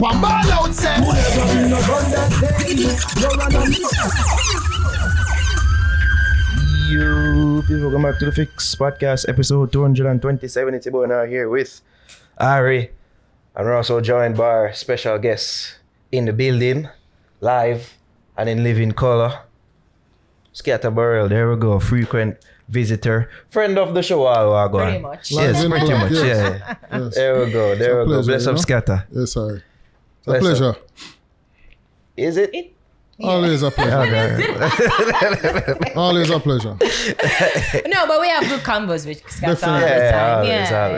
up and ball out, say. You never been a gun that day. You're an You people, welcome back to the Fix Podcast, episode 227. It's about now here with Ari, and we're also joined by our special guests in the building, live and in living color. Skatta Burrell, there we go, frequent visitor, friend of the show, all are going. Pretty much. Yes, pretty much, yes. yeah. Yes. There we go, there we go. pleasure, Bless up, Skatta. Yes, sir. It's a Bless pleasure. Is it? Always a pleasure. Okay. Always a pleasure. No, but we have good combos with Skatta all the Definitely. time.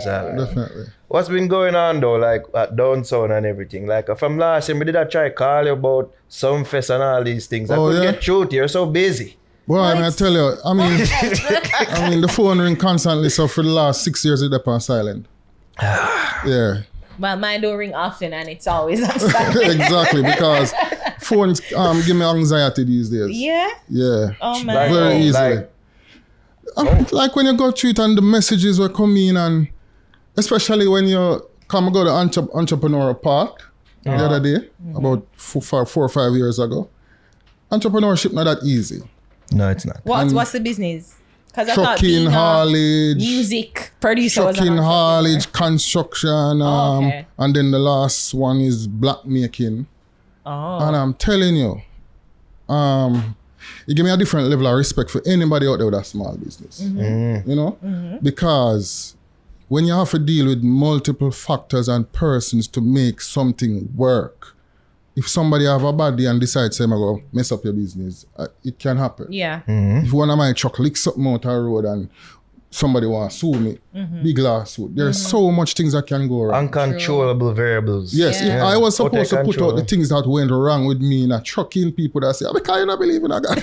Always. Definitely. What's been going on though, like at downtown and everything? Like from last year, we did I try call you about some fest and all these things. I couldn't get through to you. You're so busy. Well, I tell you, I mean, the phone ring constantly. So for the last 6 years, it's up on silent. Yeah. Well, mine don't ring often and it's always on silent. Exactly, because phones give me anxiety these days. Yeah? Yeah. Oh, man. Very easily. Like when you go through it and the messages were coming, and especially when you come go to entrepreneur park the other day, about 4 or 5 years ago. Entrepreneurship not that easy. No, it's not. What's the business? Because I thought Trucking, being haulage, music producer was trucking, an haulage, construction, okay. and then the last one is black making. Oh. And I'm telling you, it give me a different level of respect for anybody out there with a small business. Mm-hmm. You know? Because when you have to deal with multiple factors and persons to make something work, if somebody have a bad day and decides to go mess up your business, it can happen. Yeah. If one of my truck licks something out the road and somebody want to sue me, big lawsuit. There's so much things that can go wrong. Uncontrollable variables. Yes, Yeah. if I was supposed to put control. out the things that went wrong with me in a trucking people that say, because you not believe in a God.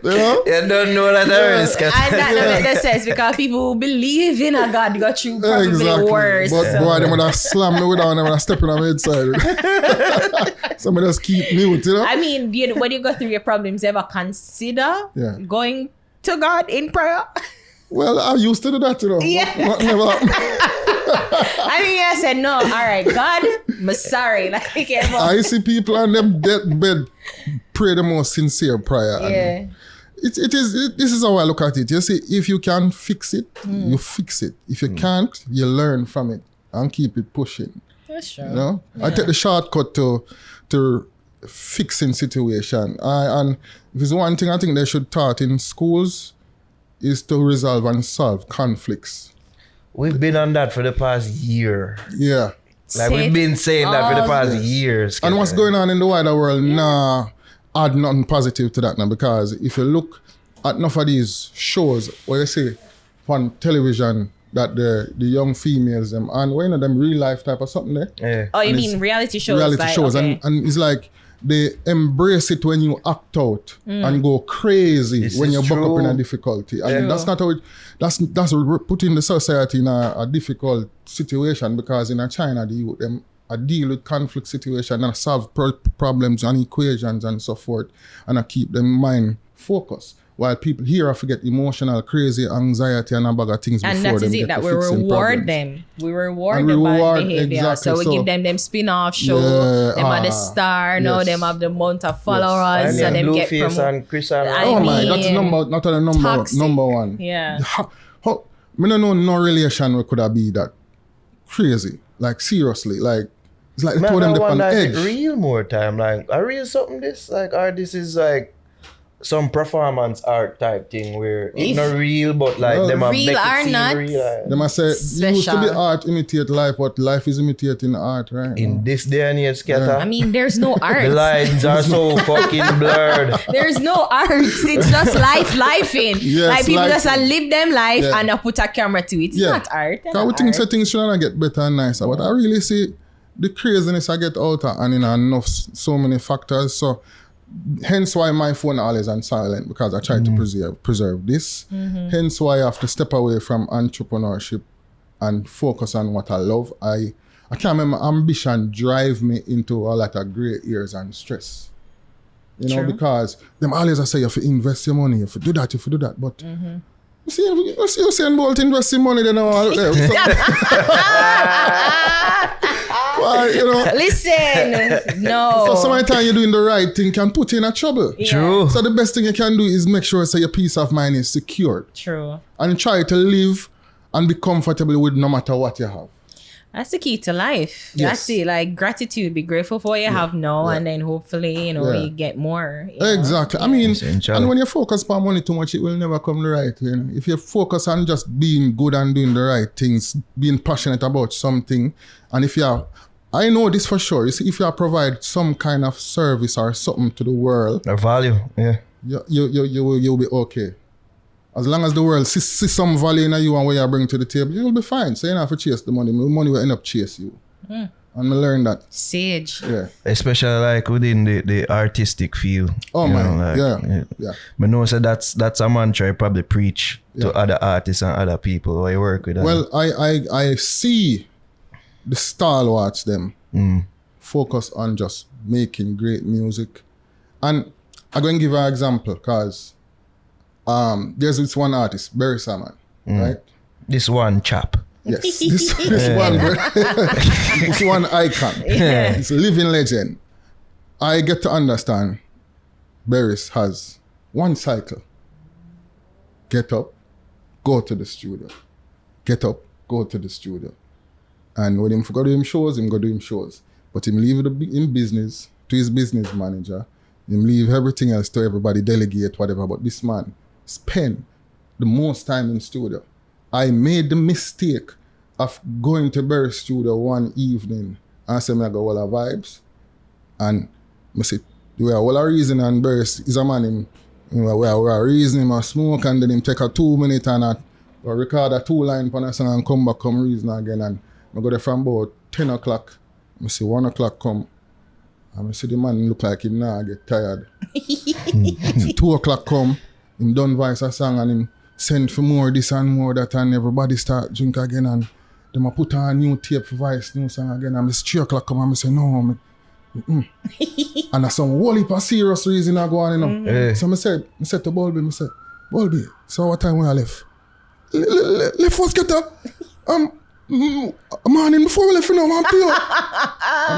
You know? You don't know that already, Skatta. And that makes sense because people who believe in a God got you probably Exactly. worse. But boy, them would have slammed me without them, would have stepped on my head. Somebody just keep mute, you know? I mean, when you go through your problems, ever consider going to God in prayer? Well, I used to do that, you know. Yeah. What never happened. I mean, I said, no, all right, God, I'm sorry. Like, I see people on them deathbed pray the most sincere prayer. yeah. This is how I look at it. You see, if you can fix it, you fix it. If you can't, you learn from it and keep it pushing. That's true. You know? I take the shortcut to fixing situation. And if there's one thing I think they should taught in schools is to resolve and solve conflicts. We've been on that for the past year. Yeah. Like we've been saying that for the past years. And what's going on in the wider world add nothing positive to that now, because if you look at enough of these shows where you see on television that the young females them and when them real life type of something there. Yeah. Oh, you mean reality shows? Reality like, shows okay. and it's like they embrace it when you act out and go crazy This when is you buck up in a true. difficulty. And that's not how it, that's putting the society in a difficult situation, because in China the youth them I deal with conflict situation and solve problems and equations and so forth, and I keep them mind focused. While people here I forget emotional, crazy, anxiety and a bag of things And before that them is get it, that to we fixing reward problems. them. We reward And them we reward, bad behavior. exactly. So we give them spin-off show. Them are the star. Now yes. them have the amount of followers. And So them get Blueface promoted. and Chris and I Oh my, that's mean, not a toxic. number one. Yeah. I don't know no relation we could have be that crazy. Like seriously, like it's like they Man, told them I the on wonder the if it edge. real more time. Like, are real something this? Like, or this is like some performance art type thing where it's not real, but like Well, them are real make or it seem not, real. They must say it used to be Special. art imitate life, but life is imitating art, right? In this day and age, Skatta, I mean, there's no the art. lines are so fucking blurred. There's no art. It's just lifing. Yes, like people life. just live them life Yeah. and put a camera to it. It's not art. Because we think things should not get better and nicer, but I really see the craziness I get out of and in enough so many factors. So hence why my phone always on silent, because I try to preserve this. Hence why I have to step away from entrepreneurship and focus on what I love. I can't remember, ambition drive me into a lot of great years and stress. You know, True. because them always I say you have to invest your money, you have to do that, but See, you saying Bolt investing money then all there. Well, you know. Listen, no. So sometimes you're doing the right thing can put you in a trouble. Yeah. True. So the best thing you can do is make sure so your peace of mind is secured. True. And try to live and be comfortable with no matter what you have. That's the key to life. Yes. That's it. Like gratitude, be grateful for what you have now, and then hopefully, you get more. You know? Exactly. I mean, Essentially. and when you focus on money too much, it will never come the right way. You know? If you focus on just being good and doing the right things, being passionate about something, and if you are, I know this for sure, you see, if you provide some kind of service or something to the world, Or value, yeah. you'll be okay. As long as the world see some value in you and what you bring to the table, you'll be fine. So you don't have to chase the money. The money will end up chase you. And I learned that. Sage. Yeah. Especially like within the artistic field. Oh you man. know, like, Yeah. But no, so that's a mantra I probably preach to other artists and other people who I work with. Well, I see the stalwarts them focus on just making great music. And I'm going to give an example because there's this one artist, Barry Salmon, right? This one chap. Yes, this one, this one icon. Yeah. It's a living legend. I get to understand Barris has one cycle. Get up, go to the studio. Get up, go to the studio. And when him go do him shows, him go do him shows. But him leave him business to his business manager. Him leave everything else to everybody, delegate, whatever. But this man spend the most time in studio. I made the mistake of going to Barry's studio one evening and say, I go all the vibes. And I say, we are all a reason, and Barry's is a man, we are reason him a smoke, and then him take a 2 minute and record a 2-line on a song and come back, come reason again. And I go there from about 10 o'clock. I see 1 o'clock come. And I see the man look like him now get tired. 2 o'clock come, him done voice a song and him send for more this and more that, and everybody start drink again, and them a put on a new tape for voice, new song again. And it's 3 o'clock come and I say, no, and there's some whole heap of serious reason I go on, you know. So I said to Bulby, Bulby, so what time we are left? Left us get up. Morning before we left, you know, I'm pure. And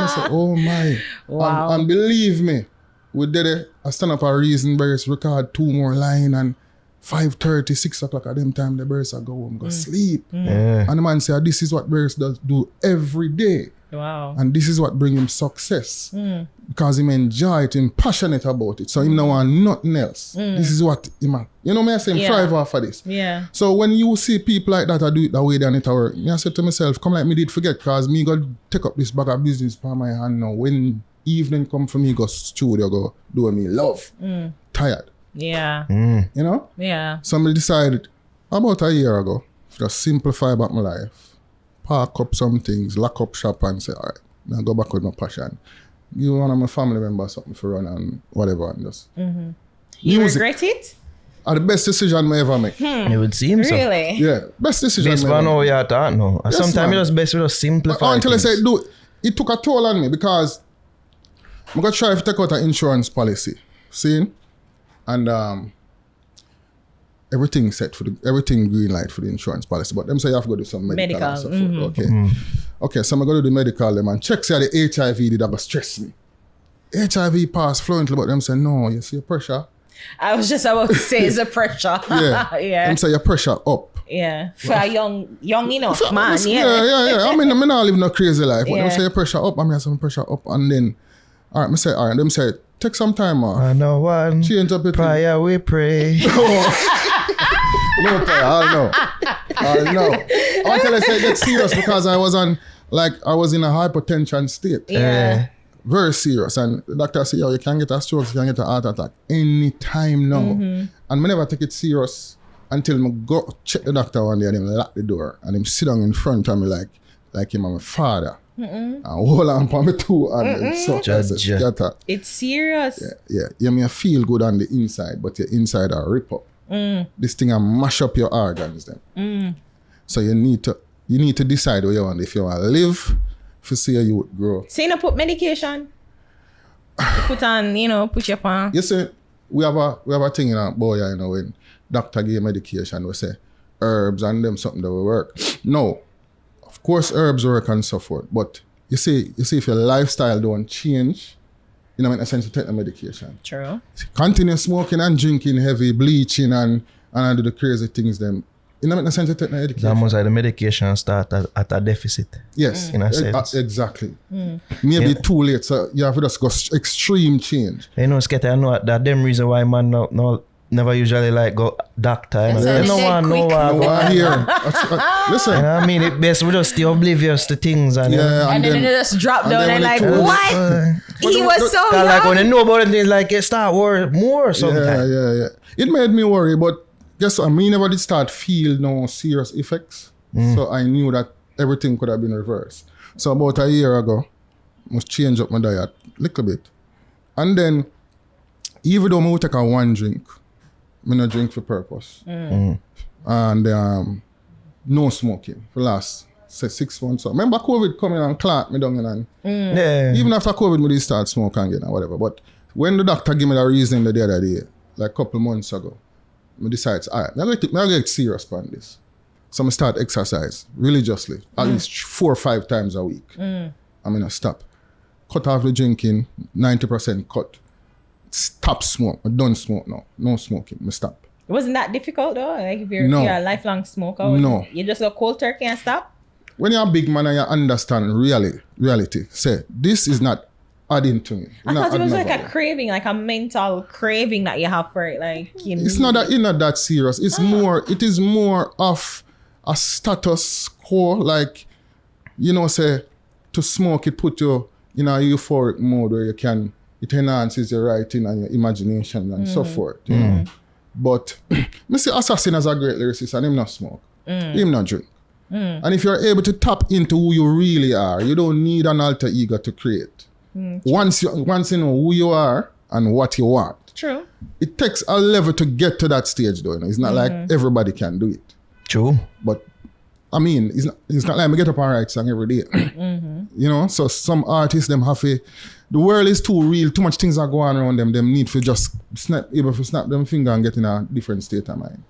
I said, oh my. Wow. And believe me, we did it. I stand up a reason, Barris record 2 more line, and 5:30, 6 o'clock at them time, the Barris go home, go sleep. Yeah. And the man said, this is what Barris does do every day. Wow. And this is what bring him success. Because him enjoy it, him passionate about it. So him no want nothing else. This is what him, you know me I say, him thrive off of this. Yeah. So when you see people like that, I do it that way, then it work. I said to myself, come like me did forget, because me go take up this bag of business by my hand now. When evening come for me, go studio, go do what me love. Tired. Yeah. You know? Yeah. Somebody decided about a year ago, just simplify about my life. Park up some things, lock up shop and say, all right, now go back with my passion. Give one of my family members something for run and whatever, and just. You Music regret it? are the best decision I ever make. It would seem so. Really? Yeah, best decision Based I ever on how make. you thought now. Yes, Sometimes man. it's just best to just simplify Until I things. said, do it took a toll on me because I'm going to try to take out an insurance policy. See? And everything set for everything green light for the insurance policy. But them say you have to go do some medical and stuff. Okay. Okay, so I'm going to do the medical them and check say the HIV did have stress me. HIV passed fluently, but them say, no, you see your pressure. I was just about to say it's a pressure. Yeah. Yeah. Them say your pressure up. Yeah. For a young enough man, Yeah. I mean, I'm not living no crazy life. But Yeah. them say your pressure up, I mean, some pressure up. And then, all right, I say, all right, them say, take some time off. I know one Change up it. prayer we pray. No, I know. Until I say get serious because I was in a hypertension state. Yeah. Very serious. And the doctor said, yo, you can get a stroke, you can get a heart attack anytime now. And I never take it serious until I go check the doctor one day and him lock the door and him sit down in front of me like him and my father. And hold on for me too. And so I said, Skatta, It's serious. yeah, you may feel good on the inside, but your inside are rip up. This thing will mash up your organs then. So you need to decide what you want. If you want to live, if you see you would grow. So you know, put medication. You put on, put your pan. You see, we have a thing in our boy, when doctor give medication, we say herbs and them something that will work. No. Of course herbs work and so forth, but you see if your lifestyle don't change, you know, make sense to take the medication. True. Continue smoking and drinking heavy, bleaching and do the crazy things them. You know, make sense to take the medication. It's almost like the medication start at a deficit. Yes. In a sense. Exactly. Maybe too late, so you have to just go extreme change. You know, Skatta, I know that them reason why man no never usually like go doctor. You know? That's No one here. Listen. You know what I mean? It best we just stay oblivious to things and And then they just drop down and like, what? He was so young. like when you know about things like it start worry more sometimes. Yeah. It made me worry, but guess what? I never did start feel no serious effects. So I knew that everything could have been reversed. So about a year ago, I must change up my diet a little bit. And then, even though I would take a one drink, I not drink for purpose. And no smoking for the last, say, 6 months. So remember COVID coming and clot me down and even after COVID, I did start smoking again or whatever. But when the doctor gave me the reason the other day, like a couple months ago, I decided, all right, I'm going to get serious on this. So I start exercise religiously, at least 4 or 5 times a week. I'm going to stop. Cut off the drinking, 90% cut. Stop smoke. I don't smoke now. No smoking. I stop. Wasn't that difficult though? Like if you're a lifelong smoker, no. You just go cold turkey and stop? When you're a big man and you understand reality, say, this is not adding to me. I thought it was like a craving, like a mental craving that you have for it. Like it's not that serious. It's it is more of a status quo, like, you know, say, to smoke, it put you in a euphoric mode where it enhances your writing and your imagination and so forth. You know? But I see Assassin as a great lyricist and him not smoke. Him not drink. And if you're able to tap into who you really are, you don't need an alter ego to create. Once you know who you are and what you want. True. It takes a level to get to that stage though. You know? It's not like everybody can do it. True. But I mean, it's not like I get up and write song every day. You know, so some artists, them have the world is too real, too much things are going on around them. Them need to just snap them finger and get in a different state of mind.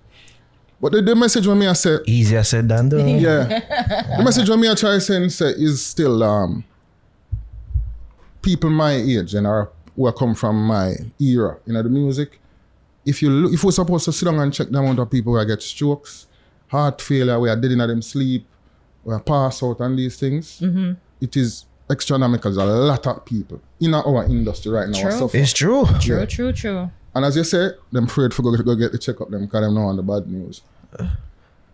But the message when me I say... Easier said than done. Yeah. The message when me I try to say is still people my age and who come from my era, you know, the music. If we're supposed to sit down and check the amount of people who get strokes, heart failure, we are dead in them sleep, we are pass out and these things, it is astronomical. There's a lot of people in our industry right now. True. It's true. True. And as you say, them afraid for go get the checkup them because them know on the bad news.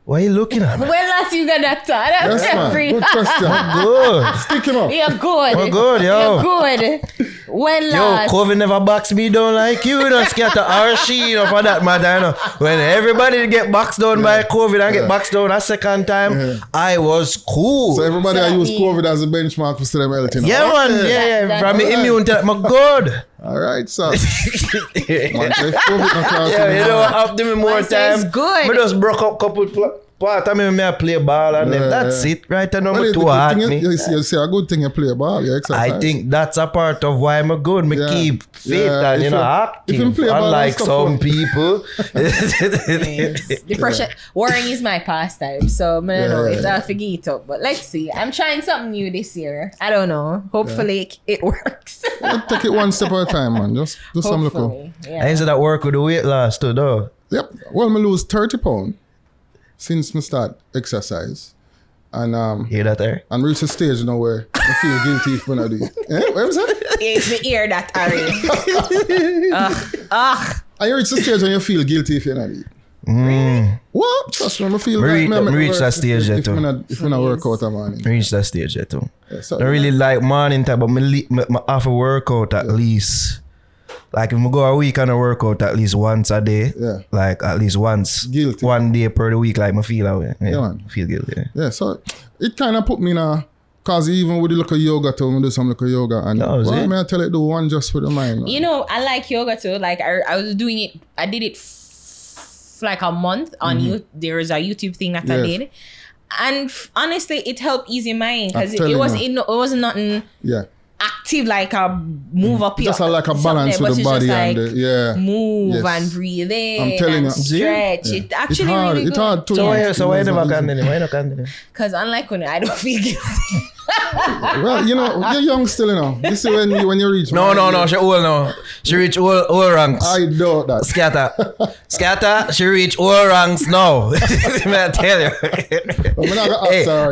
Why are you looking at me? When last you got that thought? Yes, man. Good question. Good. Stick him up. You're good. Oh, good, yo. You're good. When last? Yo, COVID never boxed me down like you know, Skatta or she, you know, for that matter, you know. When everybody get boxed down by COVID and get boxed down a second time, I was cool. So everybody I use COVID as a benchmark for them health. You know? Yeah, man. Yeah. From me immune to that, my good. All right, so. Man, if COVID not cross Yeah, you know what? Up to me more time. It's good. I just broke up couple part. I mean, I play ball and then that's it. Right? I know me too hard. You see, a good thing you play ball. You exercise. I think that's a part of why I'm good. Me keep fit and you know active. Unlike some people. Depression. Worrying is my pastime, so I don't know if I'll figure it out. But let's see. I'm trying something new this year. I don't know. Hopefully it works. Take it one step at a time, man. Just do some look. Yeah. I said that work with the weight loss too, though. Yep. Well, me lose 30 pounds since me start exercise. And hear that there? and reach a stage now where I feel guilty if when I do it. What was that? It's the ear that Ari. And you reach the stage when you feel guilty if you're not eat. What? Trust me, I feel reach that stage yet too. If I not work out a morning. Reach that stage yet too. Yeah, so, I really like morning time, but me have a workout at least. Like if I go a week and I work out at least once a day, like at least once, guilty. 1 day per the week, like I feel away. Yeah, man. Feel guilty. Yeah, so it kind of put me in a, cause even with the look of yoga too, I do some look of yoga and may I tell it, do one just for the mind. Man. You know, I like yoga too. Like I was doing it, I did it like a month on you. There was a YouTube thing that I did. And honestly, it helped ease your mind because it wasn't nothing active, like a move up Just like a balance with the body and move and breathe in. I'm telling you, stretch. Yeah. It actually really It's good. hard to. So why never continue? Why not continue? Because unlike when I don't feel guilty. Well, you know, you're young still, you know. This is when you reach. No. She old now. She reach all ranks. I doubt that. Skatta, she reach all ranks now. May I tell you?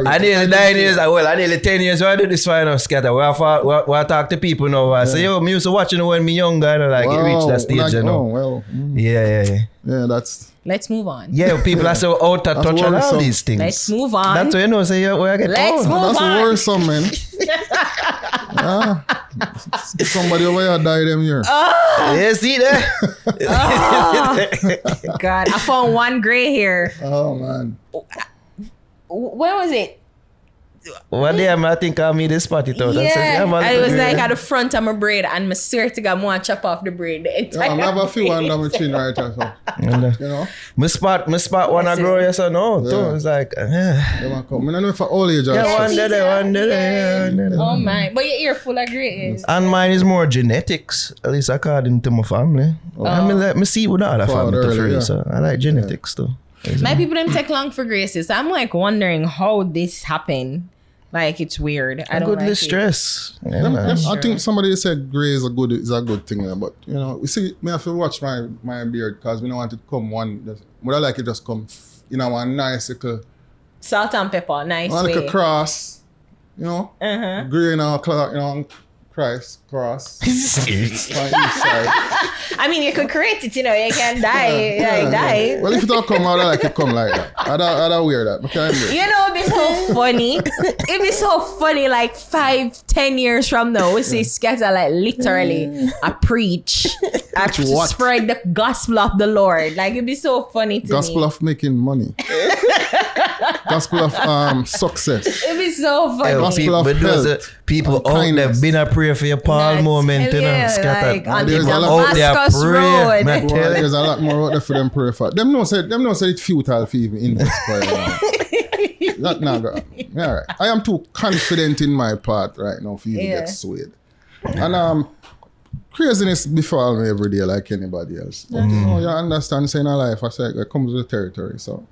I nearly 9 years. I nearly 10 years. I do this for now, Skatta. We talk to people now. I say, yo, me used to watching when me younger, you know, like it reached that stage, you know. Yeah. Yeah, that's. Let's move on. Yeah, people are so out of touch on all these things. Let's move on. That's what you know. Say, where I get Let's move That's on. worrisome, man. Somebody over here died them here. Yeah, see there? God, I found one gray hair. Oh man. When was it? One day I think I made this party out. Yeah, and it was like at the front of my braid, and I swear to God, I want to chop off the braid. The entire I have a few under my chin right now. So. You know? My spot one I grow yes or no. Too. It's like, They want come. I don't know if all age. yeah, one day. Oh my, but your ear full of gray hairs. And mine is more genetics, at least according to my family. I mean, let me see what the other family to free. So I like genetics too. My people didn't take long for graces. I'm like wondering how this happened. Like it's weird. I don't like stress. it. Yeah, I think somebody said grey is a good thing, but you know, we see me have to watch my beard because we don't want it to come one. But I like it just come, you know, one nice little salt and pepper, nice like way. a cross, you know, grey in our cloth, you know, Christ cross. On each side. I mean, you could create it, you know, you can die, die. Well, if it don't come out, I like it come like that. I don't wear that. Because you know, it'd be so funny. It'd be so funny, like 5-10 years from now, we see Skatta like literally a preach. I spread the gospel of the Lord. Like, it'd be so funny to gospel me. of making money. Gospel of success. It'd be so funny. Gospel of health. People out there been a prayer for your Paul moment, you know. Skatta. Like on the There's a lot Damascus Road. Well, there's a lot more out there for them pray for. Them no say it's futile for even invest prayer. That now, all right. I am too confident in my part right now for you to get swayed. And craziness befall me every day like anybody else. But, you know, you understand, saying a life, I say it comes with the territory. So,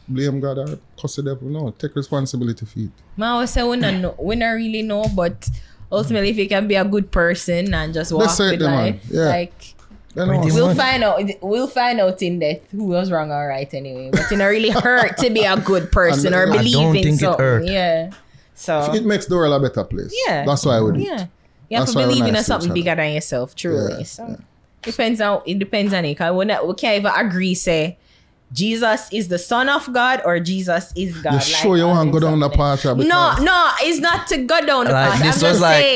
blame God or cuss the devil. No, take responsibility for it. I always say we don't really know, but ultimately if you can be a good person and just walk with life, like we'll find out in death who was wrong or right anyway. But it don't really hurt to be a good person or believe in something. Yeah. So it makes the world a better place. Yeah. That's why I would. Yeah. You have to believe in something bigger than yourself, truly. Yeah. So it depends on it. Because we can't even agree, say Jesus is the Son of God or Jesus is God. You sure you want to go down the path? No, it's not to go down the path. This was like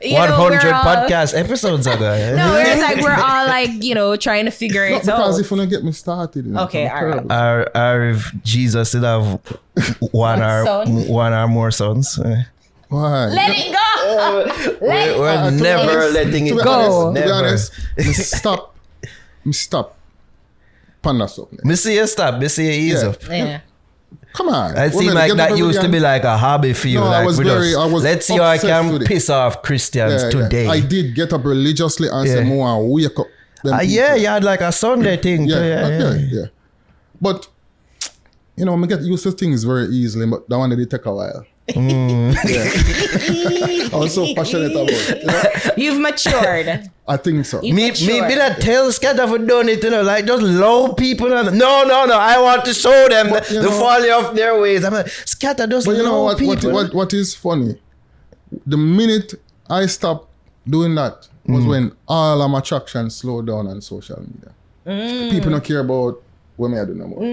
100 podcast episodes ago. No, it's like we're all like, you know, trying to figure it out. Because if you don't get me started. You know, okay, all right. Or if Jesus would have one or more sons. Why? Let it go. We're never letting it go. To be honest, stop. Panda something. Me see you stop. Me see you ease up. Yeah. Come on. It seems like that used to be like a hobby for you. No, like let's see how I can piss off Christians today. Yeah. I did get up religiously and say more and wake up. You had like a Sunday thing. Yeah. But, you know, I get used to things very easily, but that one did take a while. I was so passionate about it. You know? You've matured. I think so. Me that tell Skatta for doing it, you know, like just low people. No. I want to show them the folly of their ways. I'm like, Skatta doesn't But you know what? people. What is funny? The minute I stopped doing that was when all of my attraction slowed down on social media. People don't care about what I do no more.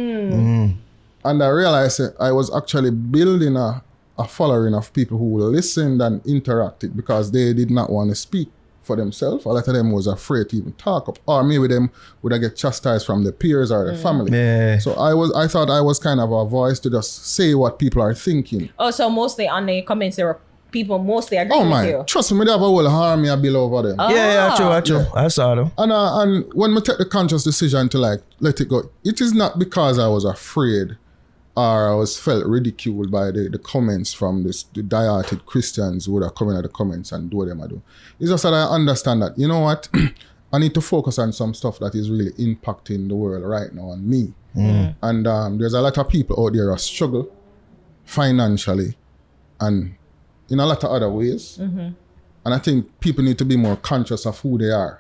And I realized that I was actually building a following of people who listened and interacted because they did not want to speak for themselves. A lot of them was afraid to even talk up, or maybe them would get chastised from their peers or their family. Yeah. So I thought I was kind of a voice to just say what people are thinking. Oh, so mostly on the comments there were people mostly agreeing with you. Trust me, they have a whole army of below over them. True. Yeah. I saw them. And when I take the conscious decision to like let it go, it is not because I was afraid or I was felt ridiculed by the comments from the die-hearted Christians who would have come in at the comments and do what them I do. It's just that I understand that, you know what, I need to focus on some stuff that is really impacting the world right now and me. And there's a lot of people out there who struggle financially and in a lot of other ways. And I think people need to be more conscious of who they are.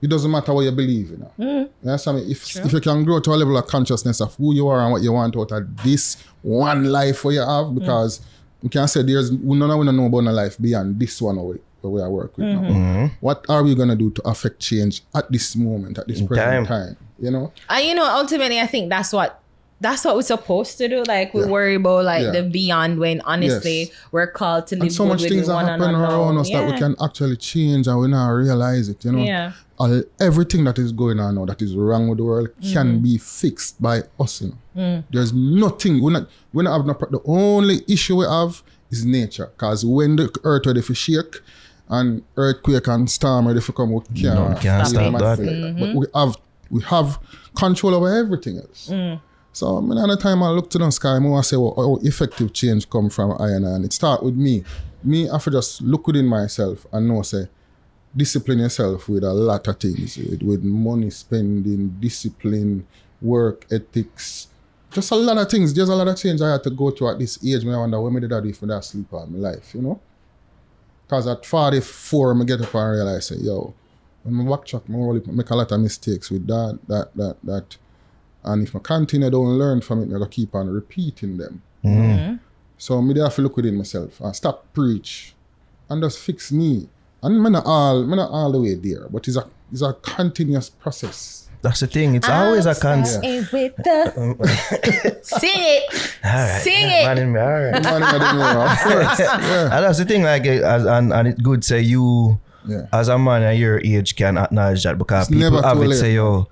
It doesn't matter what you believe in. You understand me? If you can grow to a level of consciousness of who you are and what you want out of this one life where you have, because we can say we don't know about a life beyond this one where we are working now. What are we going to do to affect change at this moment, at this present time? You know? And you know, ultimately, I think that's what we're supposed to do. Like, we worry about the beyond when honestly we're called to live and so much things are happening around us that we can actually change and we not realize it, you know? Everything that is going on now that is wrong with the world can be fixed by us, you know? There's nothing, we not have the only issue we have is nature, because when the earth ready to shake and earthquake and storm ready to come, we can't stop that. But we have control over everything else. So another time I look to the sky, I say, well, how effective change come from I and it start with me. Me, I have to just look within myself and know, say, discipline yourself with a lot of things, with money spending, discipline, work ethics, just a lot of things. There's a lot of change I had to go through at this age. I wonder when I did that if I sleep all my life, you know? Because at 44, I get up and realize, say, yo, when I backtrack, I make a lot of mistakes with that. And if I continue, I don't learn from it, I'm going to keep on repeating them. So I have to look within myself and stop preach and just fix me. And I'm not all the way there, but it's a continuous process. That's the thing. It's always a constant. Sing it. All right. Sing it. Man in me, all right. Of course. And that's the thing, like, and it's good say you, as a man at your age, can acknowledge that, because it's people have it late. say, yo,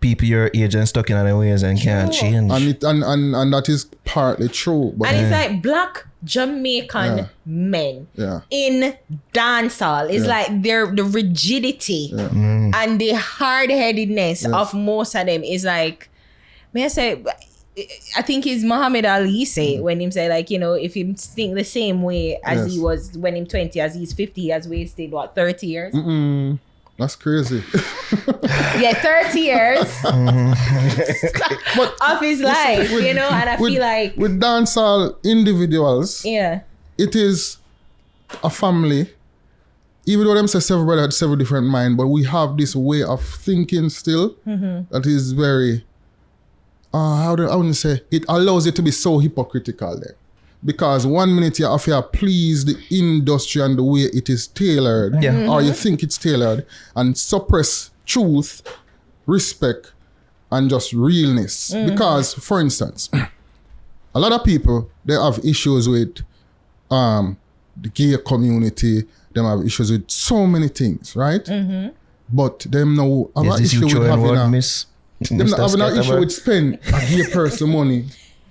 people your age and stuck in their ways and can't change. And that is partly true. But and it's like black Jamaican men in dancehall. It's like the rigidity and the hard-headedness of most of them is like, may I say, I think it's Muhammad Ali say when him say, like, you know, if him think the same way as he was when him 20, as he's 50, he has wasted 30 years? That's crazy. 30 years of his life, you know, and I feel like with dancehall individuals, it is a family. Even though them say several brothers had several different minds, but we have this way of thinking still that is very, I wouldn't say, it allows you to be so hypocritical then. Because 1 minute you have to please the industry and the way it is tailored, or you think it's tailored, and suppress truth, respect, and just realness. Because, for instance, a lot of people, they have issues with the gay community, they have issues with so many things, right? But them now have an issue with having an issue with spend a gay person money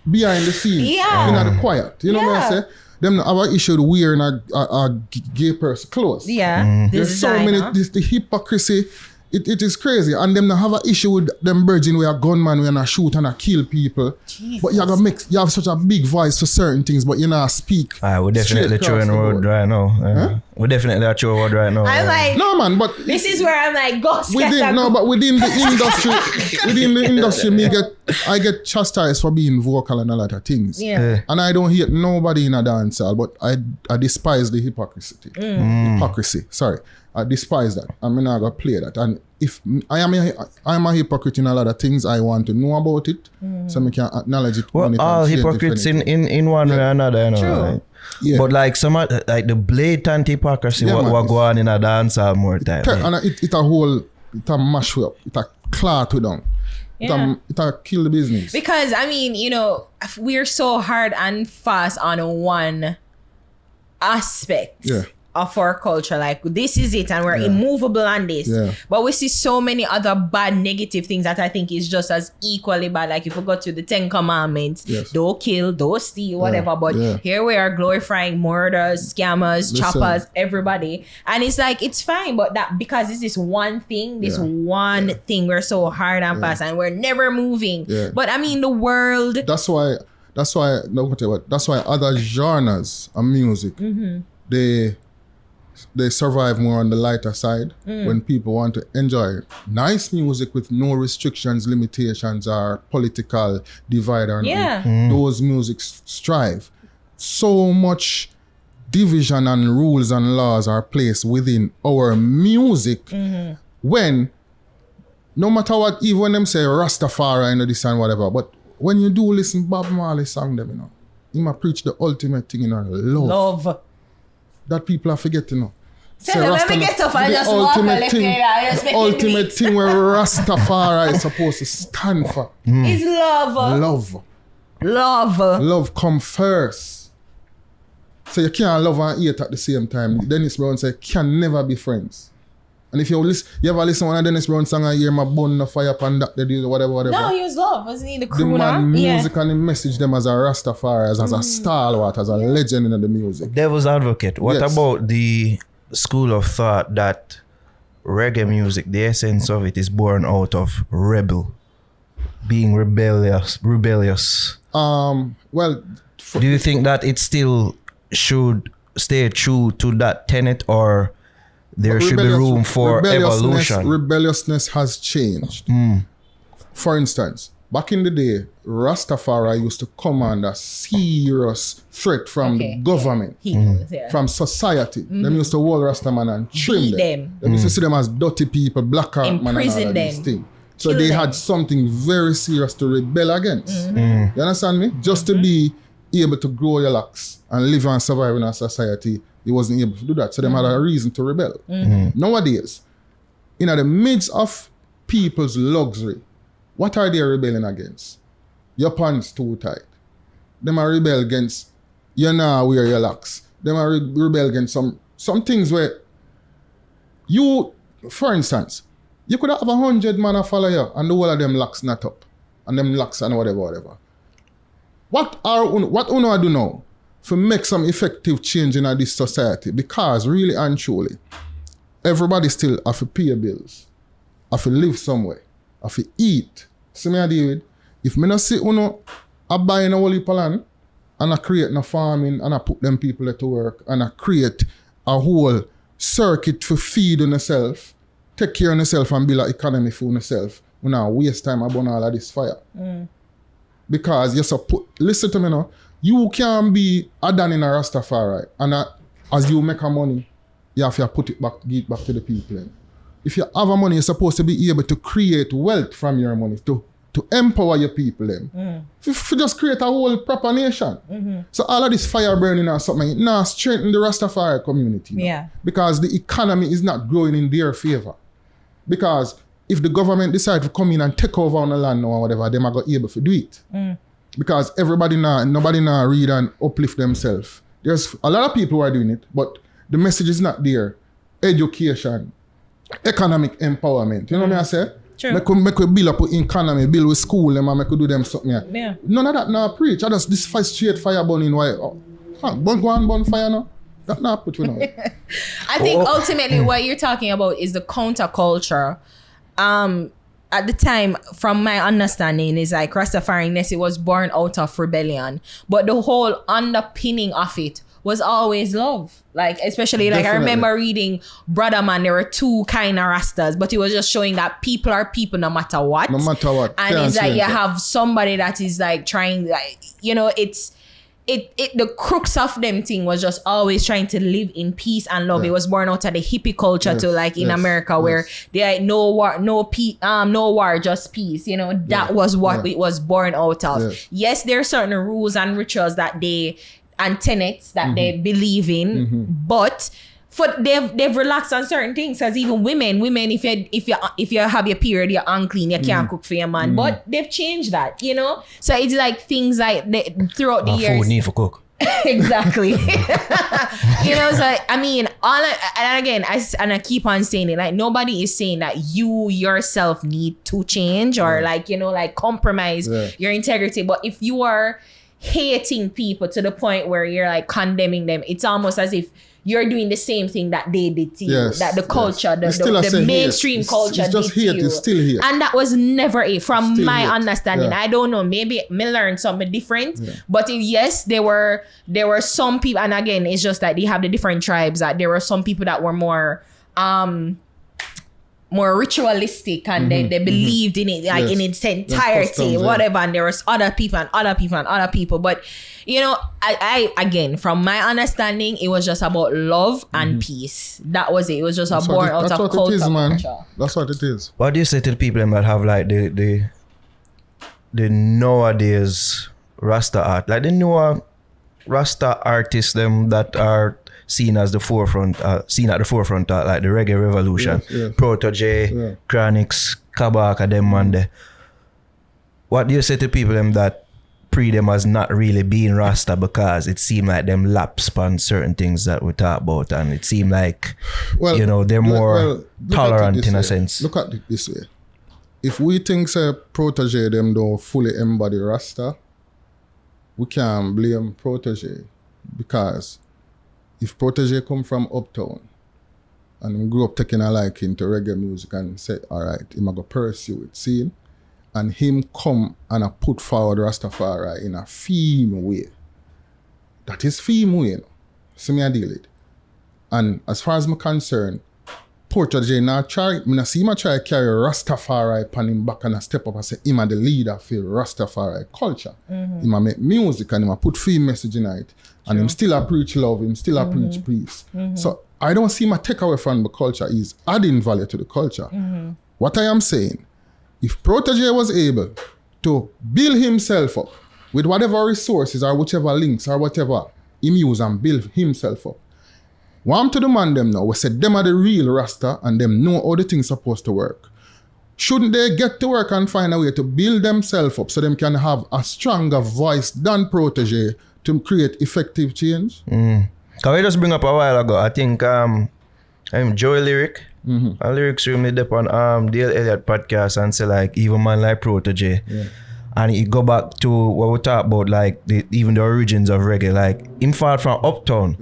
behind the scenes, in the quiet. You know what I say? Them have an issue with wearing a gay person clothes. There's so many, the hypocrisy, it is crazy. And them have an issue with them virgin where a gunman when I shoot and I kill people. Jesus. But you have such a big voice for certain things, but you know speak. We're definitely throwing the road right now. We're definitely at your road right now. I'm like, no man, but this is where I'm like, go but within the industry, I get chastised for being vocal and a lot of things. And I don't hate nobody in a dancehall, but I despise the hypocrisy. Sorry. I despise that. I'm not gonna play that. And if I am a hypocrite in a lot of things, I want to know about it, so I can acknowledge it. Well, all hypocrites in one way or another, you know. Right? But like some like the blatant hypocrisy, what go on in a dancehall more time. And it a mash up, it a clot with them. It a kill the business. Because I mean, you know, we're so hard and fast on one aspect of our culture, like this is it, and we're immovable on this. But we see so many other bad, negative things that I think is just as equally bad. Like if we go to the 10 Commandments, don't kill, don't steal, whatever. But here we are glorifying murderers, scammers, choppers, everybody, and it's like it's fine. But that because this is one thing, thing, we're so hard and fast, and we're never moving. But I mean, the world. That's why That's why other genres of music, they survive more on the lighter side when people want to enjoy nice music with no restrictions, limitations, or political divide or nothing. Those musics strive. So much division and rules and laws are placed within our music when, no matter what, even when them say Rastafari and this and whatever, but when you do listen Bob Marley song them, you know, he might preach the ultimate thing, you know, love. That people are forgetting, you know. So let me get off and just walk a left here. The ultimate thing where Rastafari is supposed to stand for is love. Love come first. So you can't love and hate at the same time. Dennis Brown said, can never be friends. And if you ever listen to one of Dennis Brown song and hear my bun the fire pan that they do whatever. No, he was love. Wasn't he the crooner? The man music and the message them as a Rastafari, as a stalwart, as a legend in the music. Devil's advocate. What about the school of thought that reggae music, the essence of it is born out of being rebellious? Well, do you think that it still should stay true to that tenet, or there should be room for evolution? Rebelliousness has changed. For instance, back in the day, Rastafari used to come under serious threat from the government, from society. Them used to hold Rastaman and trim them. They used to see them as dirty people, black art man and all of these things. So they had something very serious to rebel against. You understand me? Just to be able to grow your locks and live and survive in a society, he wasn't able to do that. So they had a reason to rebel. Nowadays, in the midst of people's luxury, what are they rebelling against? Your pants too tight. Them are rebel against you now wear your locks. Them are rebel against some things where you, for instance, you could have 100 man a follow you and the whole of them locks not up. And them locks and whatever. What Uno do now to make some effective change in this society? Because really and truly, everybody still have to pay bills, have to live somewhere, have to eat. See me I deal with, if me not see Uno a buying a whole heap of land and I create no farming and I put them people to work and I create a whole circuit for feed on yourself, take care of yourself and build an economy for yourself, we now waste time about all of this fire. Because listen to me now, you can be Adan in a Rastafari and as you make a money, you have to put it back, give it back to the people. If you have a money, you're supposed to be able to create wealth from your money, to empower your people. If you just create a whole proper nation. So all of this fire burning or something, now strengthen the Rastafari community. Now, because the economy is not growing in their favor. Because if the government decide to come in and take over on the land or whatever, they might be able to do it. Because nobody now read and uplift themselves. There's a lot of people who are doing it, but the message is not there. Education, economic empowerment. You know what I say? True. Make we build up economy, build with school, and make we do them something. None of that now preach. I just this straight fire burning. Why? Burn fire now. That not put you know. I think ultimately what you're talking about is the counterculture. At the time, from my understanding, is like Rastafari-ness, it was born out of rebellion. But the whole underpinning of it was always love. Like, especially, like, I remember reading Brother Man, there were two kind of Rastas, but it was just showing that people are people no matter what. No matter what. And it's like, you have somebody that is like trying, like, you know, the crux of them thing was just always trying to live in peace and love. It was born out of the hippie culture to like in America where they had no war, just peace. You know, that was what it was born out of. Yes, there are certain rules and rituals that and tenets that they believe in, but they've relaxed on certain things. As even women, if you have your period, you're unclean, you can't cook for your man. But they've changed that, you know. So it's like things like throughout the years. Food need for cook. Exactly. You know, so I mean, I keep on saying it. Like nobody is saying that you yourself need to change or like, you know, like compromise your integrity. But if you are hating people to the point where you're like condemning them. It's almost as if you're doing the same thing that they did to you. That the culture, the mainstream culture did to you. It's still here. And that was never it from my understanding. I don't know. Maybe me learned something different. But yes, there were some people, and again, it's just that they have the different tribes. That there were some people that were more ritualistic, and they believed in it like in its entirety, whatever. And there was other people. But you know, I again, from my understanding, it was just about love and peace. That was it. It was just born out of culture. That's what it is. What do you say to the people that have like the nowadays Rasta art, like the newer Rasta artists, them that are seen as the forefront, seen at the forefront, like the reggae revolution, Protege, Chronics, Kabaka, them and there. What do you say to people them that pre them as not really being Rasta because it seemed like them lapse on certain things that we talk about, and it seemed like they're more tolerant in a sense. Look at it this way. If we think Protege them don't fully embody Rasta, we can't blame Protege, because if Protege come from uptown and he grew up taking a liking to reggae music and said, all right, him a go pursue it, see? And him come and put forward Rastafari in a theme way. That is theme way, See me I deal it. And as far as I'm concerned, Protege not try, I see him try to carry Rastafari upon him back and step up and say him a the leader for Rastafari culture. Him a make music and him a put theme message in it. And him still a preach love, him still a preach peace. So I don't see my takeaway from the culture is adding value to the culture. What I am saying, if Protege was able to build himself up with whatever resources or whichever links or whatever he use and build himself up, one to the man them now, we said them are the real Rasta and them know how the things supposed to work. Shouldn't they get to work and find a way to build themselves up so them can have a stronger voice than Protege to create effective change? Can we just bring up a while ago, I think I'm Joey Lyric. Lyrics room did up on Dale Elliott podcast and say like even man like Protege. And he go back to what we talk about, like even the origins of reggae, like him fought from uptown.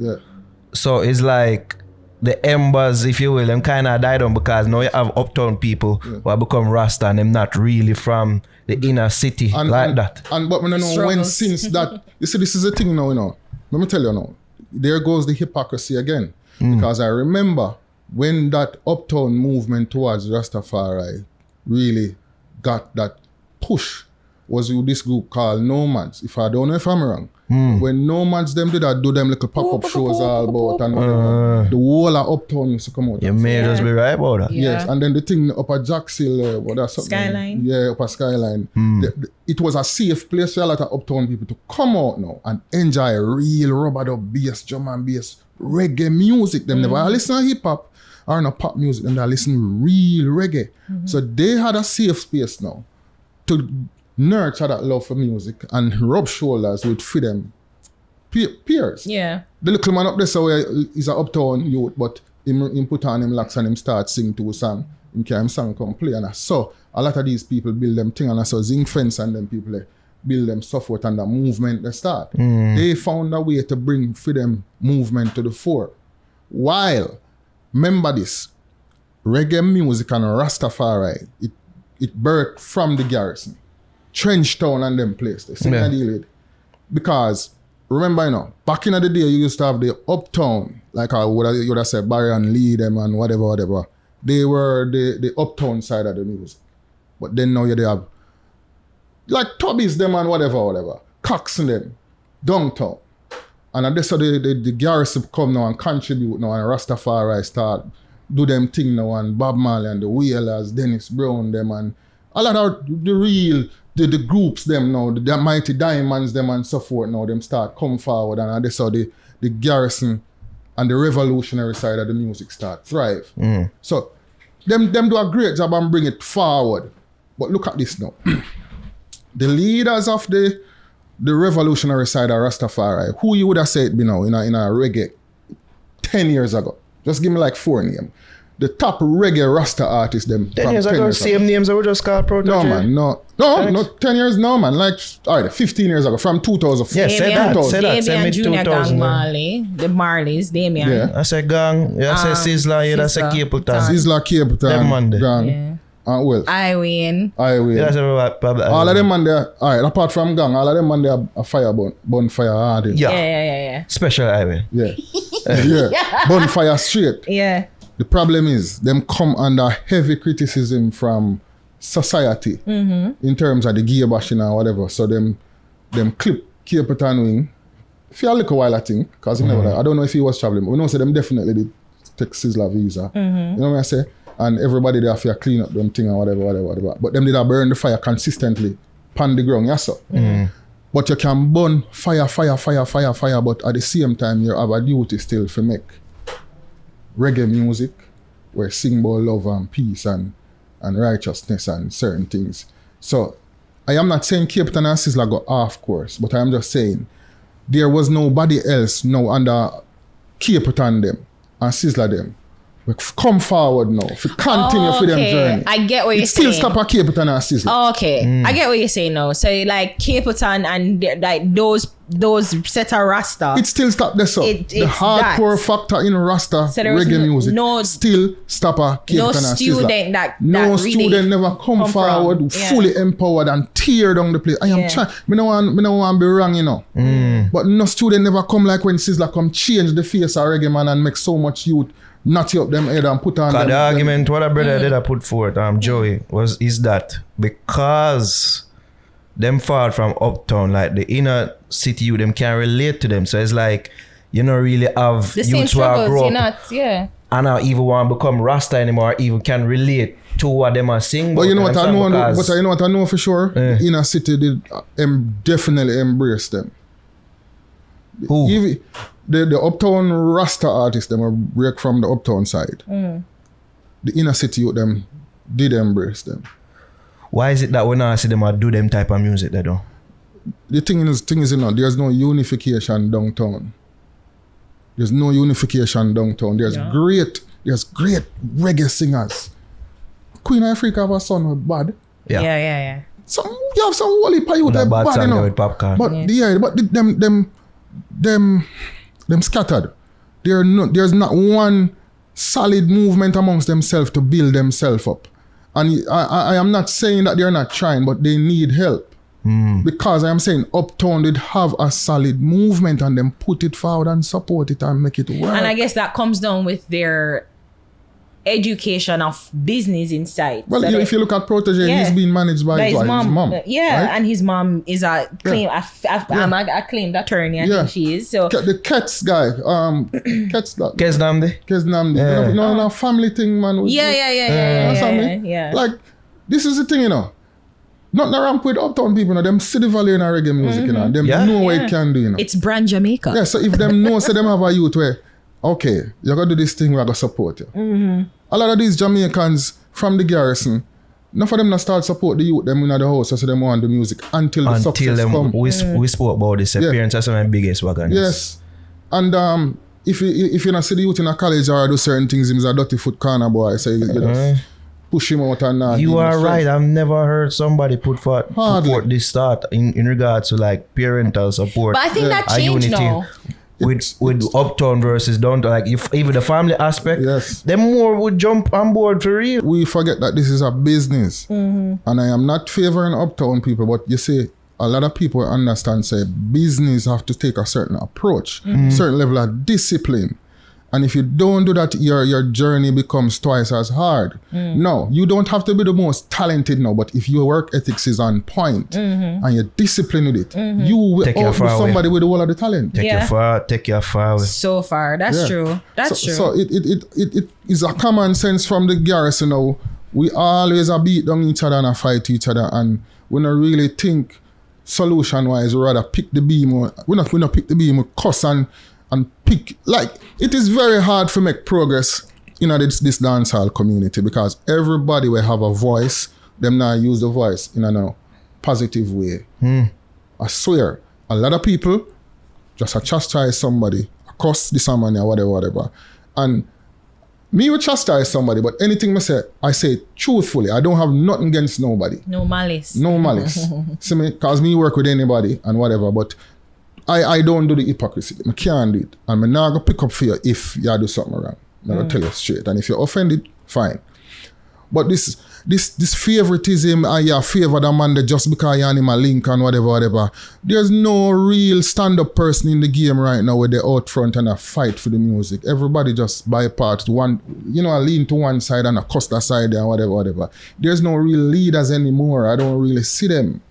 So it's like the embers, if you will, them kind of died on because now you have uptown people who have become Rasta and them not really from the inner city that. But we don't know when since that, you see this is the thing now, let me tell you now, there goes the hypocrisy again. Because I remember when that uptown movement towards Rastafari really got that push was with this group called Nomads. If I don't know if I'm wrong. When Nomads them did that, do them little pop-up shows all about and the whole of uptown used to come out. You may just be right about that. Yes, and then the thing up at Jackshill, Skyline. Yeah, up at Skyline. It was a safe place for a lot of uptown people to come out now and enjoy real rubber dub bass, drum and bass, reggae music. Them never listen to hip-hop or no pop music, them they listen to real reggae. So they had a safe space now to nurture that love for music and rub shoulders with them peers. Yeah. The little man up there so he's an uptown youth, but him put on him locks and him start sing to a song. Him carry him song come play. And so a lot of these people build them thing, and I saw Zinc Fence and them people build them stuff out and the movement they start. They found a way to bring them movement to the fore. While, remember this, reggae music and Rastafari, it birthed from the garrison. Trench Town and them places. Because remember, back in the day, you used to have the uptown, like I would have said Barry and Lee them and whatever. They were the uptown side of the music. But then now they have like Tubbies them and whatever. Cox and them, downtown. And that's how the garrison come now and contribute now, and Rastafari start do them thing now, and Bob Marley and the Wailers, Dennis Brown them, and a lot of the real the groups them now, the Mighty Diamonds them and so forth now, them start come forward, and that's how the garrison and the revolutionary side of the music start thrive. So them do a great job and bring it forward. But look at this now. The leaders of the revolutionary side of Rastafari, who you would have said be now in a reggae 10 years ago. Just give me like 4 names. the top reggae Rasta artists them 10 years ago, same names that we just called Protege. No man, no, 10 years no man, like alright, 15 years ago, from 2004. Yeah, say that. Say mid 2000. The Marleys, Damien. Yeah. I say gang, I say Sizzla, yeah, I say Capleton. Sizzla, Capleton, them Monday. Gang. Yeah. Well, I win. Yeah, all of them man there, alright, apart from gang, all of them man there a fire bonfire hard. Yeah. Special highway. Yeah. Yeah. Bonfire straight. Yeah. The problem is them come under heavy criticism from society in terms of the gear bashing or whatever. So them clip Capleton wing for a little while, I think, because I don't know if he was traveling, but we know so them definitely did take Sizzla visa. You know what I say? And everybody there have to clean up them thing and whatever. But them did burn the fire consistently pan the ground, yes sir. But you can burn fire, but at the same time you have a duty still to make reggae music where sing about love and peace and righteousness and certain things. So I am not saying Capleton and Sizzla go off course, but I am just saying there was nobody else now under Capleton them and Sizzla them. We come forward now. If we continue for them journey. I get what you're saying. It still stop at Capleton and Sizzla. Okay. I get what you're saying now. So like Capleton and like those set of Rasta. It still stop there, so the hardcore factor in Rasta so reggae music still stop at Capleton and Sizzla. No student never come forward fully empowered and tear down the place. I am trying. Me no want to be wrong, you know. But no student never come like when Sizzla come change the face of reggae man and make so much youth knot you up them head and put on them. The argument what a brother did I put forth, Joey, is that because them far from uptown, like the inner city youth, them can't relate to them. So it's like you don't really have the youths who are grow up and I even want to become Rasta anymore, even can relate to what them are singing. But you know what I know, you know what I know for sure? Inner city did definitely embrace them. Who? The uptown Rasta artists, them are break from the uptown side. The inner city youth, them did embrace them. Why is it that when I see them do them type of music they do? The thing is, you know, there's no unification downtown. There's no unification downtown. There's great reggae singers. Queen Africa have a son with bad. Yeah. You have some wally pay with that bad, you know. With popcorn. But them scattered. There's not one solid movement amongst themselves to build themselves up. And I am not saying that they're not trying, but they need help. Because I am saying Uptown did have a solid movement and them put it forward and support it and make it work. And I guess that comes down with their education of business inside. Well, so if you look at Protege, he's being managed by his mom. Yeah, right? And his mom is a acclaimed attorney, I think she is. So the Kets guy, Kes Namdi. Yeah. No, family thing, man. Yeah. Like, this is the thing, you know. Nothing around with Uptown people, you know. Them see the value in a reggae music, you know. Them know what it can do, you know. It's brand Jamaica. Yeah, so if them know, say them have a youth where, okay, you're going to do this thing, we're going to support you. A lot of these Jamaicans from the garrison, none of them not start support the youth them in the house, so them want the music until the success come. We spoke about this appearance as my biggest wagon. Yes. And if you not see the youth in a college or do certain things, he's a dirty foot corner boy, so you just push him out and you are right. I've never heard somebody put forth this thought in regards to like parental support. But I think that changed now. With uptown versus downtown, like if even the family aspect, them more would jump on board for real. We forget that this is a business, and I am not favoring uptown people, but you see, a lot of people understand say business have to take a certain approach, certain level of discipline. And if you don't do that, your journey becomes twice as hard. No, you don't have to be the most talented now, but if your work ethics is on point and you're disciplined with it, you will outdo somebody with all of the talent. Take you far away. So far, that's true. That's true. So it is a common sense from the garrison now. We always beat down each other and fight each other, and we don't really think solution-wise. We rather pick the beam. We not pick the beam. We cuss and pick, like, it is very hard to make progress in this dancehall community because everybody will have a voice. Them now use the voice in a positive way. I swear, a lot of people just chastise somebody, cuss this man or whatever. And me would chastise somebody, but anything I say it truthfully. I don't have nothing against nobody. No malice. No malice. See me, cause me work with anybody and whatever, but I don't do the hypocrisy. I can't do it. And I'm not gonna pick up for you if you do something wrong. I'm gonna tell you straight. And if you're offended, fine. But this favoritism and you favor the man just because you're on a link and whatever. There's no real stand-up person in the game right now where they're out front and a fight for the music. Everybody just bypass one, lean to one side and a cuss that side and whatever. There's no real leaders anymore. I don't really see them.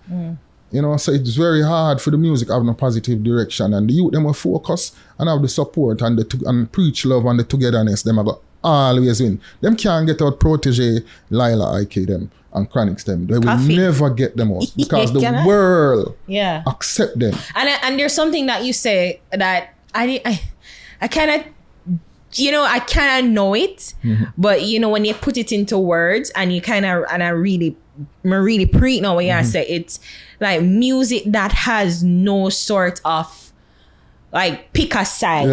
So it's very hard for the music having a positive direction, and the youth them will focus and have the support and preach love and the togetherness. Them have always win. Them can't get out Protege, Lila, IK them and Chronics them. They will never get them out because the world accept them. And there's something that you say that I kind of. I kind of know it, but when you put it into words and you kind of, and I really preach now when you say it's like music that has no sort of like pick a side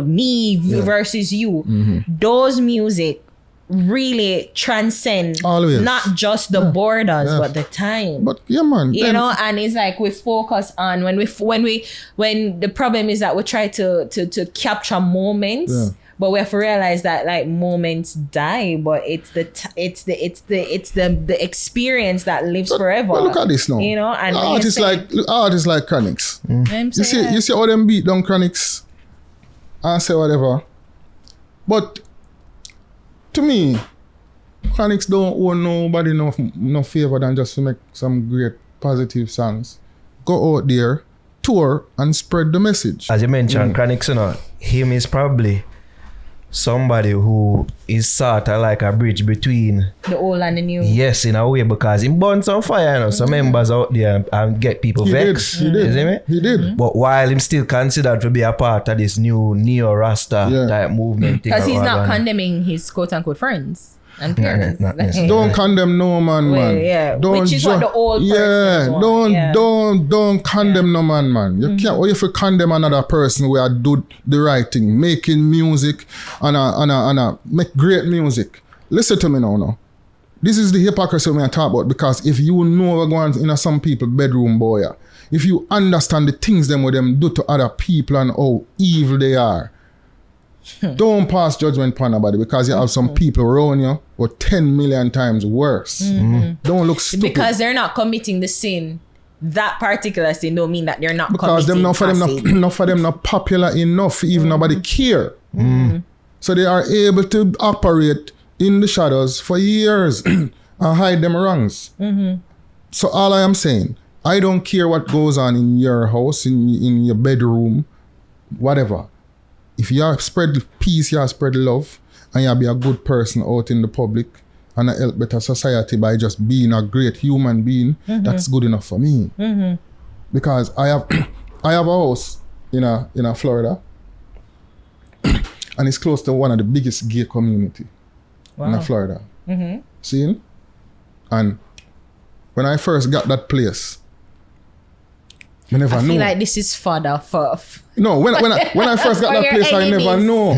me versus you. Those music really transcend not just the borders but the time. But man, and it's like we focus on when the problem is that we try to capture moments, but we have to realize that like moments die, but it's the experience that lives forever. But look at this now. And artists like Chronics. You see all them beat down Chronics and say whatever. But to me, Chronics don't owe nobody no favor than just to make some great positive songs. Go out there, tour, and spread the message. As you mentioned, Chronics, him is probably somebody who is sort of like a bridge between the old and the new. Yes, in a way, because he burns on fire, some members out there and get people vexed. He did. He did. But while him still considered to be a part of this new neo-Rasta type movement. Because he's not condemning his quote-unquote friends and parents. Don't condemn no man. Which is what the old person want. Don't condemn no man. You can't. Or if you condemn another person who do the right thing, making music and make great music. Listen to me now. This is the hypocrisy we are talking about, because if you know we're going in some people's bedroom, boy, if you understand the things them what them do to other people and how evil they are, don't pass judgment upon nobody, because you have some people around you who are 10 million times worse. Don't look stupid. Because they're not committing the sin. That particular sin don't mean that they're not because committing not for them not popular enough, even nobody care. So they are able to operate in the shadows for years and hide them wrongs. So all I am saying, I don't care what goes on in your house, in your bedroom, whatever. If you spread peace, you spread love, and you be a good person out in the public and help better society by just being a great human being, that's good enough for me. Because I have a house in Florida, and it's close to one of the biggest gay community in Florida. See? And when I first got that place, I never knew. I feel like this is fodder for... No, when I first got that place, I never know.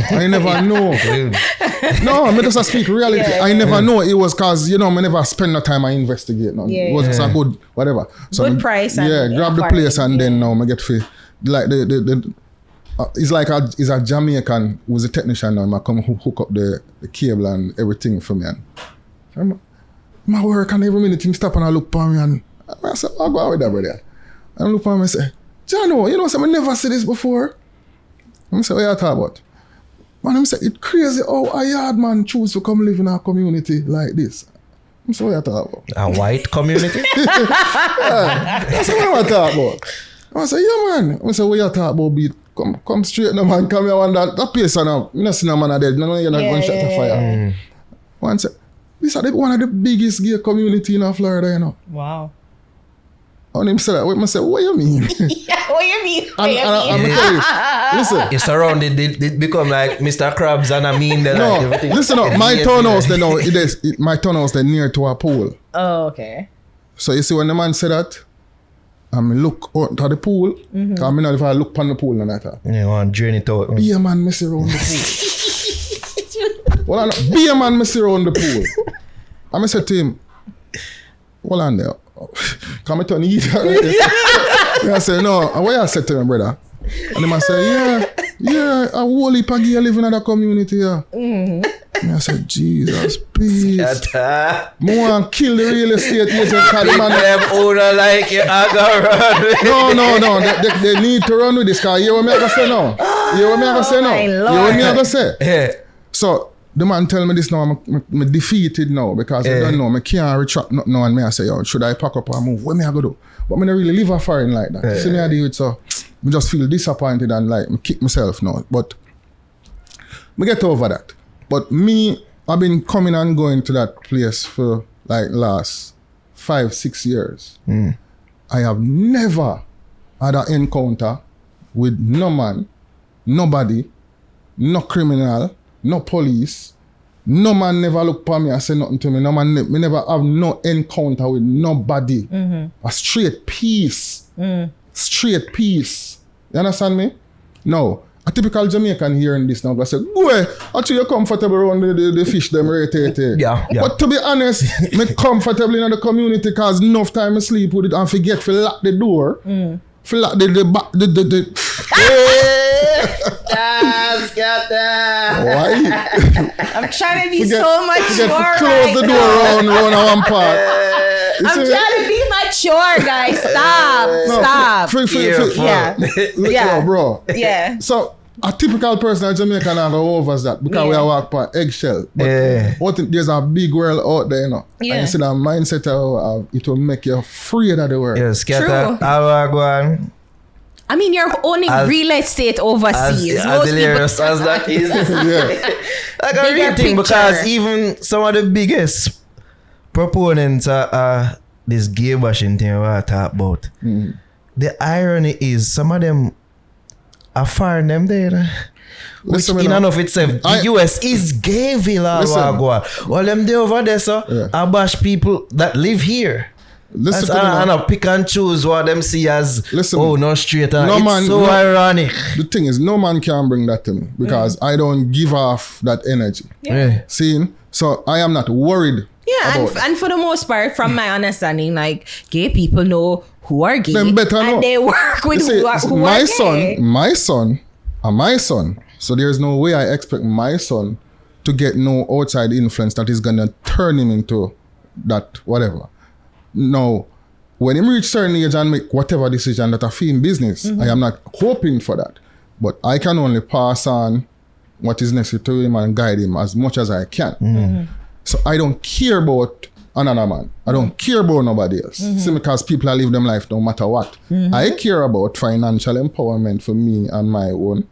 No, I just speak reality. I never know. It was because, I never spend no time I investigate. No. It was just a good, whatever. So good price. Grab the place and then now I get free. Like it's like he's a Jamaican who's a technician now. I come hook up the cable and everything for me. And my work and every minute he stop and I look for me and I say, I'll go out with that, brother. And I look for him and say, Jano, I never see this before. And I say, what you talk about? Man, I say, it's crazy how a yard man choose to come live in a community like this. I say, what you talk about? A white community? I say, what you talk about? I say, yeah, man. I say, what you talk about? Beat? Come straight, no, man. Come here, one that place, and I don't see no man dead. No, you're not going to shut the fire. One say, this is one of the biggest gay community in Florida, Wow. And him say that, I say, what you mean? What you mean? I'm tell you, listen. It's surrounded, it become like Mr. Krabs and I mean that. No, like listen up, my townhouse, my townhouse, they're near to a pool. Oh, okay. So you see when the man said that, I look out to the pool, because I know if I look on the pool and that. Yeah, want to drain it out. Yeah, man, mess around the pool. Well, be a man, me see around the pool. And I said to him, hold on there. Come turn eat. I said, no. And what I said to him, brother? And him I say, yeah, a whole heap of gear living in the community here. And I said, Jesus, please. I want to kill the real estate agent. Them owner like you, I go run. No. They need to run with this car. You know what I say now? You know what I say now? You know what I say? Yeah. So, the man tell me this now, I'm defeated now because I don't know, I can't retract nothing now, and me I say, yo, should I pack up and move? What me I go do? But I don't really live a foreign like that. See me I do it, so I just feel disappointed and like, I kick myself now. But I get over that. But me, I've been coming and going to that place for like last 5-6 years. I have never had an encounter with no man, nobody, no criminal, no police. No man never look for me and say nothing to me. No man, me never have no encounter with nobody. A straight peace. Straight peace. You understand me? No. A typical Jamaican hearing this now, I say, go actually you're comfortable around the fish them right here. Yeah. But to be honest, me comfortable in the community because enough time I sleep with it and forget to lock the door. Lock the Skatta. Why? I'm trying to be so mature. Close the door around one part. I'm trying to be mature, guys. Stop. Yeah, bro. Yeah. So a typical person in Jamaica now go over that because we are walk by eggshell. But there's a big world out there, you know. And you see that mindset it will make you afraid of the world. Yes, Skatta. How go on? I mean, you're owning real estate overseas. As hilarious as that is. Like a real thing because even some of the biggest proponents of this gay bashing thing I talk about. The irony is some of them are firing them there. Which in and of itself, the US is gayville. All them there over there, so I bash people that live here. Listen and I pick and choose what them see as no straight. It's ironic. The thing is, no man can bring that to me because I don't give off that energy. See? So I am not worried. Yeah, and for the most part, from my understanding, like gay people know who are gay and they work with who are gay. My son, and my son. So there's no way I expect my son to get no outside influence that is gonna turn him into that whatever. Now, when he reach certain age and make whatever decision that I feel in business, I am not hoping for that. But I can only pass on what is necessary to him and guide him as much as I can. So I don't care about another man. I don't care about nobody else. See, because people are live them life no matter what. I care about financial empowerment for me and my own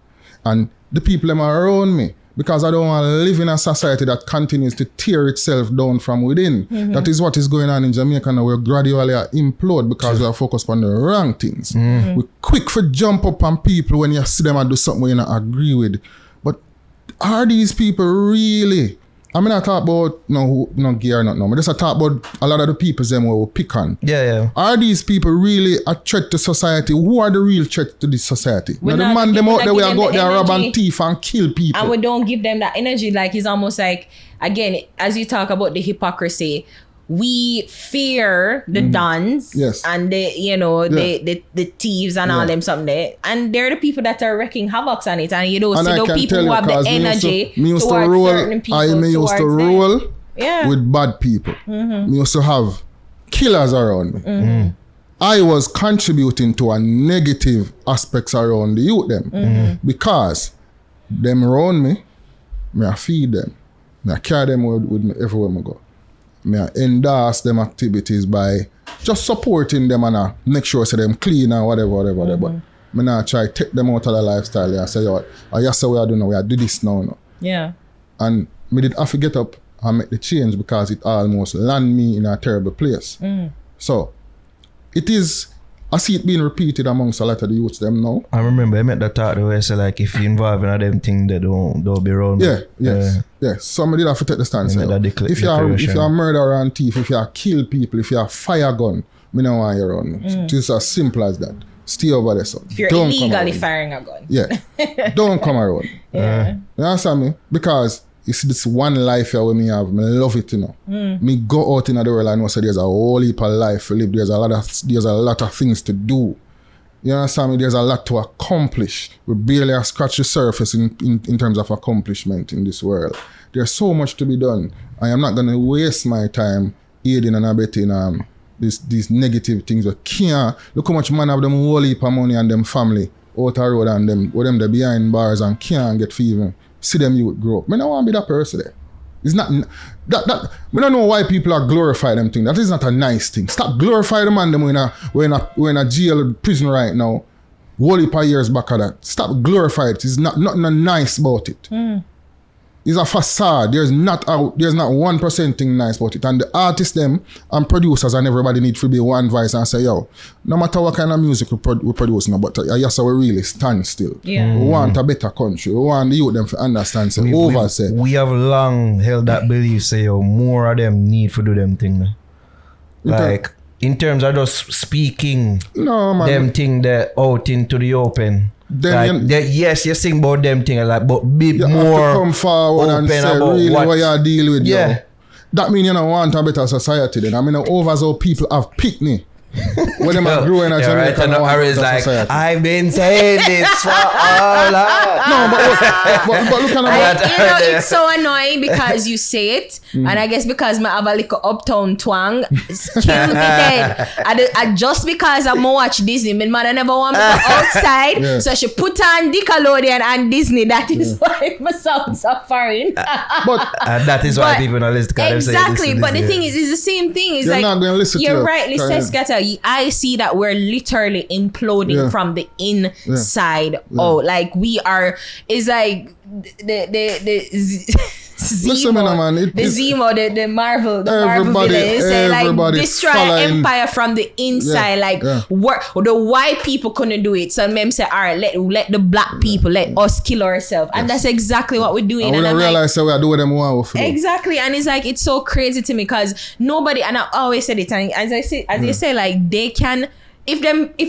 and the people that are around me. Because I don't want to live in a society that continues to tear itself down from within. That is what is going on in Jamaica now. We're gradually implode because we are focused on the wrong things. We're quick for jump up on people when you see them and do something you don't agree with. But are these people really? I mean, I talk about no gear, not no. I just talk about a lot of the people them we pick on. Are these people really a threat to society? Who are the real threat to this society? Now, the man them out there we go out there rob and thief and kill people. And we don't give them that energy. Like it's almost like, again, as you talk about the hypocrisy, we fear the dons and the thieves and all them something there. And they're the people that are wreaking havoc on it. And you know, so the people who have the energy towards certain people. I used to roll with bad people. Me used to have killers around me. I was contributing to a negative aspects around the youth them. Because them around me, I feed them. I carry them with me everywhere I go. I endorse them activities by just supporting them and make sure say them clean and whatever. But I not try to take them out of the lifestyle and say, yes, we are doing now, we are do this now. Yeah. And me did have to get up and make the change because it almost land me in a terrible place. So it is, I see it being repeated amongst a lot of the youths them now. I remember I met that talk where I say like if you involve in them thing they don't be around. Yes. Somebody did have to take the stance. If you are a murderer and thief, if you are kill people, if you are fire gun, me don't want you around me. It's just as simple as that. Stay over there, son. If you're illegally firing a gun. Don't come around. You understand me? Because it's this one life here where me have. I love it, you know. Me go out in the world and know so there's a whole heap of life to live. There's a lot of things to do. You understand me? There's a lot to accomplish. We barely have scratched the surface in terms of accomplishment in this world. There's so much to be done. I am not gonna waste my time aiding and abetting these negative things. But can't look how much man have them whole heap of money and them family out the road and them they behind bars and can't get fever. See them youth grow up. I don't want to be that person there. It's not that I don't know why people are glorify them thing. That is not a nice thing. Stop glorifying them man them we're in a jail prison right now. Whole heap of years back of that. Stop glorifying it. It's nothing nice about it. It's a facade. There's not 1% thing nice about it. And the artists them and producers and everybody need to be one voice and say, yo, no matter what kind of music we produce now, but yes, we really stand still. Yeah. We want a better country. We want the youth them to understand. Say, we have long held that belief, say, yo, more of them need to do them thing. Like, in terms of just speaking them thing there out into the open. Then like, yes, you sing about them thing like, but be more have to come forward and say really what you deal with. Yeah. Yo. That means you don't want a better society then. I mean, over so people have picked me. When them are growing at Jamaica, right, and Harry's like, society. I've been saying this for all but look at it's so annoying because you say it, and I guess because I have a little uptown twang, kill me dead. And just because I'm watch Disney, my mother never want me to go outside, so she put on Nickelodeon and Disney. That is why my sound suffering. But that is why people don't listen. Exactly, but the thing is, it's the same thing. It's you're like not going to listen you're to rightly said, Skatta. I see that we're literally imploding from the inside out. Like we are, it's like the Zemo, the Marvel villain. Say like destroy empire from the inside. The white people couldn't do it, so them say, all right, let the black people, let us kill ourselves, and that's exactly what we're doing. And we don't realize that we are doing them one. Exactly, and it's like it's so crazy to me because nobody, and I always said it, and as they say, like they can. If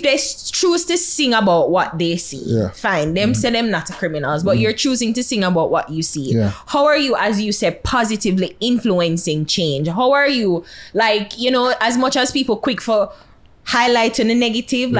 they choose to sing about what they see, fine. Them say them not criminals, but you're choosing to sing about what you see. Yeah. How are you, as you say, positively influencing change? How are you, like, you know, as much as people quick for highlighting the negative,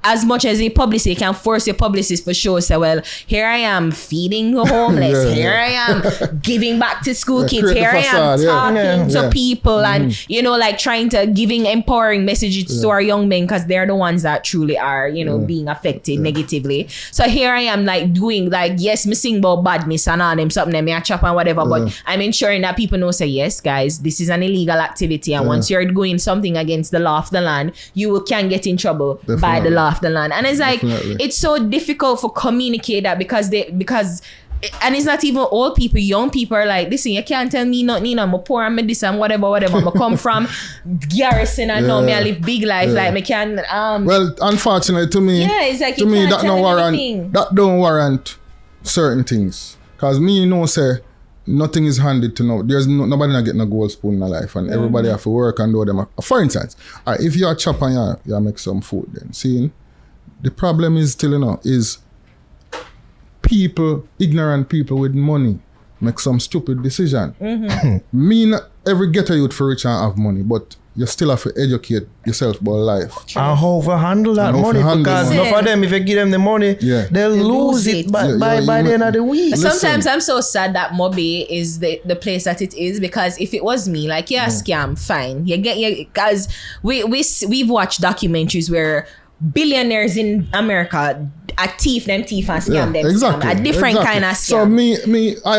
as much as a publicist can force your publicist for sure, say, well, here I am feeding the homeless, here I am giving back to school kids, here I am talking to people and, you know, like trying to giving empowering messages to our young men because they're the ones that truly are, you know, being affected negatively. So here I am like doing like, yes, me sing about badness and all them something, me a chop and whatever, but I'm ensuring that people know, say, yes, guys, this is an illegal activity, and once you're doing something against the law of the land, you can get in trouble by the law of the land. And it's like, it's so difficult for communicate that because and it's not even old people, young people are like, listen, you can't tell me nothing, I'm poor and this and whatever. I come from Garrison and now me I live big life, like me can well, unfortunately to me, it's like to me that don't warrant certain things. Cause me, you know, say nothing is handed to no. There's nobody not getting a gold spoon in their life, and everybody have to work and do them. For instance, if you're a chop and you make some food, then see, the problem is still, you know, is ignorant people with money make some stupid decision. Mean every ghetto youth for rich and have money, but you still have to educate yourself about life. And how to handle that money, because enough of them, if you give them the money, they'll lose it by the end of the week. Sometimes I'm so sad that Mobi is the place that it is, because if it was me, like, scam, fine. You get, because we've watched documentaries where billionaires in America a thief and scam them. Exactly. A different kind of scam. So I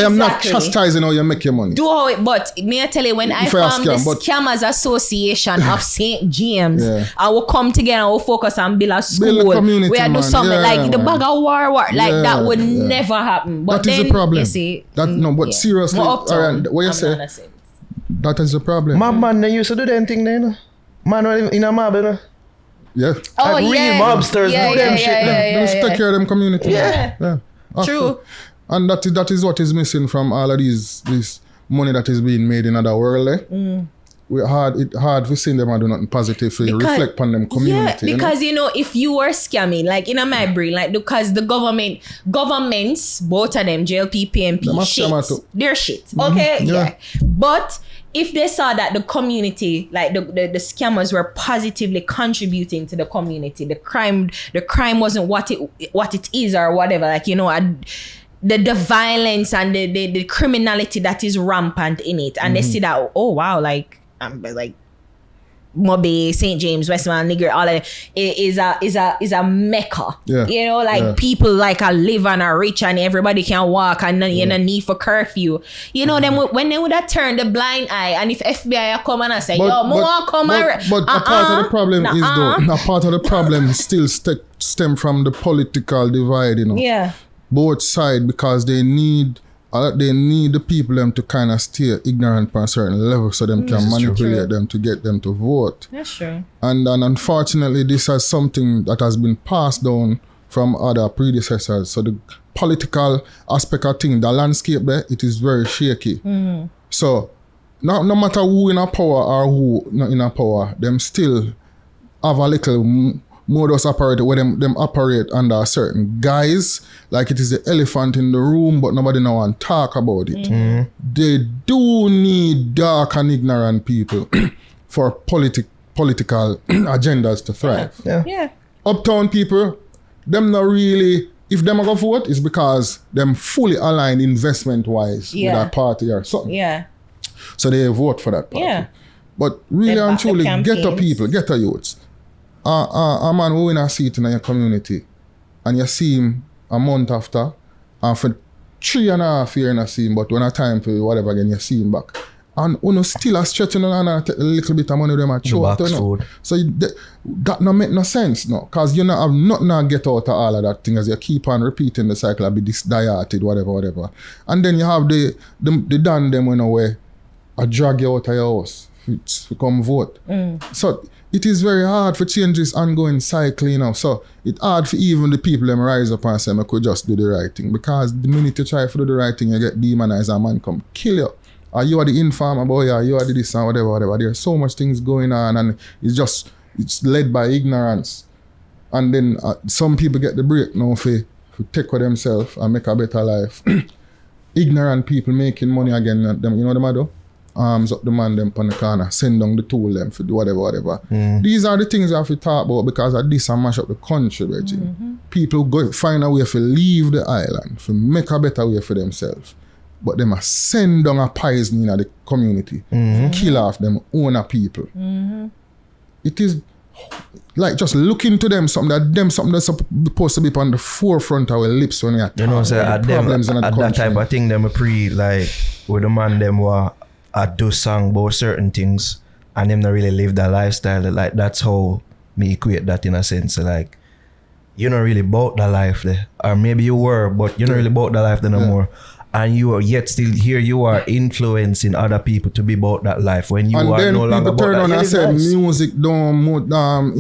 am not chastising how you make your money. But may I tell you, when I formed the Scammers Association of St. James, I will come together and we'll focus on build a school. We do something like the bag of war. Like that would never happen. But that then, is the problem. You see, seriously, what you say? That is the problem. My man, they used to do them thing then. Man in a mob, you know? Yeah. Like real mobsters do them shit. They take care of them community. Yeah. True. And that is what is missing from all of this money that is being made in other world. hard to see them and do nothing positive to reflect on them community. Yeah, because if you were scamming, like in my brain, like because the governments, both of them, JLP, PMP, shit. They're shit. Okay, yeah. But if they saw that the community, like the scammers were positively contributing to the community, the crime wasn't what it is or whatever, like the violence and the criminality that is rampant in it, and they see that, oh wow, like Mobe, St. James, Westman, Nigger, all of it is a mecca. Yeah. People like are live and are rich and everybody can walk and you no need for curfew. Then when they would have turned the blind eye, and if FBI come and I say, but a part of the problem is though, a part of the problem still stem from the political divide, Yeah. Both sides, because they need the people them to kind of stay ignorant on a certain level so them can manipulate them to get them to vote. That's true. And unfortunately, this is something that has been passed down from other predecessors. So the political aspect of things, the landscape there, it is very shaky. Mm-hmm. So no matter who in a power or who not in a power, them still have a little modus operandi where them operate under a certain guise, like it is the elephant in the room, but nobody now want to talk about it. Mm-hmm. They do need dark and ignorant people for political agendas to thrive. Yeah. Uptown people, them not really, if them are going to vote, it's because them fully aligned investment-wise with that party or something. Yeah. So they vote for that party. Yeah. But really and truly, get the people, get the youths. A man who in a seat in your community and you see him a month after, and for 3.5 years you see him, but when a time for whatever again you see him back, and still a stretching on a little bit of money them a choke, so that no make no sense, no, because you not have nothing to get out of all of that thing as you keep on repeating the cycle and be disdiated, whatever, and then you have the done them in a way I drag you out of your house to come vote. So it is very hard for change this ongoing cycle, So it's hard for even the people them rise up and say, I could just do the right thing. Because the minute you try to do the right thing, you get demonized and man come kill you. Or you are the informer boy, or you are the this and whatever. There's so much things going on and it's led by ignorance. And then some people get the break now for take for themselves and make a better life. Ignorant people making money again, them, you know what I do? Arms up the man them on the corner, send down the tool them for whatever. These are the things we have to talk about because of this and mash up the country, Reggie. People go find a way to leave the island, to make a better way for themselves. But they must send down a poison in the community, kill off them own people. It is like just look into them, something that's supposed to be on the forefront of our lips when you talk at that type of thing, them like with the man them were I do song about certain things and them not really live that lifestyle. Like that's how me equate that in a sense. Like you're not really about that life there. Or maybe you were, but you're not really about that life there no more. And you are yet still here, you are influencing other people to be about that life when you are no longer about that. And then people turn on and say music don't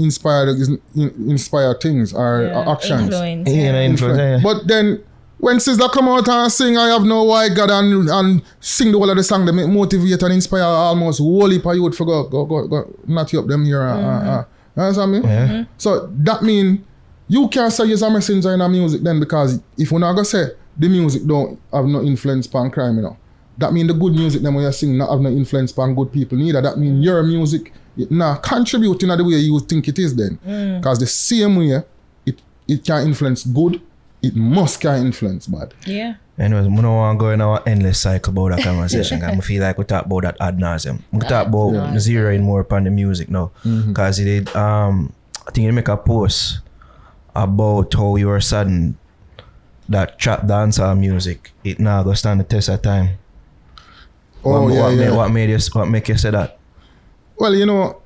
inspire things or actions. Influence. But then when Sizzla come out and sing I Have No White God and sing the whole of the song, they make motivate and inspire almost whole heap of youth for go not you up them here. You understand me? Yeah. So that mean you can't say you're a messenger in the music then, because if we're not going to say the music don't have no influence on crime, that mean the good music them when you sing not have no influence on good people neither. That mean your music not contributing in the way you think it is then. Because the same way it can influence good, it must can influence bad. Yeah. Anyways, we don't want to go in our endless cycle about that conversation. I feel like we talk about that ad nauseum. We talk about zeroing more upon the music now. Because I think you make a post about how you were saddened that trap dancehall music, it now go stand the test of time. What make you say that? Well,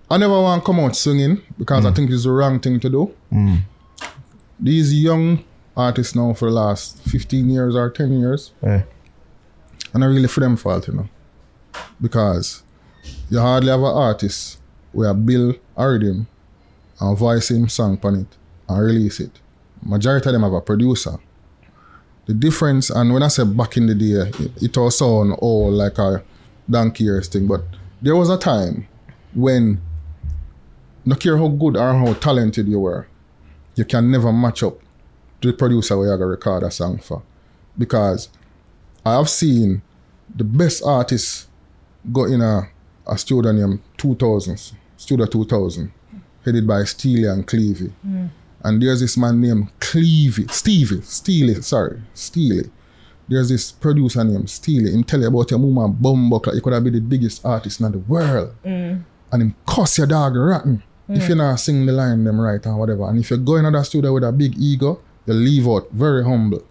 I never want to come out singing because I think it's the wrong thing to do. These young artists now for the last 15 years or 10 years, and I really for them fault, because you hardly have an artist where Bill a rhythm and voice him song on it and release it. Majority of them have a producer. The difference, and when I say back in the day, it all sound all like a donkey ears thing, but there was a time when, no care how good or how talented you were, you can never match up to the producer where you're going to record a song for. Because I have seen the best artists go in a studio named Studio 2000, headed by Steely and Clevie. And there's this man named Steely. There's this producer named Steely. Him tell you about your mama bumbuck, like you could have been the biggest artist in the world. And him cuss your dog rotten if you not sing the line them right or whatever. And if you go in another studio with a big ego, you leave out very humble.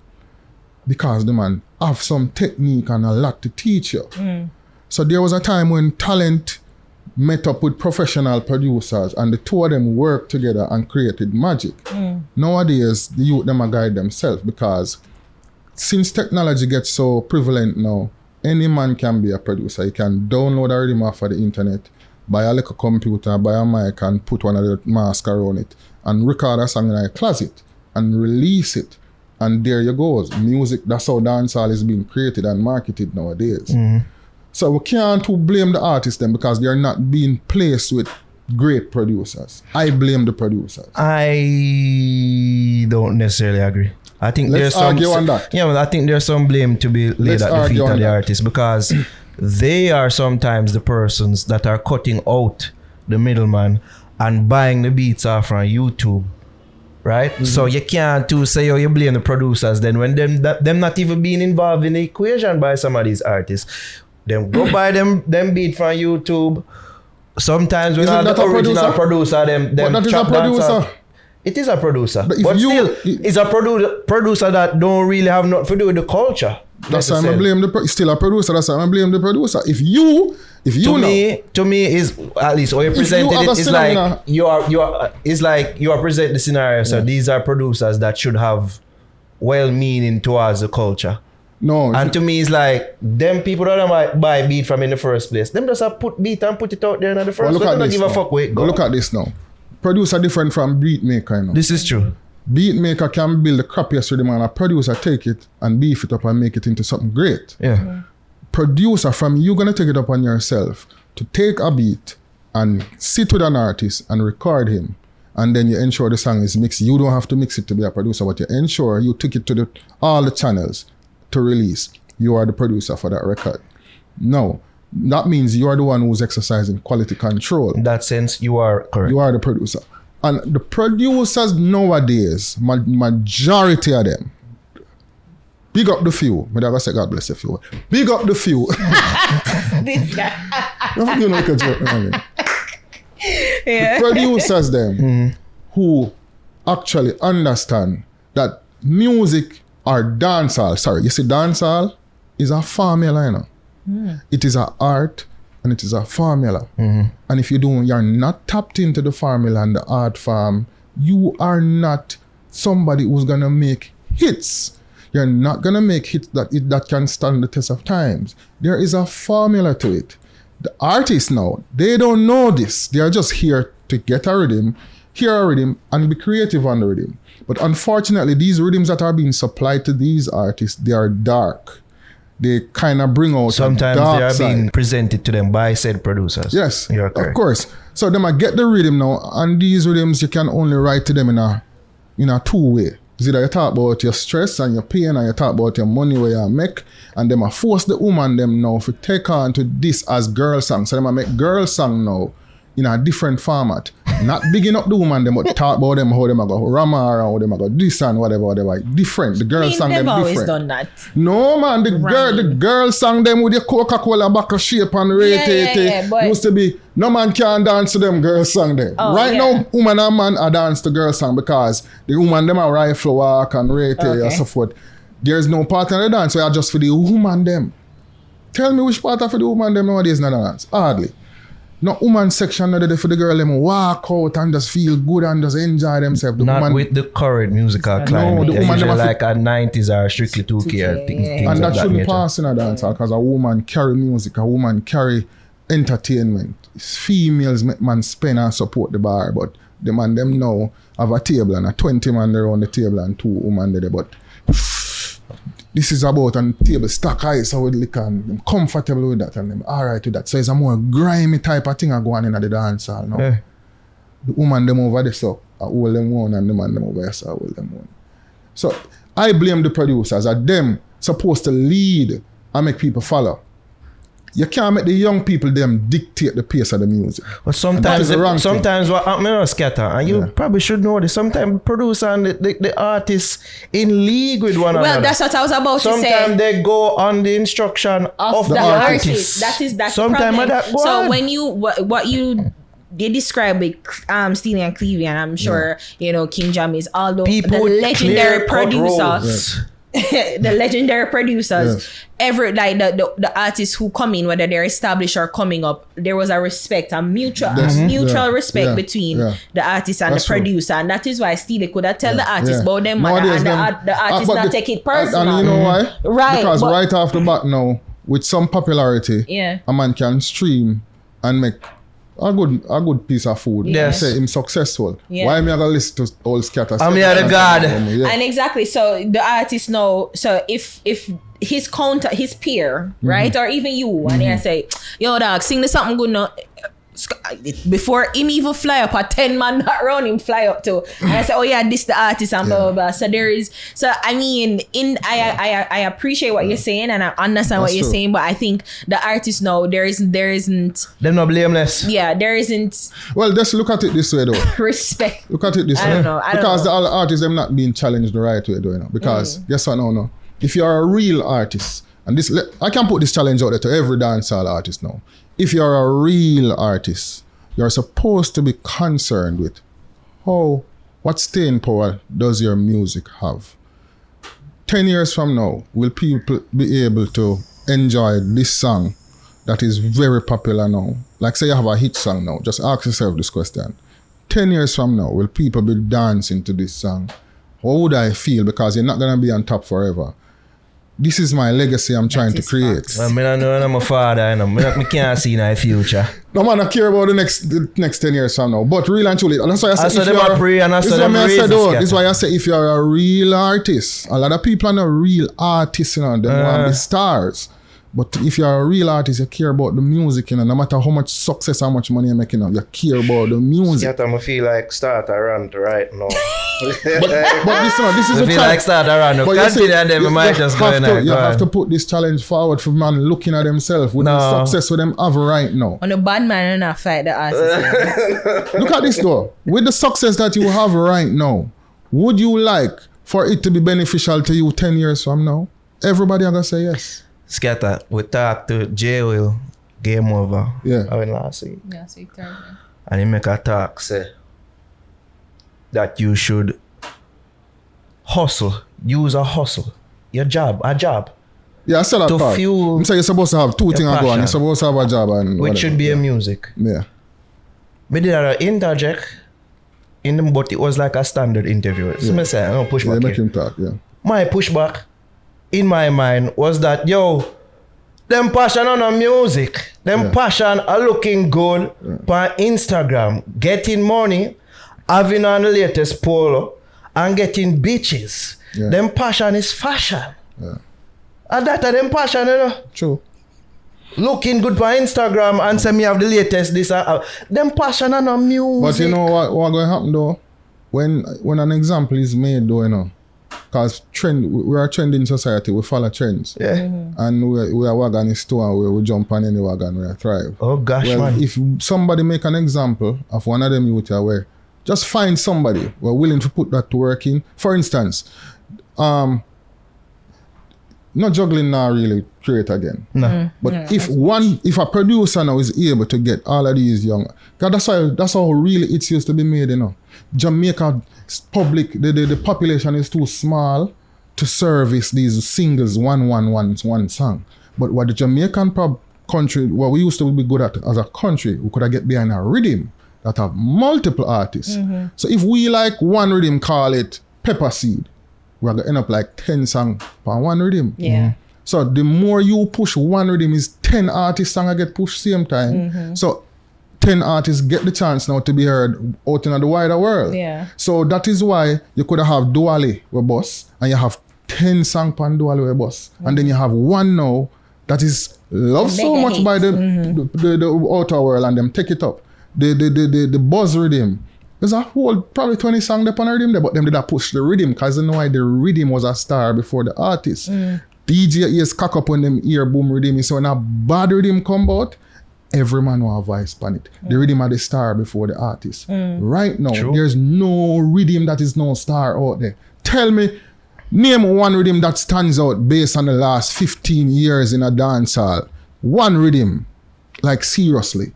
Because the man have some technique and a lot to teach you. So there was a time when talent met up with professional producers and the two of them worked together and created magic. Nowadays, the youth them a guide themselves because since technology gets so prevalent now, any man can be a producer. You can download a rhythm off of the internet, buy a little computer, buy a mic and put one of the masks around it and record a song in a closet and release it. And there you go. Music, that's how dancehall is being created and marketed nowadays. So we can't blame the artists then because they're not being placed with great producers. I blame the producers. I don't necessarily agree. I think Let's argue on that. Yeah, well, I think there's some blame to be laid at the feet of the artists because they are sometimes the persons that are cutting out the middleman and buying the beats off on YouTube. Right? So you can't say, oh, you blame the producers then when them not even being involved in the equation by some of these artists. Them go buy them beat from YouTube. Sometimes when the original producer them but that is a producer. It is a producer. But still, it's a producer that don't really have nothing to do with the culture. That's why I blame still a producer. That's why I blame the producer. If you to me is at least or you presented it's like you are presenting the scenario. So these are producers that should have well-meaning towards the culture. No, and to me it's like them people that might buy beat from in the first place. Them just have put beat and put it out there in the first place. They don't give a fuck with it. Look at this now. Producer different from beat maker, you know. This is true. Beat maker can build the crappiest rhythm and a producer take it and beef it up and make it into something great. Yeah. Producer from you gonna take it upon yourself to take a beat and sit with an artist and record him, and then you ensure the song is mixed. You don't have to mix it to be a producer, but you ensure you took it to all the channels to release. You are the producer for that record. No, that means you are the one who's exercising quality control. In that sense, you are correct. You are the producer. And the producers nowadays, majority of them, big up the few. I never say God bless the few. Big up the few. This guy. You know, a joke, the producers them who actually understand that music or dancehall, dancehall is a formula, you know. It is an art and it is a formula. And if you're not tapped into the formula and the art form, you are not somebody who's gonna make hits. You're not gonna make hits that can stand the test of times. There is a formula to it. The artists now, they don't know this. They are just here to get a rhythm, hear a rhythm, and be creative on the rhythm. But unfortunately, these rhythms that are being supplied to these artists, they are dark. They kind of bring out sometimes a dark they are side. being presented to them by said producers. Yes, you're correct. Of course. So them I get the rhythm now, and these rhythms you can only write to them in a two-way. Is either you talk about your stress and your pain, and you talk about your money where you make, and them I force the woman them now to take on to this as girl song. So them I make girl song now in a different format. Not bigging up the woman them, but talk about them how them I go Rama or how them I go this and whatever. Different. The girl song them different. They've always done that. No man, the girl sang them with your Coca-Cola buckle shape and used to be no man can dance to them girl song them. Now, woman and man are dance to girl song because the woman them are rifle walk and rate and so forth. There's no part in the dance, so I just for the woman them. Tell me which part of the woman them nowadays not dance. Hardly. No woman section not there for the girl them walk out and just feel good and just enjoy themselves. Not with the current musical climate. The woman them like at 90s are strictly 2K things and that shouldn't nature. pass in a dance because a woman carry music, a woman carry entertainment. It's females make man spend and support the bar, but the man them now have a table and a 20 man there on the table and 2 women there, but this is about a table stack ice with liquor and I'm comfortable with that and I'm alright with that. So it's a more grimy type of thing I go on in the dance hall now. Yeah. The woman them over there so I hold them one and the man them over there so I hold them one. So I blame the producers that them supposed to lead and make people follow. You can't make the young people them dictate the pace of the music. But sometimes what happens, Skatta, and you probably should know this, sometimes the producer and the artists in league with one another. Well, that's what I was about to say. Sometimes they go on the instruction of the artist. That's sometimes the problem. So when you, what you... They describe it, Steely and Clevie, and I'm sure, King Jam is all the legendary producers. The legendary producers, the artists who come in, whether they're established or coming up, there was a respect, a mutual respect between the artist and the producer, and that is why Steely could have tell the artist about them, and the artist not take it personal. And you know why? Right. Because right off the bat now, with some popularity, a man can stream and make a good piece of food. Yes. Say him successful. Yeah. Why am I gonna listen to all Skatta? I'm here the God. And exactly. So the artist know. So if his peer, right, or even you, and they say, "Yo, dog, sing the something good now." Before him even fly up, a 10 man not around him fly up to, and I say, "Oh yeah, this the artist," and blah blah blah. So there is. So I mean, I appreciate what you're saying, and I understand what you're saying, but I think the artists know there isn't. They're not blameless. Yeah, there isn't. Well, just look at it this way though. Respect. Look at it this way. I don't know. Because the other artists them not being challenged the right way though, Because guess what? No. If you're a real artist, and this I can put this challenge out there to every dancehall artist now. If you're a real artist, you're supposed to be concerned with what staying power does your music have? 10 years from now, will people be able to enjoy this song that is very popular now? Like say you have a hit song now, just ask yourself this question. 10 years from now, will people be dancing to this song? How would I feel? Because you're not going to be on top forever. This is my legacy I'm trying to create. Well, I know I'm a father, I can't see in the future. No man, I care about the next 10 years from now. But real and truly, and that's why I say this is why I say if you're a real artist, a lot of people are not real artists, they want to be stars. But if you're a real artist, you care about the music, no matter how much success, how much money you're making, you care about the music. I feel like start a rant right now. but this is a challenge. Like start a rant. You have to put this challenge forward for man looking at themselves with the success with them have right now. On a bad man and not fight the artist. Look at this though. With the success that you have right now, would you like for it to be beneficial to you 10 years from now? Everybody are gonna say yes. Skatta, we talked to J. Will, Game Over. Yeah. I went last week. Last week, Thursday. And he make a talk, say that you should hustle, use a hustle, a job. Yeah, I said that part. I'm saying you're supposed to have two things going on. You're supposed to have a job and which should be a music. Yeah. Me did an interject in them, but it was like a standard interview. So I say, I don't push back. Make him talk, My pushback in my mind was that, them passion on the music, them passion are looking good on Instagram, getting money, having on the latest polo, and getting bitches. Yeah. Them passion is fashion. Yeah. And that are them passion, True. Looking good on Instagram and say me have the latest this them passion on the music. But you know what going to happen though? When an example is made though, because we are a trending society, we follow trends. Yeah. Mm-hmm. And we are wagon in store, we jump on any wagon, we thrive. Oh gosh, man. If somebody make an example of one of them youth where just find somebody who are willing to put that to work in. For instance, not juggling now really create again. No. Mm-hmm. But if a producer now is able to get all of these young, because that's how really it used to be made, Jamaica public, the population is too small to service these singles one song. But what the Jamaican country, what we used to be good at as a country, we could have get behind a rhythm that have multiple artists. Mm-hmm. So if we like one rhythm, call it Pepper Seed, we're going to end up like 10 songs per one rhythm. Yeah. Mm-hmm. So the more you push one rhythm is 10 artists song get pushed same time. Mm-hmm. So 10 artists get the chance now to be heard out in the wider world. Yeah. So that is why you could have Duale with boss and you have 10 songs on dual way bus. And then you have one now that is loved so much by the outer world and them take it up. The buzz rhythm. There's a whole probably 20 songs there on the rhythm there, but them did not push the rhythm because you know why the rhythm was a star before the artist. DJ ears cock up on them ear boom rhythm. So when a bad rhythm come out, every man will have voice on it. The rhythm are the star before the artist. Right now, there's no rhythm that is no star out there. Tell me, name one rhythm that stands out based on the last 15 years in a dancehall. One rhythm. Like seriously.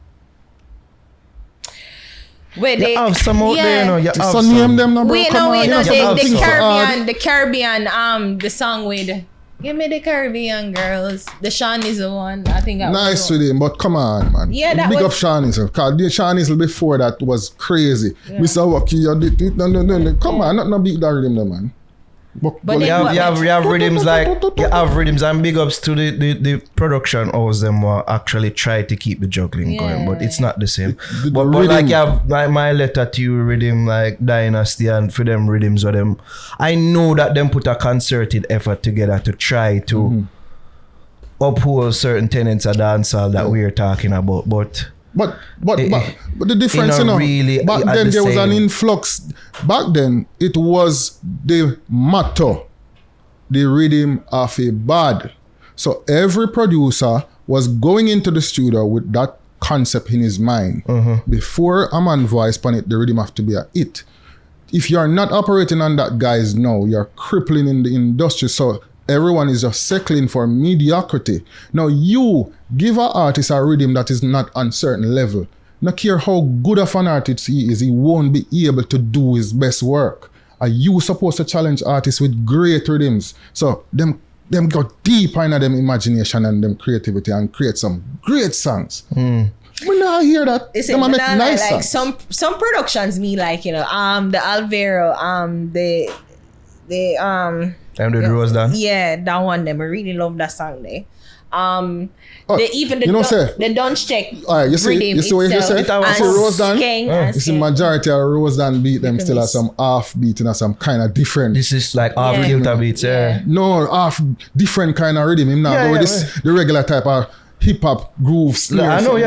Wait, you have some out there, you know. You have so some. name them, no, bro. Wait, Come no, on, wait, no. The so Caribbean, the song with Give Me the Caribbean Girls. The Sean is the one. I think that nice with him, but come on, man. Yeah, that big was... up Sean Isle. Because Sean Isle before that was crazy. Mr. Waki, no. Come on, not beat that rhythm, though, man. But you have rhythms like you have rhythms and big ups to the production house them will actually try to keep the juggling going, but it's not the same. But like you have my letter to you rhythm like Dynasty and for them rhythms or them, I know that them put a concerted effort together to try to uphold certain tenets of dancehall that we're talking about, but the difference, you know, really back then there was an influx. Back then it was the motto, the rhythm of a bad. So every producer was going into the studio with that concept in his mind. Before a man voice on it, the rhythm have to be a hit. If you're not operating on that, guys, no, you're crippling in the industry. So everyone is just settling for mediocrity. Now you give an artist a rhythm that is not on certain level. No care how good of an artist he is, he won't be able to do his best work. Are you supposed to challenge artists with great rhythms? So them go deep into them imagination and them creativity and create some great songs. We not hear that. Them make nice like songs. some productions me like, you know, the Alvaro, the Rose done. Yeah, that one them. I really love that song there. The Dunch Check. You see what you said? Rose Dan. You see majority of Rose Dan beat them still have some half beat and some kind of different. This is like half kilter beats, No, half different kind of rhythm. Him now the regular type of hip hop grooves. I know,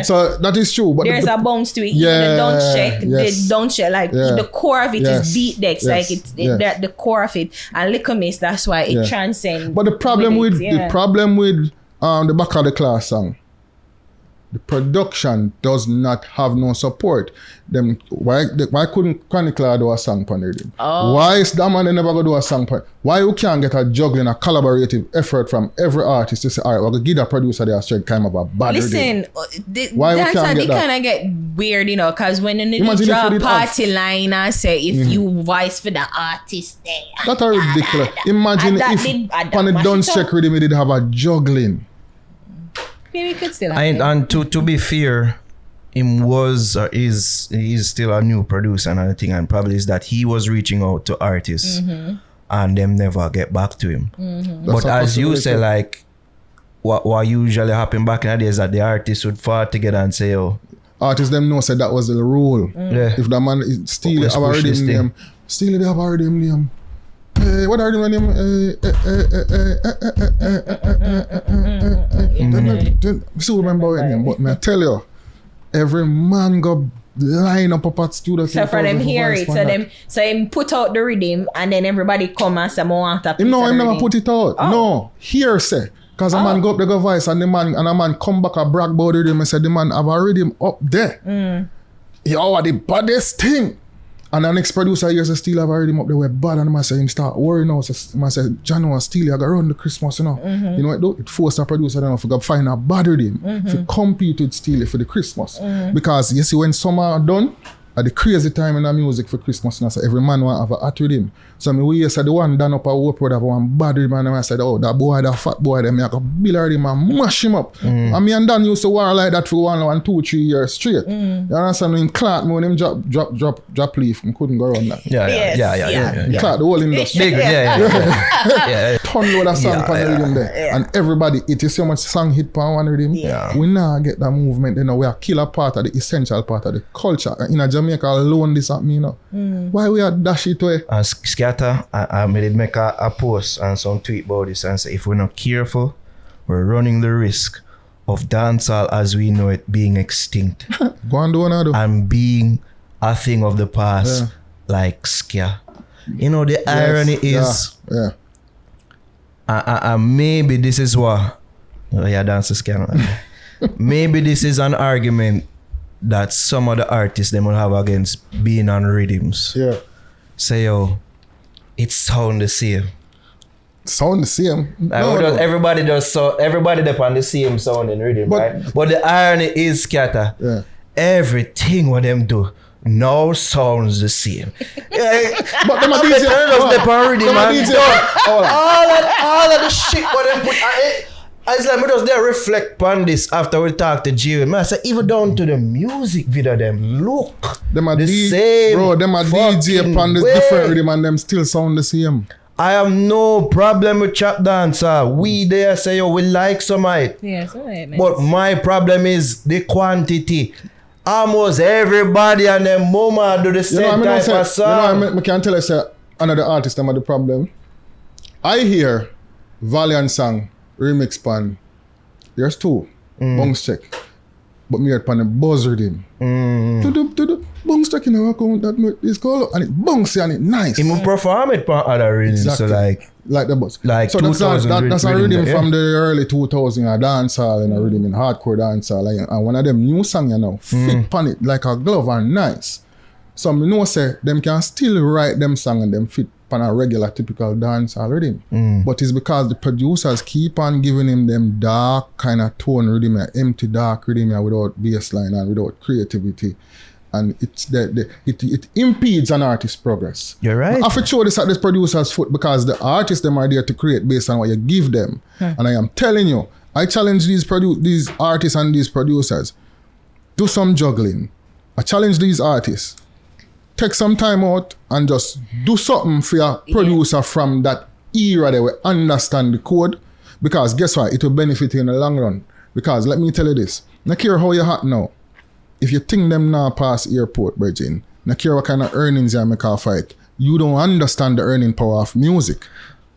So that is true. But there's a bounce to it. The Dunch Check, like the core of it is beat decks, like it's the core of it, and Liquor Miss. That's why it transcends. But the problem with the back of the class song, the production does not have no support. Them why couldn't Chronicler do a song on it? Why is that man never gonna do a song on? Why you can't get a juggling, a collaborative effort from every artist to say, all right, we're gonna give a producer their straight kind of a bad listen, why we can't get that? Kind of get weird, you know, because when you draw a party line and say if you voice for the artist there. That's ridiculous. Imagine if on the Dunce Check rhythm, did have a juggling. Maybe we could still and to be fair, him was or is still a new producer and everything, and probably is that he was reaching out to artists and them never get back to him. But as you say, like what usually happen back in the days that the artists would fall together and say, oh, artists them know said that was the rule. If the man steal it, have already name. Steal it, have already name. What are the name? I still remember what name, but I tell you, every man go line up at studio. So for them hear it, so them put out the rhythm and then everybody come and say, "I want a piece." No, him never put it out. No, hear say. Cause a man go up the voice and a man come back and brag about the rhythm and say the man have a rhythm up there. Yo, the baddest thing. And the next producer here says still have a rhythm up there where bad, and I say him start worrying now. So I say, January still you gotta run the Christmas, you know. You know what it do? It forced a producer then to find a bad rhythm to compete with Steely for the Christmas. Because you see when summer are done, at the crazy time in the music for Christmas, and I say every man want have a hot rhythm. So we say the one done up a Hope Road have one bad rhythm, and I said, oh, that boy, that fat boy, them I go build a rhythm and mash him up. And me and Dan used to war like that for 1, 2, 3 years straight. You understand? When him clout me, when him drop leaf, I couldn't go around that. Yeah. Clout the whole industry. Yeah. Ton load of song on the rhythm there. And everybody, it is so much song hit on one rhythm. We now get that movement, you know, we are killer part of the essential part of the culture. In a Jamaica alone this at me, you know. Why we are dash it away? And Skatta, I did make a post and some tweet about this and say if we're not careful, we're running the risk of dancehall as we know it being extinct. Go and do another. And being a thing of the past like ska. You know, the irony is maybe this is what dance ska. Maybe this is an argument that some of the artists they will have against being on rhythms. Yeah. Say it sound the same. Sound the same. Everybody dep on the same sound and rhythm, right? But the irony is, Skatta, everything what them do now sounds the same. But them are DJ. All of the shit what them put. It's like we just there reflect on this after we talk to Jay. I say even down to the music video, them look them are the same. Bro, them are DJ upon this different rhythm and them still sound the same. I have no problem with trap dancer. We there say we like some of it. Yes, right, but my problem is the quantity. Almost everybody and their mama do the same type of song. I can't tell you say another artist them are the problem. I hear Valiant song remix pan. There's two. Bungs check. But me heard pan the buzz rhythm. Bungs check in our account that is called and it bungs and it nice. He will perform it pan other rhythms. Exactly. So like the buzz. Like so that's a rhythm from the early 2000s, a dancehall and a rhythm in hardcore dancehall. And one of them new songs fit pan it like a glove and nice. So me know say them can still write them song and them fit pan a regular typical dancehall rhythm. But it's because the producers keep on giving him them dark kind of tone rhythm, empty dark rhythm without bass line and without creativity. And it impedes an artist's progress. You're right. I have to show this at this producer's foot because the artists them are there to create based on what you give them. And I am telling you, I challenge these artists and these producers. Do some juggling. I challenge these artists. Take some time out and just do something for your producer from that era that will understand the code. Because guess what? It will benefit you in the long run. Because let me tell you this. Not care how you hot now. If you think them now pass airport, Virgin, not care what kind of earnings you make off it, you don't understand the earning power of music.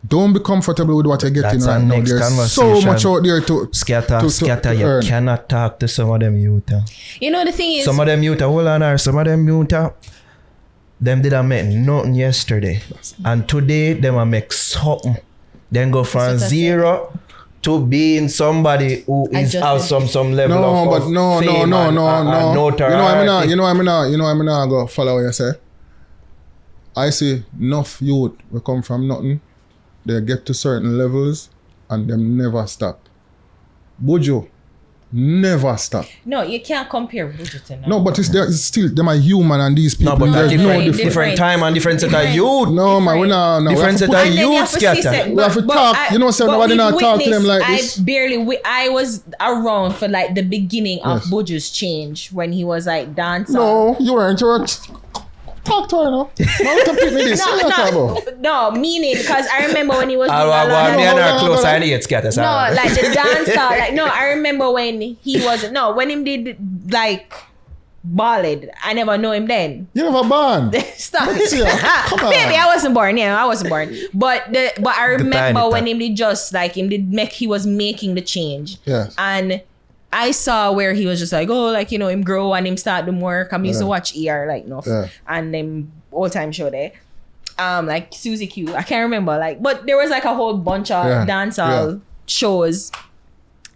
Don't be comfortable with what you're getting right now. There's so much out there to Skatta, you earn. cannot talk to some of them youth. You know the thing is... Some of them youth, hold on there, some of them youth, them didn't make nothing yesterday. And today, them will make something. Then go from zero to being somebody who is have some level of fame no. notoriety. You know I'm not go follow what you say. I see enough youth will come from nothing. They get to certain levels and them never stop. Buju never stop. No, you can't compare Buju to now. No, but it's still them are human and these people. No, but different time and different set of youth. No, man, we not. Different set of youth, Skatta. We have to talk. You know, say nobody not talk to them like this. I was around for like the beginning of Buju's change when he was like dancing. No, you weren't. You were. Talk to her now. Now compete me this. No, meaning because I remember when he was me and her close I need Skatta. No, like the dancer. I remember when he was when him did like ballad. I never know him then. You never born. Stop. Come on. Maybe I wasn't born. Yeah, I wasn't born. But I remember when him did just like he was making the change. Yes. And I saw where he was just like, him grow and him start doing work. I used to watch ER like enough and them old time show there. Like Susie Q. I can't remember but there was like a whole bunch of dancehall shows.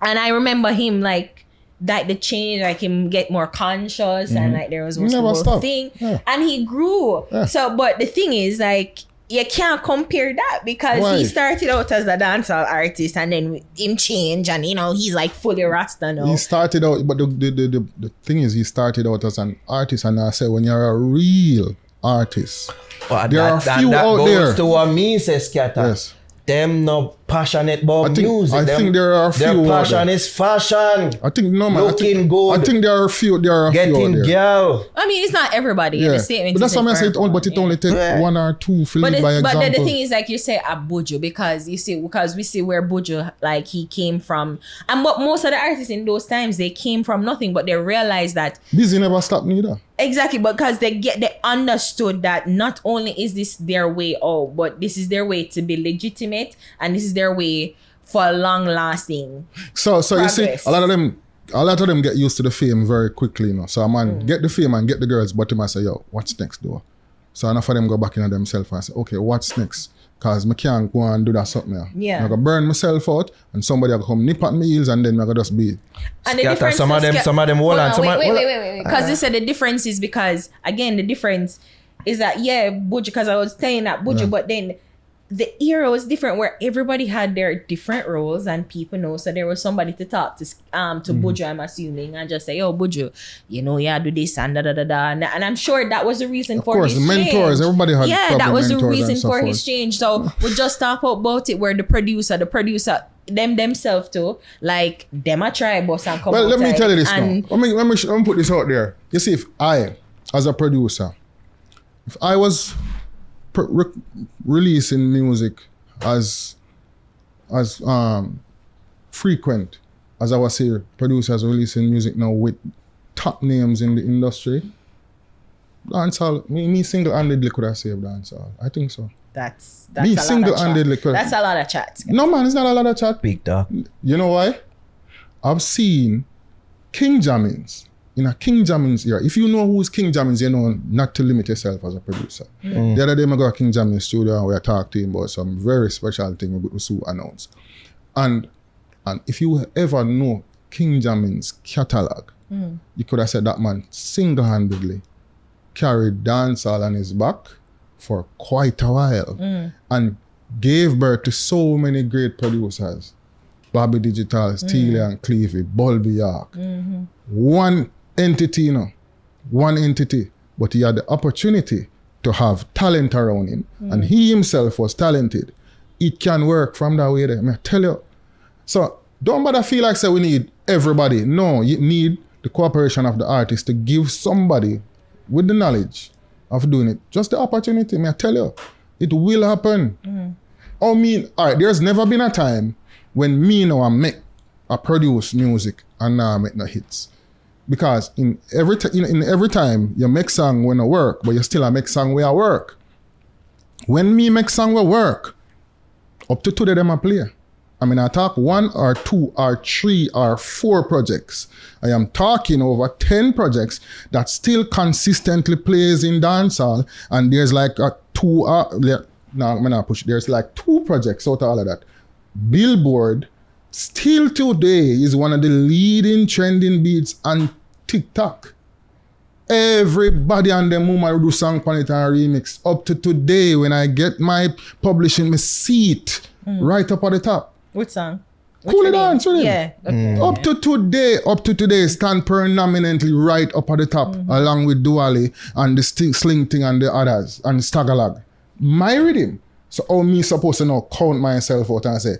And I remember him like the change, like him get more conscious and like there was a whole thing. Yeah. And he grew. Yeah. So but the thing is like you can't compare that because he started out as a dancehall artist and then him change and he's like fully Rasta now. He started out, but the thing is he started out as an artist and I said when you're a real artist, there are a few out there. To what me says Skatta. Yes. Them no passionate about music. I think there are a few. Their passion is fashion. I think no man. Looking good. I think there are a few. Getting girl. I mean, it's not everybody. Yeah. The statement. But that's what I say. But it only takes one or two. By example. But the thing is, like you say, a Buju, because we see where Buju, like, he came from, and what most of the artists in those times, they came from nothing, but they realized that busy never stopped neither. Exactly, because they understood that not only is this their way out, but this is their way to be legitimate, and this is their way for long lasting. So progress. You see, a lot of them get used to the fame very quickly, you know. So a man get the fame and get the girls, but him I say, yo, what's next though? So enough of them go back into themselves and say, okay, what's next? Cause I can't go and do that something here. Yeah. I'm gonna burn myself out, and somebody will come nip at my heels, and then I'm gonna just be. And the difference some of them hold on. Wait. Because they said the difference is because, again, the difference is that, Buju, because I was saying that Buju, but then the era was different where everybody had their different roles and people know. So there was somebody to talk to Buju, I'm assuming, and just say, yo, Buju, you know, do this and da-da-da-da. And I'm sure that was the reason for his change. Of course, the mentors, everybody had that was the reason for his change. So we just talk about it where the producer, them themselves too, like, them a try boss and come out. Well, let me tell you this now. Let me put this out there. You see, if I, as a producer, if I was releasing music as frequent as I was here, producers releasing music now with top names in the industry, dancehall, me single-handedly could have saved dancehall. I think so. That's me single-handedly could. That's a lot of chat. No man, it's not a lot of chat. Big dog. You know why? I've seen King Jammins. In a King Jammins era, if you know who's King Jammins, you know not to limit yourself as a producer. The other day I go to King Jammins studio and we talked to him about some very special thing we Sue announced. And if you ever know King Jammins' catalog, you could have said that man single-handedly carried dancehall on his back for quite a while and gave birth to so many great producers. Bobby Digital, Steely and Clevie, Bulby York. One entity, but he had the opportunity to have talent around him, and he himself was talented. It can work from that way there. I tell you. So don't bother feel like say we need everybody. No, you need the cooperation of the artist to give somebody with the knowledge of doing it just the opportunity. I tell you, it will happen. All right, there's never been a time when me now I produce music and now I make no hits. Because in every time you make song when I work, but you still make song where I work. When me make song where I work, up to today them I play. I mean I talk 1 or 2 or 3 or 4 projects. I am talking over 10 projects that still consistently plays in dancehall, and there's like there's like 2 projects out of all of that. Billboard still today is one of the leading trending beats on TikTok. Everybody and them whom I do song on it and remix. Up to today, when I get my publishing, me see it right up at the top. Which song? Cool It Dance, really? Yeah. Okay. Up to today, stand predominantly right up at the top, along with Duali and the Sling Thing and the others, and Stagalag. My rhythm. So how me supposed to now count myself out and say,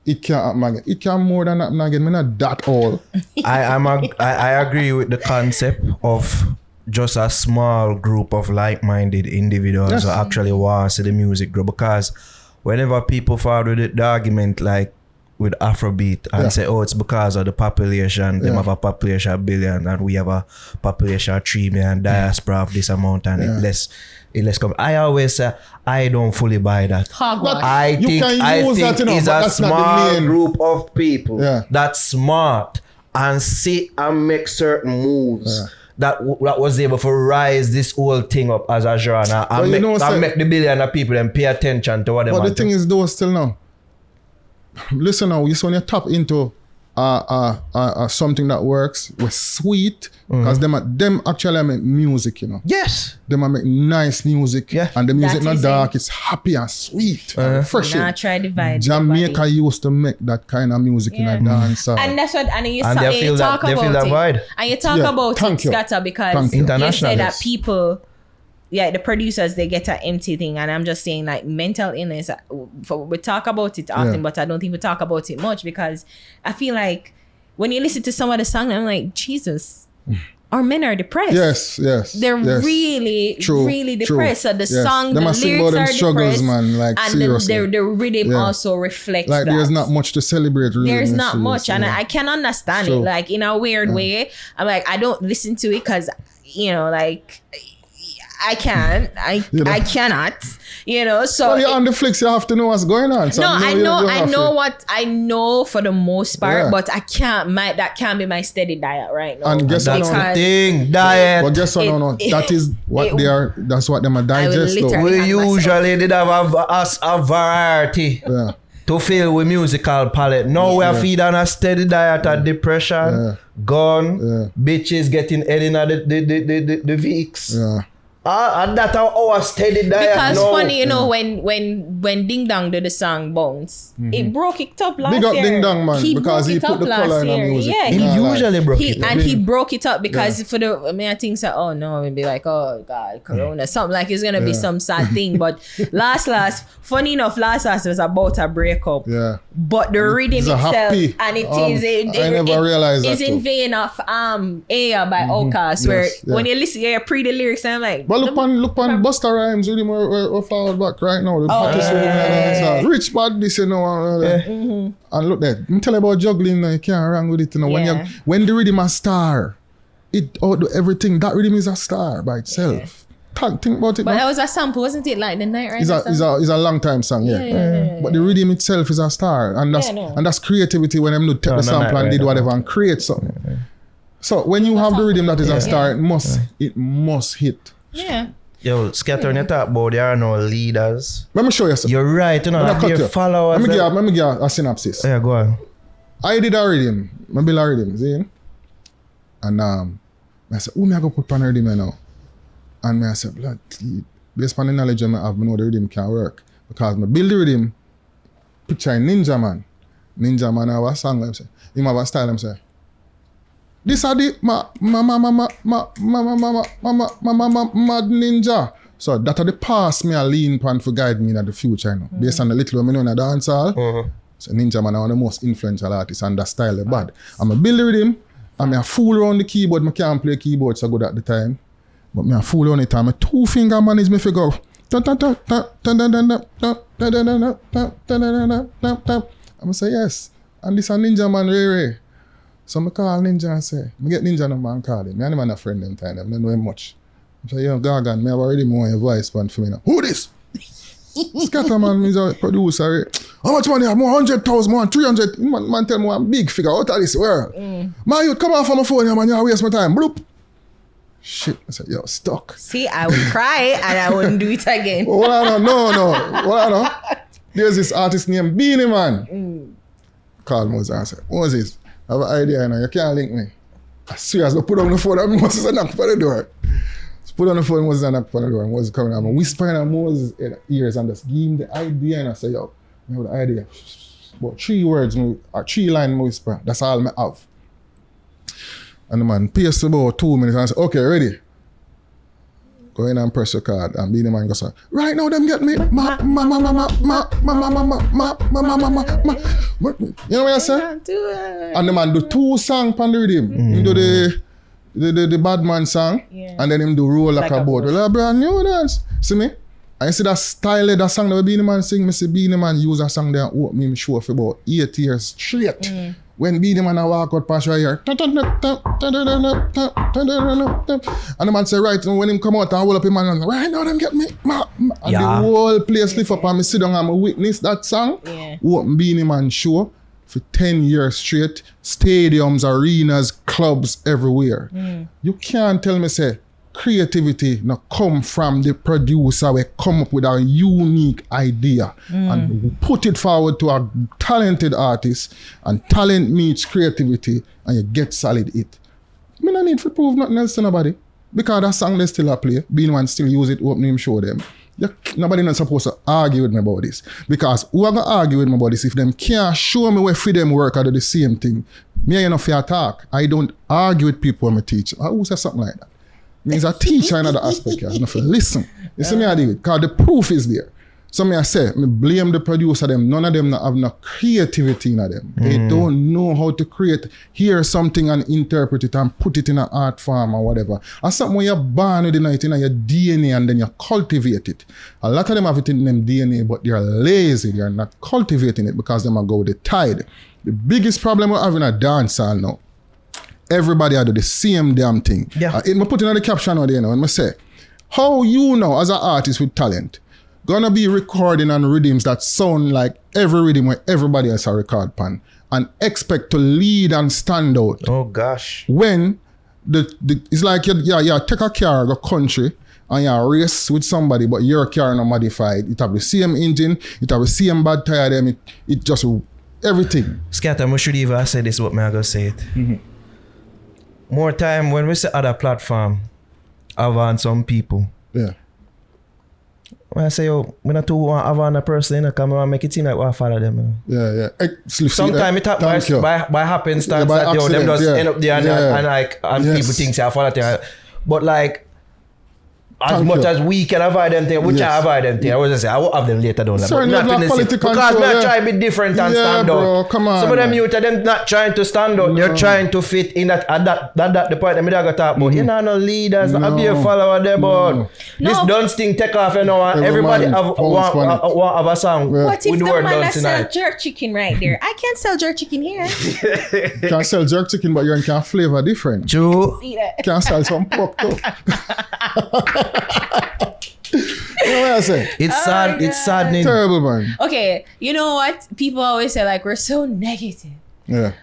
it can't happen again. It can more than happen again. Me not that all. I agree with the concept of just a small group of like-minded individuals who actually want to see the music grow. Because whenever people follow the argument like with Afrobeat and say, oh, it's because of the population, them have a population of 1 billion and we have a population of 3 million, diaspora of this amount, and it less come. I always say I don't fully buy that. I think it's a small group of people that's smart and see and make certain moves that was able to rise this whole thing up as a genre and make the 1 billion of people and pay attention to what they want. But the thing is though still now, listen now, you when you tap into something that works with sweet, because them actually make music, you know. Yes. Them make nice music, and the music not dark, it's happy and sweet, refreshing. Nah, try divide. Jamaica used to make that kind of music in a dance. And that's what, and you talk about it. And you talk about it, Skatta, because you say that people the producers, they get an empty thing. And I'm just saying, like, mental illness, we talk about it often, but I don't think we talk about it much, because I feel like when you listen to some of the songs, I'm like, Jesus, our men are depressed. Yes. They're really depressed. So the song, the lyrics sing about them are struggles, depressed, man. Like, and seriously. the rhythm also reflects like, that. there's not much to celebrate, really. There's not much, and I can understand it. Like, in a weird way, I'm like, I don't listen to it because, you know, like, I cannot, you know. So well, you're on the flicks, you have to know what's going on. So I know for the most part, but I can't. That can't be my steady diet right now. And guess what? That's the thing, diet. But guess what? That is what they are. That's what them are digest. We usually did have a variety. Yeah. To fill with musical palette. Now we are feeding on a steady diet of depression, gun, bitches getting head in the Vicks. Yeah. And that's our steady diet. Because funny, you know, when Ding Dong did the song Bones, it broke it up last year. Big up Ding Dong, man, because he put the color in the music. Yeah, he usually broke it up. And he broke it up because for the, I think so, oh no, it'd be like, oh God, Corona, something like it's gonna be some sad thing. But last, funny enough, last was about a breakup. Yeah. But the rhythm itself, happy, and it I never realized that. It's in vein of Aya by Outkast, where when you listen, you read the lyrics, and I'm like, but look on Busta Rhymes with him or forward back right now. The hottest rich bad this, you know. And look there. I'm telling you about juggling, you can't wrong with it, you know. When the rhythm a star, it outdo everything. That rhythm is a star by itself. Think about it. But that was a sample, wasn't it? Like the Night Rider song? It's a long time song, yeah. But the rhythm itself is a star, and that's creativity when them take the sample and did whatever and create something. So when you have the rhythm that is a star, it must hit. Yeah. Yo, Skatta, when you talk about there are no leaders. Let me show you something. You're right, you know, like your followers. Let me give a synopsis. Yeah, go on. I did a rhythm. I build a rhythm, see? And I said, who me I go put on a rhythm now? And I said, blood, based on the knowledge I have, I know the rhythm can work. Because I build the rhythm, picture Ninja Man. Ninja Man have a song, like say. He have a style, I say. This are the mad ninja. So that are the past me I lean upon for guide me in the future, you know. Based on the little women in the dancehall. So Ninja Man are one of the most influential artists and that style is bad. I'm a build the rhythm, I'm a fool around the keyboard. I can't play keyboard so good at the time. But me a fool on it and my 2-finger manage me figure. I'm say yes. And this a Ninja Man Ray. So I call Ninja and say, I get Ninja number and call him. I am not a friend them time, I don't know him much. I say, yo, Gargan, I have already more your voice band for me now. Who this? Skatta man is a producer. How much money? More 100,000, more 300. Man tell me I'm big figure out of this world. Man, you come off on my phone, man, you waste my time. Bloop. Shit. I said, yo, stuck. See, I would cry and I wouldn't do it again. Well, I know. There's this artist named Beanie Man. Called Moses and said, Moses, I have an idea, you know, you can't link me. I swear, I put on the phone and Moses and knock on the door. Put on the phone, Moses and knock on the door, and Moses coming out. I'm whispering at Moses' ears and just give him the idea, and I say, yo, I have the idea. About 3 words, or 3 lines whisper. That's all I have. And the man paced about 2 minutes and I said, okay, ready? Go in and press your card. And Beanie Man goes, right now them get me. You know what I say? And the man do 2 songs on the rhythm. He do the bad man song, and then him do roll like a boat. Well, a brand new dance. See me? And you see that style of that song that Beanie Man sing, I see Beanie Man use that song there and open him show for about 8 years straight. When Beanie Man a walk out past right here, and the man say, right, when him come out and hold up him man, right now them get me. And the whole place lift up and me sit down and I witness that song. Open Beanie Man show for 10 years straight. Stadiums, arenas, clubs everywhere. You can't tell me say creativity now come from the producer we come up with a unique idea and put it forward to a talented artist, and talent meets creativity and you get solid hit. Me no need to prove nothing else to nobody, because that song they still a play. Beanie Man still use it, open him show them. Nobody not supposed to argue with me about this, because who are gonna argue with me about this if them can't show me where for them work or do the same thing? Me ain't no fair talk. I don't argue with people when I teach. Who say something like that? Means a teacher in another aspect. You have to listen. You see me I do it because the proof is there. So me I say, me blame the producer them. None of them have no creativity in them. They don't know how to create, hear something and interpret it and put it in an art form or whatever. And something when you're born with it in your DNA and then you cultivate it. A lot of them have it in them DNA, but they're lazy. They're not cultivating it because they go with the tide. The biggest problem we're having a dancehall now, everybody do the same damn thing. Yeah. I put in the caption out there now and I say, how you know as an artist with talent, gonna be recording on rhythms that sound like every rhythm where everybody else a record pan and expect to lead and stand out. Oh gosh. When it's like you take a car, go country, and you race with somebody, but your car not modified. It have the same engine, it have the same bad tire, them, it just everything. Skatta, I should even say this, but I'm gonna say it. More time when we say other platform, I've on some people. Yeah. When I say, yo, when I too want to have on a person, I come and make it seem like I follow them. Yeah. Sometimes it happens by happenstance that yo, them just end up there and people think I follow them. But like, as much as we can avoid them things, which I avoid them things, I was just say, I will have them later down. Sorry, not political because I try to be different and stand bro, out. Come on, some of them youth are them not trying to stand out, they're trying to fit in that the point that I got talk about. You're not no leaders, not be a follower there, but this dance thing take off, you know, and everybody want have a song. What if the man that sell jerk chicken right there? I can't sell jerk chicken here. You can sell jerk chicken, but you can flavor different. True. See that? Can sell some pork too. You know what I say? It's sad. It's saddening. Terrible, man. Okay, you know what? People always say like we're so negative. Yeah.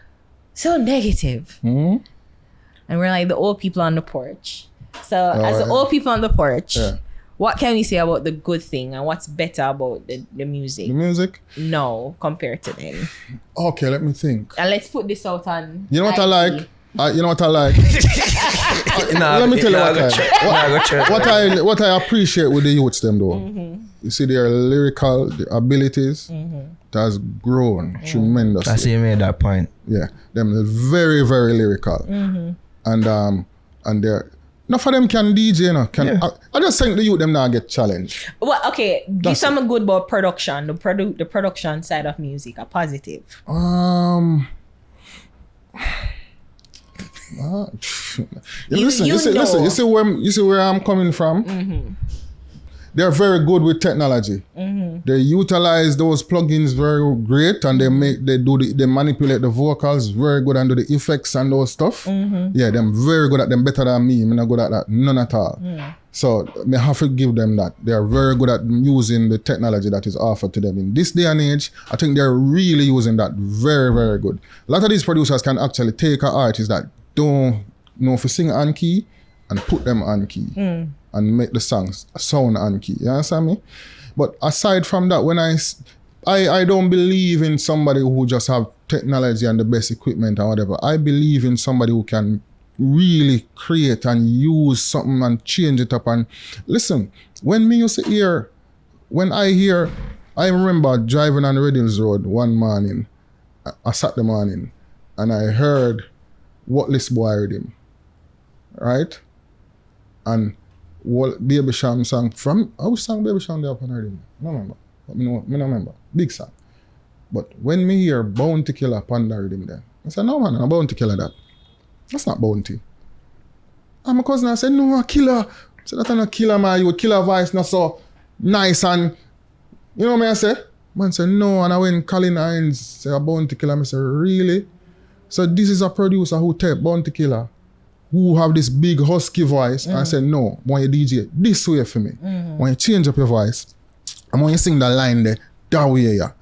So negative. And we're like the old people on the porch. So as the old people on the porch, what can we say about the good thing and what's better about the music? The music? No, compared to them. Okay, let me think. And let's put this out on. You know what I like? You know what I like? Let me tell you what I appreciate with the youths them though. You see their lyrical abilities that has grown tremendously. I see you made that point. Yeah, them very, very lyrical. And they're enough of them can DJ, you know. I just think the youth them now get challenged. Well, okay, give some good about production, the production side of music, a positive. You see where I'm coming from. They're very good with technology. They utilize those plugins very great, and they manipulate the vocals very good and do the effects and those stuff. Yeah, them very good at them, better than me. I'm not good at that, none at all. So I have to give them that. They are very good at using the technology that is offered to them. In this day and age, I think they're really using that very, very good. A lot of these producers can actually take an artist that don't know if to sing on key and put them on key and make the songs sound on key. You understand me? But aside from that, when I don't believe in somebody who just have technology and the best equipment and whatever. I believe in somebody who can really create and use something and change it up. And listen, when me used to hear, I remember driving on Red Hills Road one morning, a Saturday morning, and I heard what this boy heard him, right? And what Baby Sham sang from, I was sang Baby Sham there up and heard him. I don't remember. I don't remember. Big song. But when me hear Bounty Killer Panda rhythm there, I said, no man, I'm Bounty Killer that. That's not Bounty. And my cousin, I said, no, a killer. I said, that's not a killer, man. You would killer voice not so nice. And you know what I say? Man said, no. And I went Colin Hines, say a Bounty Killer. I said, really? So this is a producer who take Bounty Killer, who have this big husky voice. And I said, no, when you DJ this way for me. When you change up your voice, and when you sing that line there, that way, yeah.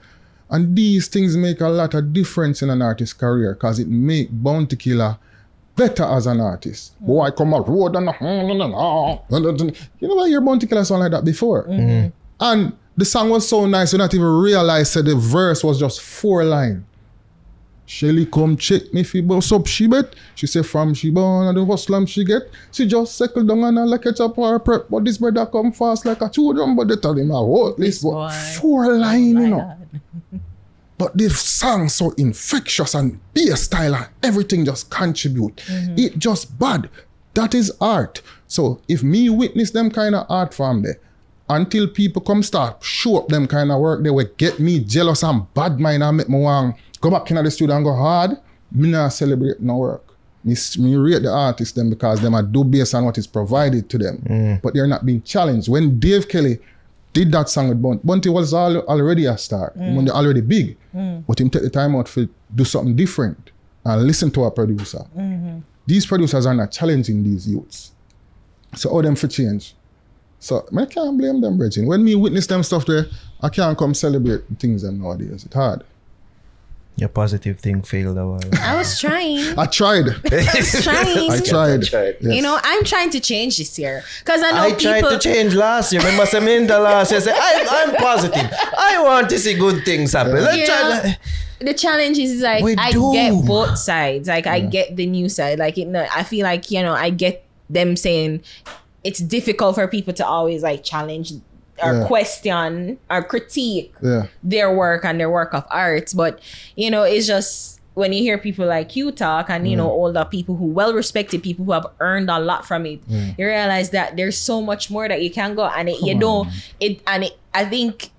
And these things make a lot of difference in an artist's career because it make Bounty Killer better as an artist. Boy, come out road and you never hear Bounty Killer song like that before. And the song was so nice, you not even realize that the verse was just 4 lines. Shelly come check me fi bust up she bet. She say from she born and the hustle she get. She just settle down and like catch up her prep. But this brother come fast like a children. But they tell him what this 4 lines, you know. But the song so infectious and bass style and everything just contribute. It just bad. That is art. So if me witness them kind of art from there, until people come start show up them kind of work, they will get me jealous and bad mind and make me want go back in the studio and go hard. Me not celebrate no work. Me rate the artists them because them are do based on what is provided to them. But they're not being challenged. When Dave Kelly did that song with Bunty, Bunty was already a star. When they're already big. But him take the time out to do something different and listen to a producer. These producers are not challenging these youths. So all them for change. So I can't blame them, Bridget. When me witness them stuff there, I can't come celebrate things them nowadays. It's hard. Your positive thing failed a while. I was trying. I tried. I tried. Yes. You know, I'm trying to change this year. Because I know I tried to change last year. Remember Samantha last year said, I'm positive. I want to see good things happen. Let's try that. The challenge is like, I get both sides. Like, I get the new side. Like, I feel like, you know, I get them saying it's difficult for people to always like challenge or question or critique their work and their work of art. But, you know, it's just when you hear people like you talk and, you know, older people who well-respected people who have earned a lot from it, you realize that there's so much more that you can go. And I think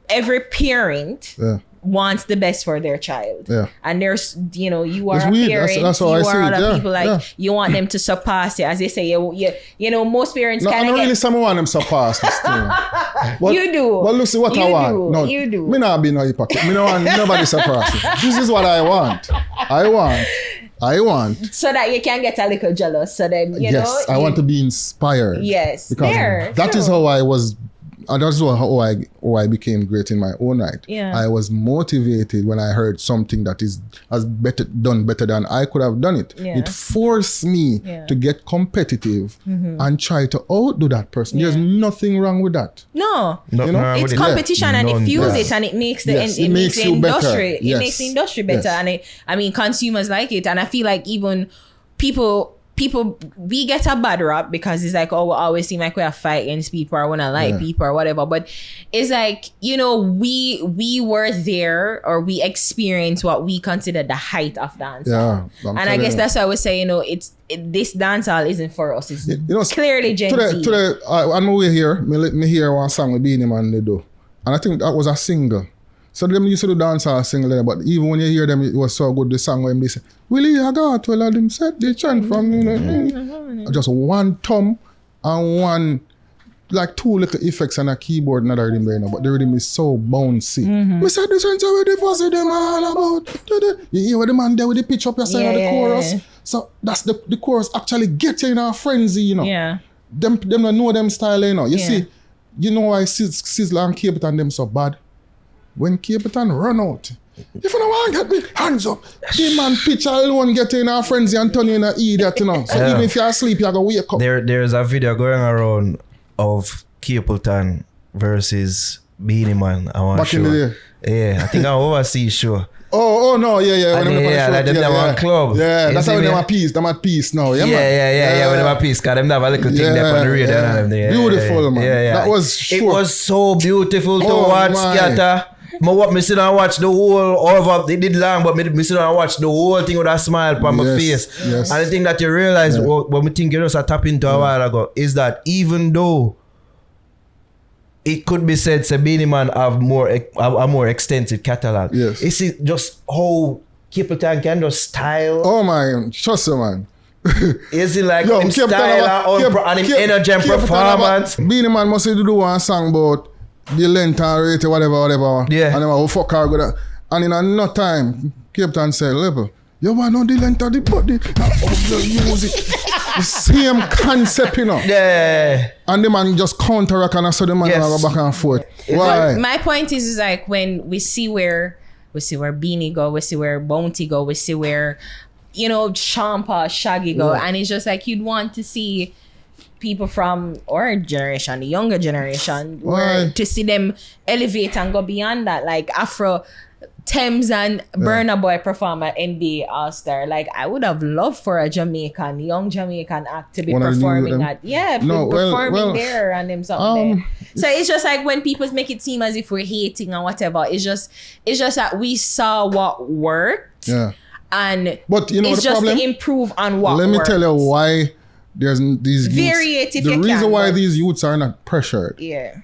every parent wants the best for their child. And there's, you know, you are a parent, that's you are other people like, you want them to surpass it. As they say, you know, most parents kind of really some want them surpass this thing. You do. But look, see what I want. No, you do. Me not be no hypocrite. Me no want nobody surpass it. This is what I want. I want. So that you can get a little jealous. So then, you know. Yes, I want to be inspired. Yes. Because that is how I was. That's how I became great in my own right. I was motivated when I heard something that has done better than I could have done it. It forced me to get competitive and try to outdo that person. There's nothing wrong with that. No, you know? It's competition and it fuels it and it makes the industry. It makes the industry better, and I mean consumers like it, and I feel like even people, we get a bad rap because it's like, oh, we always seem like we are fighting against people or want to like people or whatever. But it's like, you know, we were there or we experienced what we consider the height of dancehall. And I guess that's why I would say, you know, this dancehall isn't for us. It's clearly Gen Z. Today, on my way here, me hear one song with Beanie Man they do. And I think that was a single. So them used to do dancehall single there, but even when you hear them, it was so good, the song when they say, Willie, I got well, them said they chant from, you know, just one thumb and one, like two little effects on a keyboard, not a rhythm there now, but the rhythm is so bouncy. We said the sense where they fussy them all about. You hear what the man there with the pitch up your side of the chorus. So that's the chorus actually get you in a frenzy, you know. Them don't know them style, you know. You see, you know why Sizzler and Capleton them so bad? When Capleton run out, if you don't want to get me, hands up. The man pitch alone get in a frenzy and turn you in an idiot, you know. So even if you're asleep, you're going to wake up. There's a video going around of Capleton versus Beanie Man. I want to show. Back in the day? Yeah, I think I overseas show. Oh no, yeah. When like them one club. Yeah, that's how them at peace. Them at peace now. Yeah, when them at peace, cause them have a little thing there on the radio. Beautiful, man. That was sure. It was so beautiful to watch, Skatta. Me sit and watch the whole, they did long, but me sit and watch the whole thing with a smile on my face. Yes. And the thing that you realize, when we think you just tap into a while ago, is that even though it could be said Beanie Man have a more extensive catalog, it's just how Capleton can just style. Oh my, trust you, man. Is it like him style and him energy and performance? Beanie Man must do one song about the length and rate, whatever. Yeah. And then I fuck her with that. And in no time, Capleton said, Level, you want to know the length of the body of the music. The same concept, you know. Yeah. And the man just counteract and I saw the man go back and forth. Why? My point is like when we see where Beanie go, we see where Bounty go, we see where, you know, Champa, Shaggy go, and it's just like you'd want to see people from our generation, the younger generation, to see them elevate and go beyond that. Like Afro, Thames and Burna Boy perform at NBA All-Star. Like I would have loved for a young Jamaican act to be performing at performing there and them something there. So it's just like when people make it seem as if we're hating and whatever, it's just that we saw what worked. Yeah. And but you know it's the just problem? to improve on what Let me tell you why there's these variate youths, the reason why these youths are not pressured. Yeah.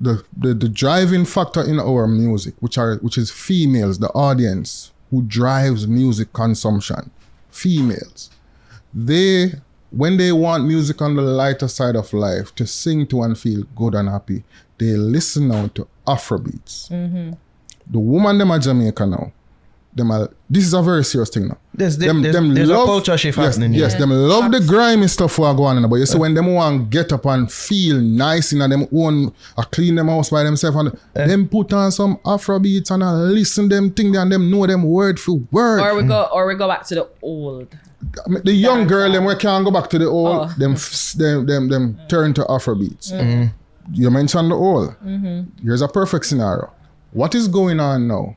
The driving factor in our music, which is females, the audience who drives music consumption, females, when they want music on the lighter side of life to sing to and feel good and happy, they listen now to Afrobeats. Mm-hmm. The woman them are Jamaica now. This is a very serious thing now. There's a culture shift happening. Yes, them love the grimy stuff we are going on. But you see, when them want get up and feel nice in them own, clean them house by themselves, and them put on some Afrobeats and listen them thing and them know them word for word. Or we go back to the old. The young girl, them we can't go back to the old. Them turn to Afrobeats. Mm-hmm. You mentioned the old. Mm-hmm. Here's a perfect scenario. What is going on now?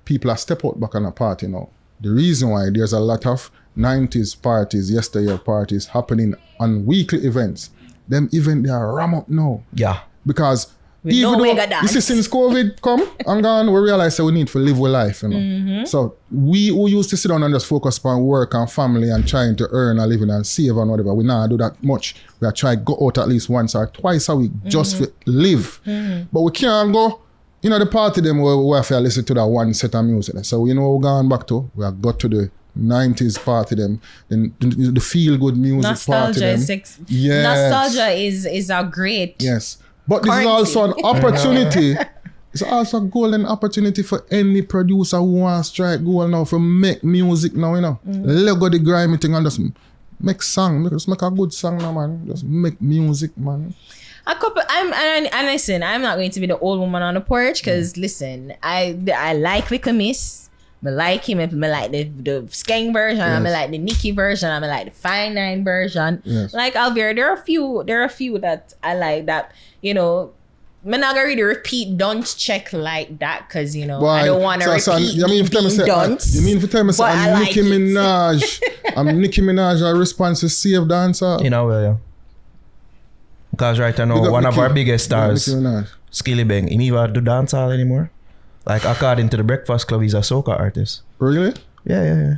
People are step out back on a party now. The reason why there's a lot of 90s parties, yesteryear parties happening on weekly events. Them events they are ram up now. Yeah. Because even though, you see, since COVID come and gone, we realize that we need to live with life, you know. Mm-hmm. So we who used to sit down and just focus on work and family and trying to earn a living and save and whatever, we now do that much. We are trying to go out at least once or twice a week just to live. Mm-hmm. But we can't go. You know, the party them we have to listen to that one set of music. So you know we're going back to? We have got to the 90s party them, then the feel good music party them. Nostalgia is a great. Yes. But this is also an opportunity. It's also a golden opportunity for any producer who wants to strike gold now for make music now, you know. Let go the grimy thing and just make song. Just make a good song now, man. Just make music, man. And listen, I'm not going to be the old woman on the porch because listen, I like Little Miss. I like him. I like the Skeng version. Yes. I like the Nicki version. I like the Fine Nine version. Yes. Like Alvira, there are a few that I like that, you know. I'm not gonna really repeat Don't Check like that because you know I don't want to repeat. You mean if you tell me I'm Nicki Minaj? I'm Nicki Minaj. A response to Save Dancehall. You know, yeah. Because right now, one of our biggest stars, Skilly Bang, he never do dancehall anymore. Like according to the Breakfast Club, he's a soca artist. Really? Yeah.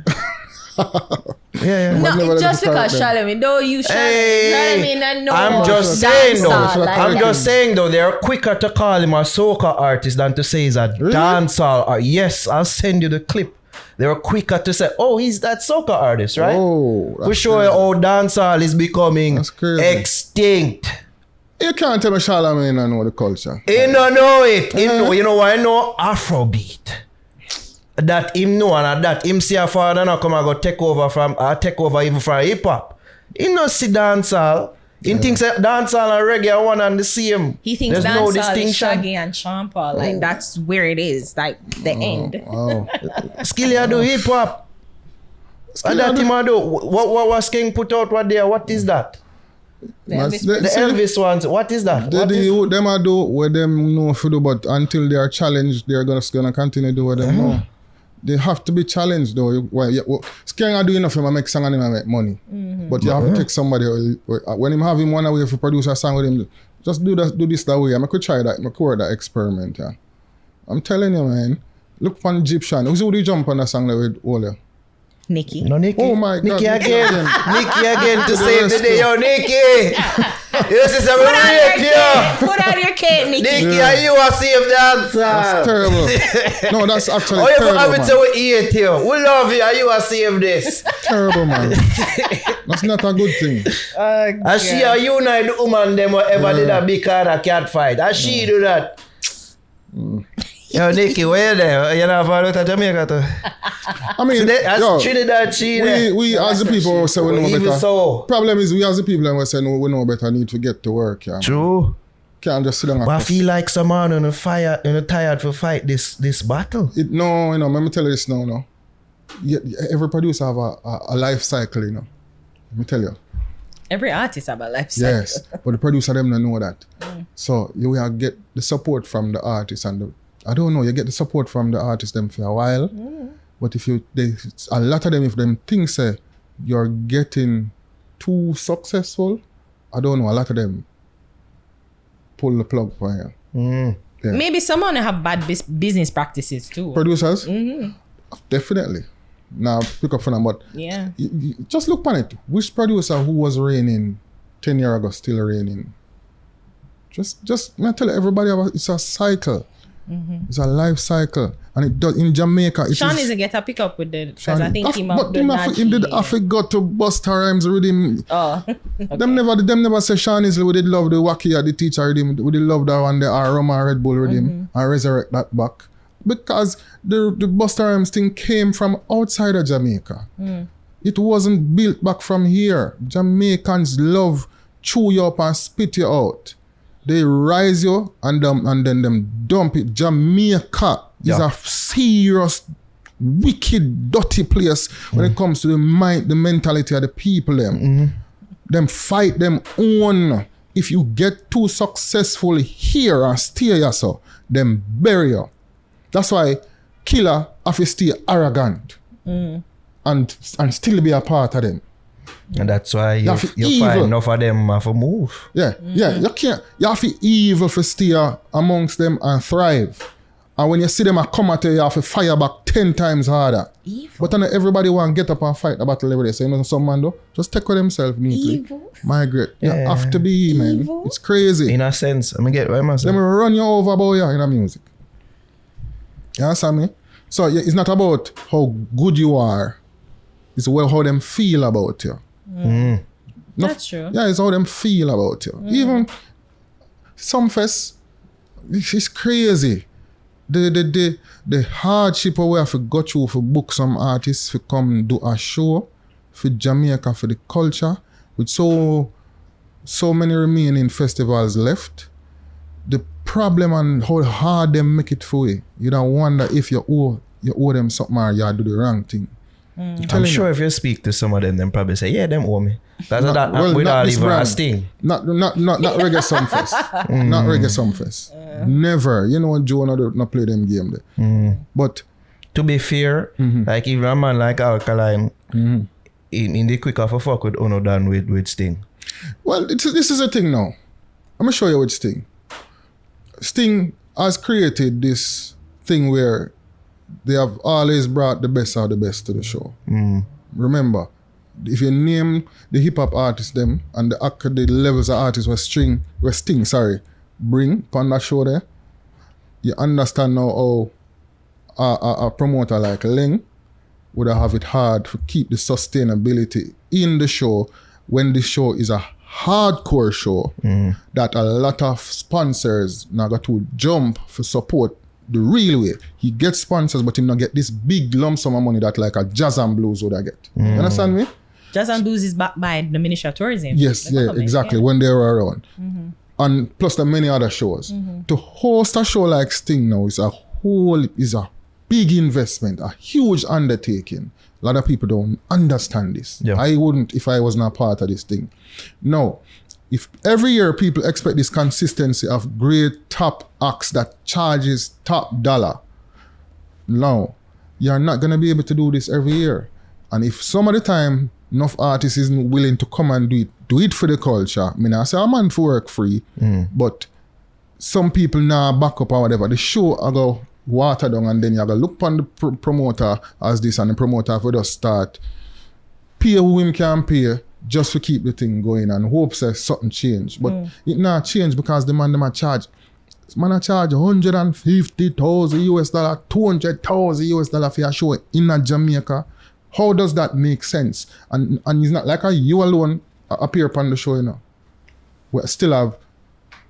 No, just because Charlemagne, though you Charlemagne and no. I'm just saying though, they're quicker to call him a soca artist than to say he's a dancehall. Yes, I'll send you the clip. They were quicker to say, oh, he's that soca artist, right? Oh, we show you how dancehall is becoming extinct. You can't tell me Charlemagne I know the culture. He don't know it. You know why I know Afrobeat. That him know and that him see a father now come and go take over even from hip hop. He no see dancehall. He thinks that dancehall and reggae are one and the same. He thinks dancehall is Shaggy and Champa. Like that's where it is. Like the end. Wow. Skilly do hip hop. And that him do. What was King put out what there? What is that? The Elvis ones. What is that? Them are do what them know for do, but until they are challenged, they're gonna continue to do what they know. They have to be challenged though. Scaring do enough for him make song and him make money. Mm-hmm. But you have to take somebody when him have him one away for produce a song with him, just do this that way. I could try that, I could that experiment, yeah. I'm telling you, man. Look for Egyptian. Who's who jump on that song that with Ola? Nicki. No, Nicki. Oh my God. Nicki again. Nicki again to save the day. Yo, Nicki. This is a Put on your cape, Nicki. Nicki, are you a save dancer? That's terrible. No, that's actually terrible. You have it to eat here. We love you. Are you a save this? Terrible, man. That's not a good thing. As she or you know the woman them whatever did a big car a cat fight. As she do that. Yo, Nicki, where you there? You know, for out Jamaica too. I mean, Trinidad, we as the people say we know better. So. Problem is, we as the people we say no, we know better. Need to get to work. Yeah. True. Can't just sit down. But I feel like some man on fire, tired to fight this battle. No, let me tell you this now. No, every producer have a life cycle. Let me tell you. Every artist have a life cycle. Yes, but the producer them don't know that. So you will get the support from the artist and I don't know, you get the support from the artist them for a while. But if a lot of them, if them think say you're getting too successful, I don't know, a lot of them pull the plug for you. Yeah. Maybe someone have bad business practices too. Producers? Definitely. now pick up for them, but yeah. Just look on it. Which producer who was reigning 10 years ago still reigning? Just I tell everybody it's a cycle. Mm-hmm. It's a life cycle, and it does in Jamaica. Sean isn't get a pick up with it because I think he might. But him did. I forgot to bust her rhymes with him. Oh, okay. Them never say Sean Isley would love the Wacky the teacher with him. Would love that one the aroma Red Bull with him and resurrect that back because the Busta Rhymes thing came from outside of Jamaica. It wasn't built back from here. Jamaicans love chew you up and spit you out. They rise you and then them dump it. Jamaica is a serious, wicked, dirty place when it comes to the mind, the mentality of the people. Them fight them own. If you get too successful here and stay yourself, them bury you. That's why killer have to stay arrogant and still be a part of them. And that's why you find enough of them have to move. Yeah. You can't. You have to evil for stay amongst them and thrive. And when you see them come at you have to fire back 10 times harder. Evil. But then everybody want to get up and fight the battle every day. So you know some man though, just take with themselves neatly. Evil. Migrate. You have to be, man. Evil. It's crazy. In a sense, I get what I'm saying. Let me run you over about you in the music. You understand me? So it's not about how good you are. It's how them feel about you. That's true. Yeah, it's how them feel about you. Even some fest, it's crazy. The hardship we have to go through for book some artists to come do a show for Jamaica, for the culture, with so many remaining festivals left. The problem and how hard them make it for you. You don't wonder if you owe them something or you do the wrong thing. I'm sure if you speak to some of them probably say, yeah, them owe me. That's without even a sting. Not Reggae Sumfest. Not Reggae Sumfest. Never. You know, Joe not play them game there. But to be fair, like even a man like Alkaline, in the quick of a fuck with Uno done with Sting. Well, this is a thing now. I'm gonna show you with Sting. Sting has created this thing where they have always brought the best of the best to the show. Remember, if you name the hip hop artists them and the levels of artists where Sting bring on that show there, you understand now how a promoter like Leng would have it hard to keep the sustainability in the show when the show is a hardcore show that a lot of sponsors now got to jump for support the real way. He gets sponsors, but he not get this big lump sum of money that like a Jazz and Blues would get. You understand me? Jazz and Blues is backed by the Ministry of Tourism. Yes, exactly. When they were around. And plus the many other shows. To host a show like Sting now is a big investment, a huge undertaking. A lot of people don't understand this. Yeah. I wouldn't if I was not part of this thing. No. If every year people expect this consistency of great top acts that charges top dollar, no, you're not going to be able to do this every year. And if some of the time enough artists isn't willing to come and do it for the culture, I mean, I say a man for work free, but some people now back up or whatever. The show I go water down and then you go look on the promoter as this and the promoter for just start pay who him can pay just to keep the thing going and hope says something change. But it not change because the man them a charge. Man a charge $150,000 US, $200,000 US for a show in a Jamaica. How does that make sense? And it's not like you alone appear upon the show, you know. We still have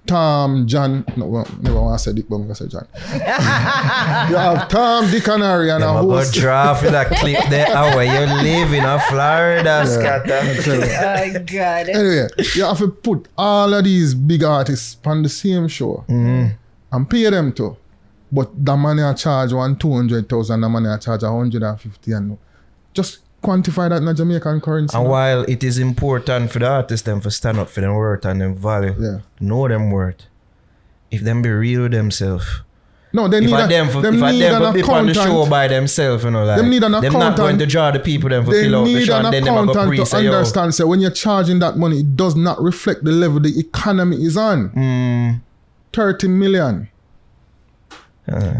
Tom, John, never want to say Dick, but I'm going to say John. You have Tom, Dick and Harry and a host. Go draft with a clip there where you live in Florida, Skatta. Oh, God. Anyway, you have to put all of these big artists on the same show and pay them too. But the money I charge $200,000, the money I charge $150,000 and just quantify that in the Jamaican currency. And while it is important for the artists them to stand up for them worth and them value, know them worth. If them be real with themselves. No, they need them for be on the show by themselves, you know, like, them need an accountant. Not going to draw the people them for fill out the show and then them go pre to understand, say, when you're charging that money, it does not reflect the level the economy is on. 30 million.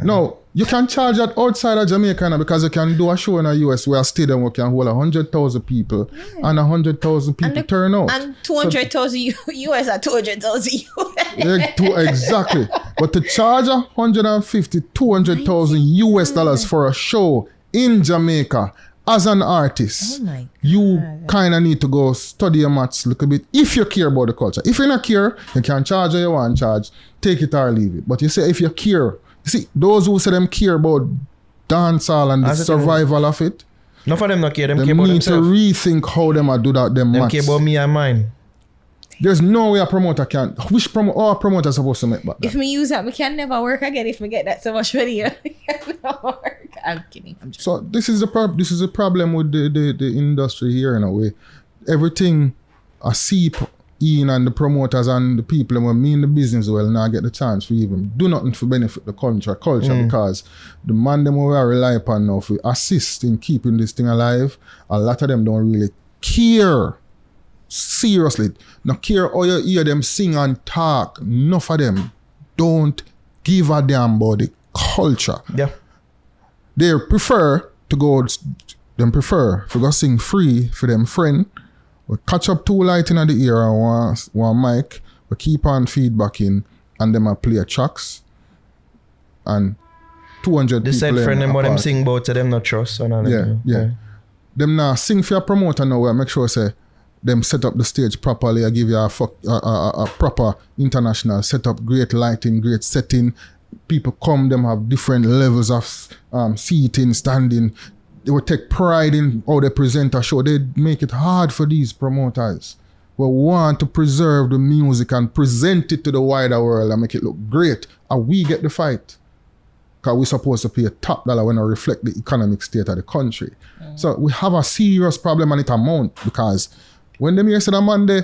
No, you can charge that outside of Jamaica now because you can do a show in the US where a stadium where can hold 100,000 people and 100,000 people turn out. And 200,000 US at 200,000 US. Exactly. But to charge 150, 200,000 US dollars for a show in Jamaica as an artist, you kind of need to go study your maths a little bit if you care about the culture. If you don't care, you can charge or you want to charge, take it or leave it. But you say if you care, see, those who say them care about dancehall and the survival of it, none of them not care. Them care about need to rethink how them do that. Them care about me and mine. There's no way a promoter can. Which promoter is supposed to make back that? If me use that, we can never work again. If we get that so much money, I'm kidding. So this is the problem with the industry here in a way. Everything a seep in and the promoters and the people who mean the business well now get the chance for even do nothing to benefit the culture because the man them we rely upon now for assist in keeping this thing alive. A lot of them don't really care. Seriously, no care how you hear them sing and talk. Enough of them don't give a damn about the culture. Yeah, they prefer to go sing free for them friend. We catch up too light in the ear and one mic. We keep on feedbacking and them a play tracks and 200 they people. said friend them what them sing about to them not trust. Yeah. Them now sing for a promoter now where make sure say them set up the stage properly. I give you a proper international setup, great lighting, great setting. People come, them have different levels of seating, standing. They will take pride in how they present a show. They make it hard for these promoters who want to preserve the music and present it to the wider world and make it look great. And we get the fight. Because we're supposed to pay a top dollar when I reflect the economic state of the country. So we have a serious problem and it amount because when them here said on Monday,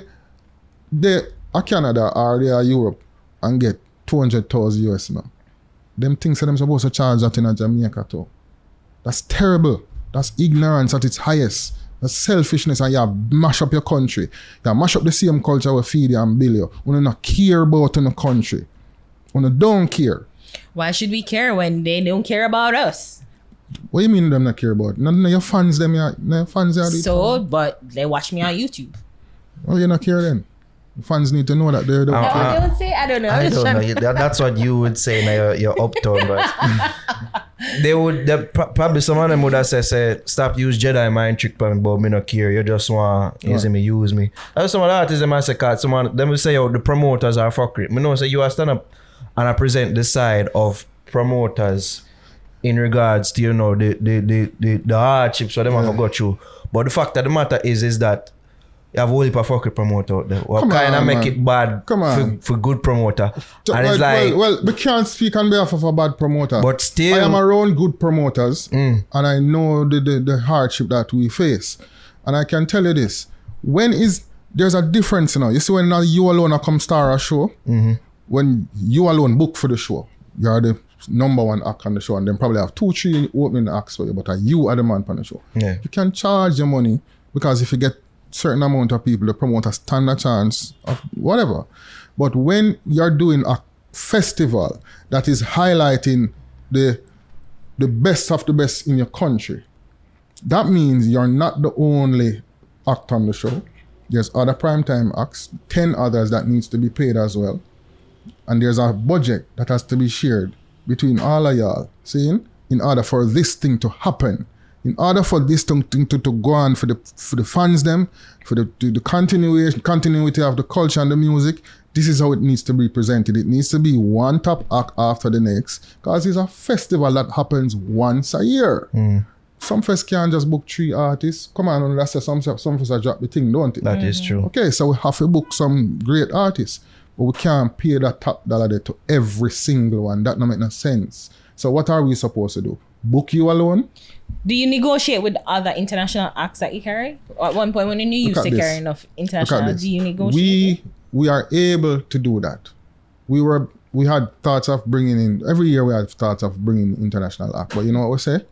they are Canada or they are Europe and get 200,000 US now. Them things that them supposed to charge that in Jamaica too. That's terrible. That's ignorance at its highest. That's selfishness and you mash up your country. You mash up the same culture we feed you and build you. You don't care about in the country. You don't care. Why should we care when they don't care about us? What do you mean them not care about? None of your fans them your fans are so, but they watch me on YouTube. Oh, you not care then? The fans need to know that they're the they would say, I don't know. I don't know. That's what you would say now you're uptown, but probably some of them would have said, stop use Jedi mind trick pan, but me not care. You just want use me. That's some of the artists them I say, cause someone them will say, oh, the promoters are fuckery. Me know say you are stand up and I present the side of promoters in regards to, you know, the hardships what them have to go through. But the fact of the matter is that you have a whole heap of fucking promoter out there. What kind of make it bad for good promoter. And it's like... Well, we can't speak on behalf of a bad promoter. But still... I am around good promoters and I know the hardship that we face. And I can tell you this. There's a difference, you know. You see when you alone come star a show, when you alone book for the show, you are the number one act on the show and then probably have 2-3 opening acts for you, but you are the man on the show. Yeah. You can charge your money because if you get certain amount of people, the promoter stand a chance of whatever. But when you're doing a festival that is highlighting the best of the best in your country, that means you're not the only act on the show. There's other primetime acts, 10 others that needs to be paid as well. And there's a budget that has to be shared between all of y'all, seeing, in order for this thing to happen, in order for this thing to go on for the fans them, for the continuity of the culture and the music, this is how it needs to be presented. It needs to be one top act after the next, because it's a festival that happens once a year. Some fest can't just book 3 artists. Come on, that's some fest drop the thing, don't it? That is true. Okay, so we have to book some great artists. But we can't pay that top dollar there to every single one. That don't make no sense. So what are we supposed to do? Book you alone? Do you negotiate with other international acts that you carry? At one point when you used to carry enough international, do you negotiate? We are able to do that. We had thoughts of bringing in, every year we had thoughts of bringing international act. But you know what we say?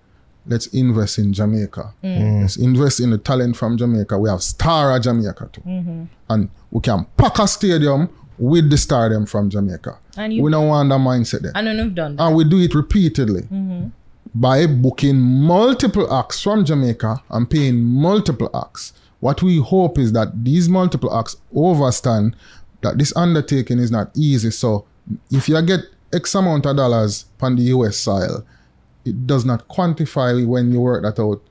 Let's invest in Jamaica. Let's invest in the talent from Jamaica. We have star of Jamaica too. And we can pack a stadium with the stardom from Jamaica. We don't want that mindset there. I know you've done that. And we do it repeatedly. By booking multiple acts from Jamaica and paying multiple acts. What we hope is that these multiple acts understand that this undertaking is not easy. So if you get X amount of dollars on the US soil, it does not quantify when you work that out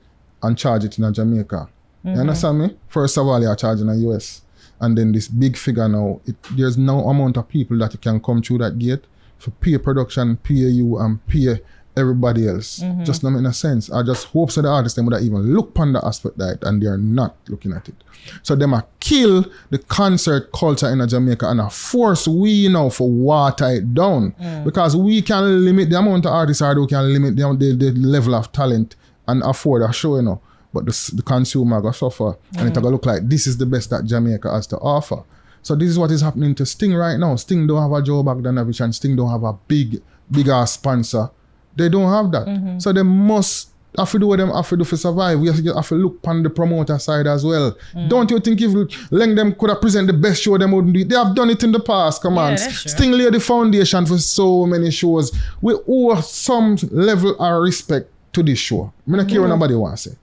and charge it in Jamaica. You understand me? First of all, you're charging in the US. And then this big figure now, there's no amount of people that you can come through that gate for pay production, pay you, and pay everybody else. Just not make sense. I just hope so the artists them would even look upon the aspect that and they are not looking at it. So them a kill the concert culture in Jamaica and a force we now for water it down. Because we can limit the amount of artists or we can limit the level of talent and afford a show, But the consumer go suffer and it go look like this is the best that Jamaica has to offer. So this is what is happening to Sting right now. Sting don't have a Joe Bogdanovich and Sting don't have a bigger sponsor. They don't have that. So they must have to do what them have to do for survive. We have to look on the promoter side as well. Don't you think if Leng them could have presented the best show, them wouldn't do it? They have done it in the past. Come on. Sting laid the foundation for so many shows. We owe some level of respect to this show. I don't care what nobody wants to say.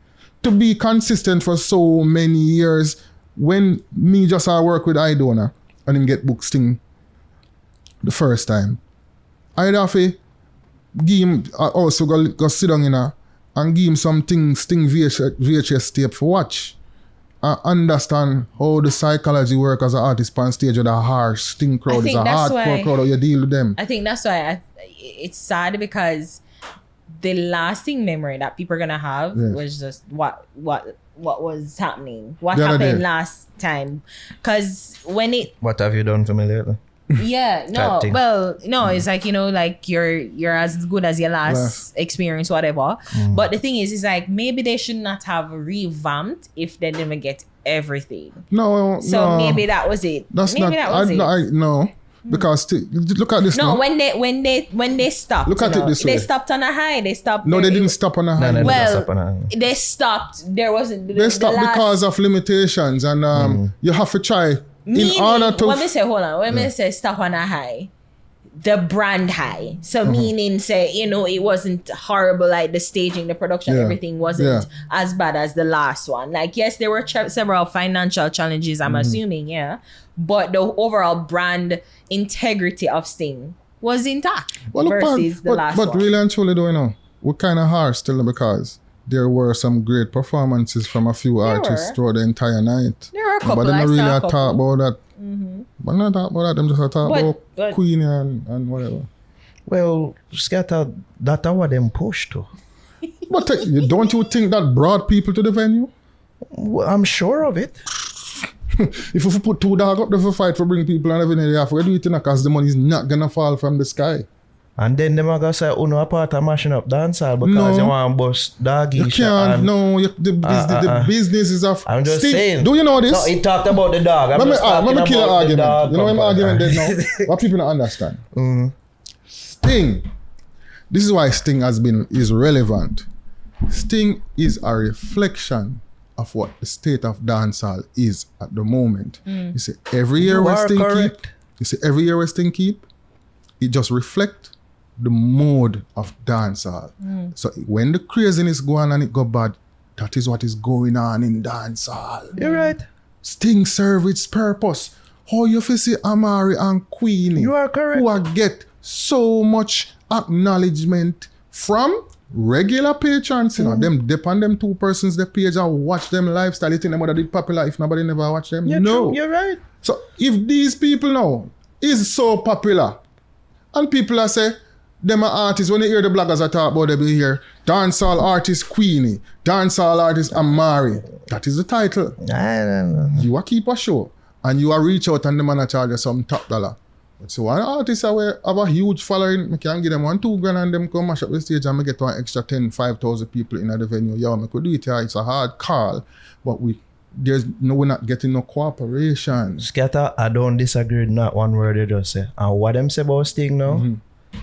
To be consistent for so many years, when me just work with Idona and him get booked Sting the first time, I'd have to give him also go sit down and give him something Sting VHS tape for watch. And understand how the psychology work as an artist on stage with a harsh Sting crowd. It's a hardcore crowd, how you deal with them. I think that's why it's sad because the lasting memory that people are gonna have was just what was happening. What happened last time. Cause when what have you done for me lately? Yeah, no. Well, no, it's like, like you're as good as your last experience, whatever. But the thing is like maybe they should not have revamped if they didn't get everything. No. So maybe that was it. No. Because look at this. No, when they stopped. Look at it this way. They stopped on a high. They stopped. No, they didn't stop on a high. They stopped. There wasn't. They stopped because of limitations, and you have to try in order to. When me say hold on, when me say stop on a high, the brand high. So meaning say it wasn't horrible, like the staging, the production, everything wasn't as bad as the last one. Like yes, there were several financial challenges. I'm assuming, but the overall brand integrity of Sting was intact versus the last one. But really and truly, we're kind of harsh still because there were some great performances from a few artists throughout the entire night. There were a couple. But they don't really talk about that. But not talk about that. Them just talk about Queen and whatever. Well, Skatta, that's what them pushed to. But don't you think that brought people to the venue? Well, I'm sure of it. If we put two dogs up there for fight for bring people and everything, they have to do it because the money is not gonna fall from the sky. And then them are gonna say, "Oh no, a part of mashing up dancehall because you want to bust doggy." You can't. The business is of. I'm just saying. Do you know this? No, he talked about the dog. Let me kill an argument. You know what argument is now? What people don't understand. Sting. This is why Sting is relevant. Sting is a reflection of what the state of dancehall is at the moment. You see, every year we Sting keep, it just reflect the mode of dancehall. So when the craziness go on and it go bad, that is what is going on in dancehall. You're right. Sting serve its purpose. How you feel see Amari and Queenie? You are correct. Who get so much acknowledgement from regular patrons, them depend them two persons the page and watch them lifestyle. You think them would be popular if nobody never watch them? No. You're right. So if these people now is so popular and people are say them are artists, when you hear the bloggers are talk about them here, dancehall artist Queenie, dancehall artist Amari, that is the title. You are keep a show and you are reach out and the man charge you some top dollar. So one artist have a huge following, I can give them $1-2 grand and them come mash up the stage and I get one extra 10,000-5,000 people in the venue. Yeah, I could do it here. It's a hard call, but we're not getting no cooperation. Skatta, I don't disagree with not one word they just say. And what them say about Sting now,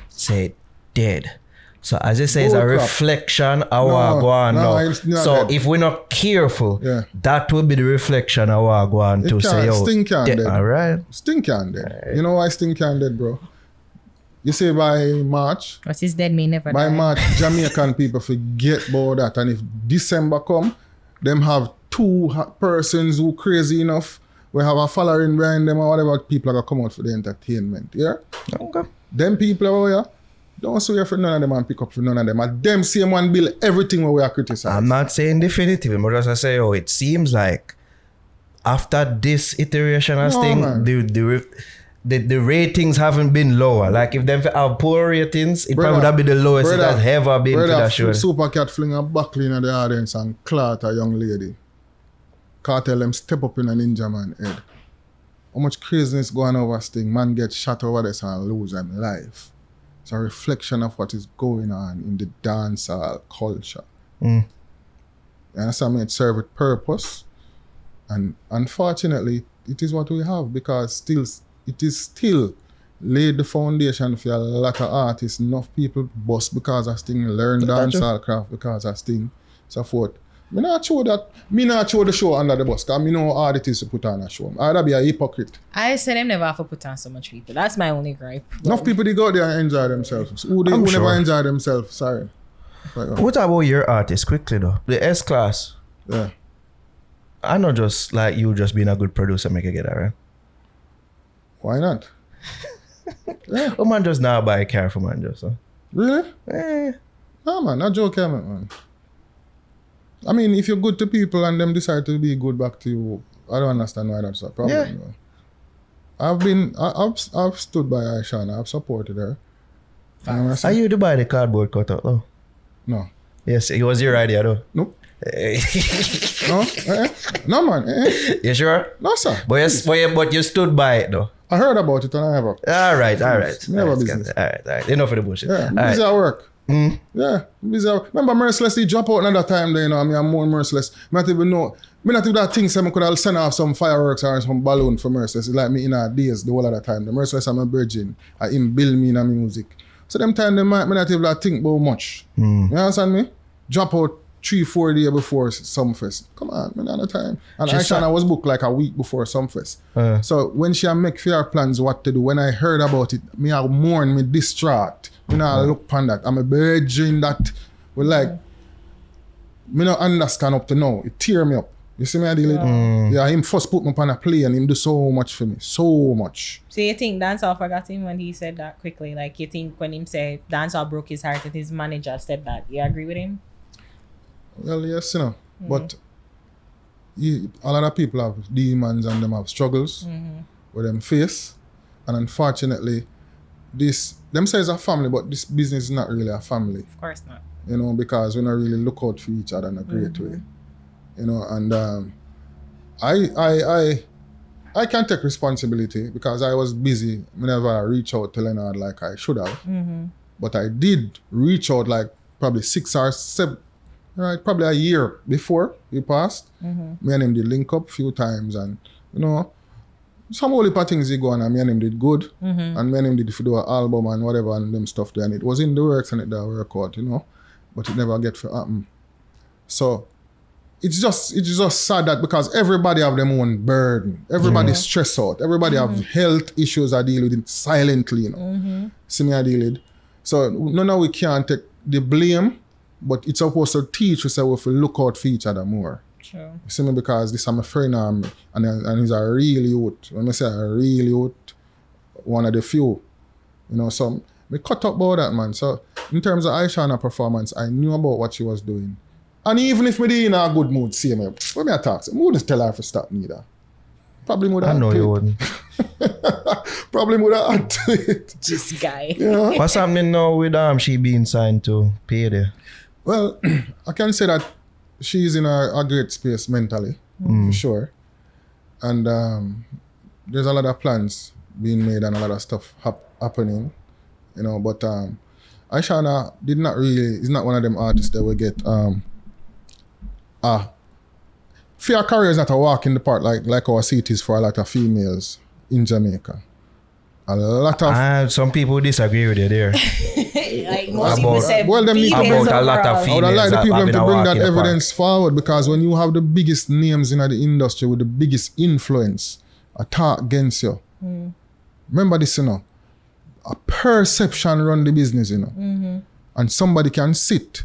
say dead. So as you say, it's a reflection of what go on now. So if we're not careful, that will be the reflection of what go on to say, Sting can dead. All right. Sting can dead. You know why Sting can dead, bro? You see, by March, What is dead may never by die. March, Jamaican people forget about that. And if December come, them have 2 persons who crazy enough, we have a following behind them or whatever, people are going to come out for the entertainment. Yeah? Okay. Them people over here, don't swear for none of them and pick up for none of them. And them same one build everything where we are criticized. I'm not saying definitively, but as I say, it seems like after this iteration of thing, the ratings haven't been lower. Like if them have poor ratings, it probably would have been the lowest it has ever been for that show. Supercat fling a buckle in the audience and clot a young lady. Can't tell them step up in a ninja man head. How much craziness going over this thing? Man gets shot over this and lose them life. It's a reflection of what is going on in the dancehall culture. You understand me? It serves a purpose. And unfortunately, it is what we have because it is still laid the foundation for a lot of artists. Enough people bust because of thing, learn dancehall craft because of thing, so forth. Me not show the show under the bus because I know how hard it is to put on a show. I'd be a hypocrite. I said them never have to put on so much people. That's my only gripe. Enough people they go there and enjoy themselves. Who never enjoy themselves, sorry. What about your artists quickly though? The S-Class. Yeah. I know just like you just being a good producer make you get that, right? Why not? Yeah. Oh man just now buy a car for man just so. Really? No man, not joke man. I mean, if you're good to people and them decide to be good back to you, I don't understand why that's a problem. Yeah. I've stood by Ishawna. I've supported her. Are you to buy the cardboard cutout though? No. Yes, it was your idea though. Nope. No? No man. You sure? No sir. But you stood by it though. I heard about it and I never. All right. Never business. All right. Enough of the bullshit. Yeah, busy at work. Yeah, busy at work. Remember Merciless, he drop out another time there, you know, I mean, I'm more Merciless. I not even know. I not even that thing, so I could have send off some fireworks or some balloon for Merciless. It's like me in our days, the whole of the time. The Merciless, I'm a virgin. I him build me in a music. So them time, they might not even think about much. You understand me? Drop out 3-4 days before Sumfest. Come on, man, another time. And Ishawna was booked like a week before Sumfest. So when she make fair plans what to do, when I heard about it, me I mourn, me distraught. Me not look upon that. I'm a virgin that will like, me not understand up to now. It tear me up. You see me I deal with? Yeah, him first put me on a play and him do so much for me. So much. So you think Dancehall forgot him when he said that quickly? Like you think when him said Dancehall broke his heart and his manager said that, you agree with him? Well, yes, you know. But a lot of people have demons and them have struggles with them face. And unfortunately, them say it's a family, but this business is not really a family. Of course not. You know, because we don't really look out for each other in a great way. You know, and I can't take responsibility because I was busy whenever I reach out to Leonard like I should have. But I did reach out like probably 6 or 7, right, probably a year before he passed. Me and him did link up a few times and, you know, some whole heap of things he go on and me and him did good. And me and him did do an album and whatever and them stuff there. And it was in the works and it did work out, you know. But it never get to happen. So it's just sad that because everybody have their own burden. Everybody stress out. Everybody have health issues I deal with it silently, you know. See me I deal with. So no, we can't take the blame, but it's supposed to teach us how to look out for each other more. True. You see me because this is my friend and he's a real youth. When I say a real youth, one of the few. You know, so we cut up about that, man. So in terms of Ishawna performance, I knew about what she was doing. And even if me did in a good mood, see me, when me attack, I wouldn't tell her to stop neither. Probably would have. I know you wouldn't. Probably would have had to it. This guy. Yeah. What's happening now with she being signed to Payday? Well, I can say that she's in a great space mentally, for sure. And there's a lot of plans being made and a lot of stuff happening, you know. But Ishawna is not one of them artists that will get fair career is not a walk in the park like our see it is for a lot of females in Jamaica. A lot of some people disagree with you there. Like most people say, well, them need about a lot of I females. would like the people having to a bring walk that in the park. evidence forward because when you have the biggest names in the industry with the biggest influence, attack against you. Remember this, you know. a perception run the business, you know. And somebody can sit.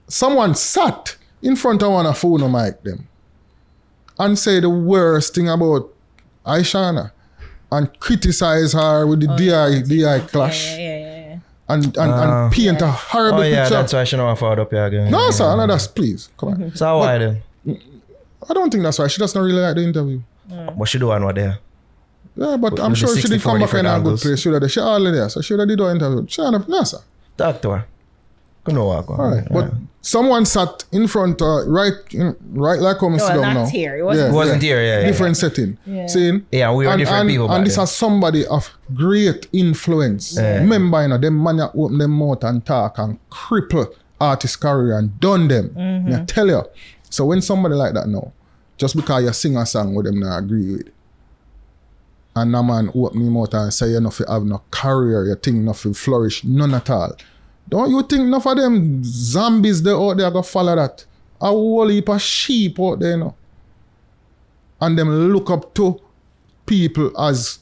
Someone sat in front of one of phone or mic them and say the worst thing about Ishawna and criticize her with the DI clash. And paint a horrible picture. Oh yeah, that's why she don't afford up here again. No, sir, no, that's please. Come on. So why then? I don't think that's why. She doesn't really like the interview. What she do on what there? Yeah, but I'm sure she did come back in a good place. She already there, so she already did the interview. She had no, sir. Talk to her. All right, but someone sat in front, right like how we sit down now. Here. It wasn't here. Yeah. Different setting. Seeing? Yeah, we were different people. And this is somebody of great influence. Remember, you know, them man open them mouth and talk and cripple artist career and done them. I tell you. So when somebody like that now, just because you sing a song with them not agree with, and a man open him mouth and say you not have no career, you think not flourish, none at all. Don't you think enough of them zombies there out there go follow that? A whole heap of sheep out there, you know. And them look up to people as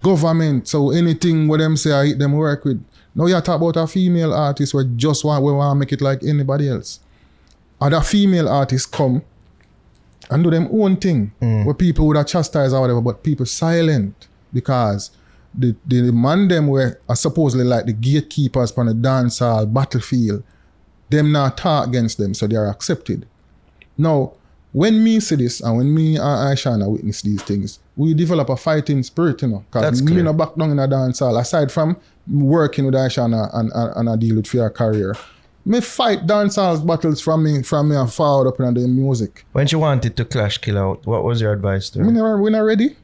government. So anything what them say I them work with. Now you talk about a female artist we want to make it like anybody else. Other female artists come and do them own thing where people would have chastised or whatever, but people silent because the man them were supposedly like the gatekeepers on the dancehall battlefield. Them not talk against them, so they are accepted. Now, when me see this and when me and Ishawna witness these things, we develop a fighting spirit, you know. Because me not back down in a dancehall. Aside from working with Ishawna and I deal with fair career, me fight dancehall battles from me and forward up in the music. When she wanted to clash kill out, what was your advice to her? We not ready.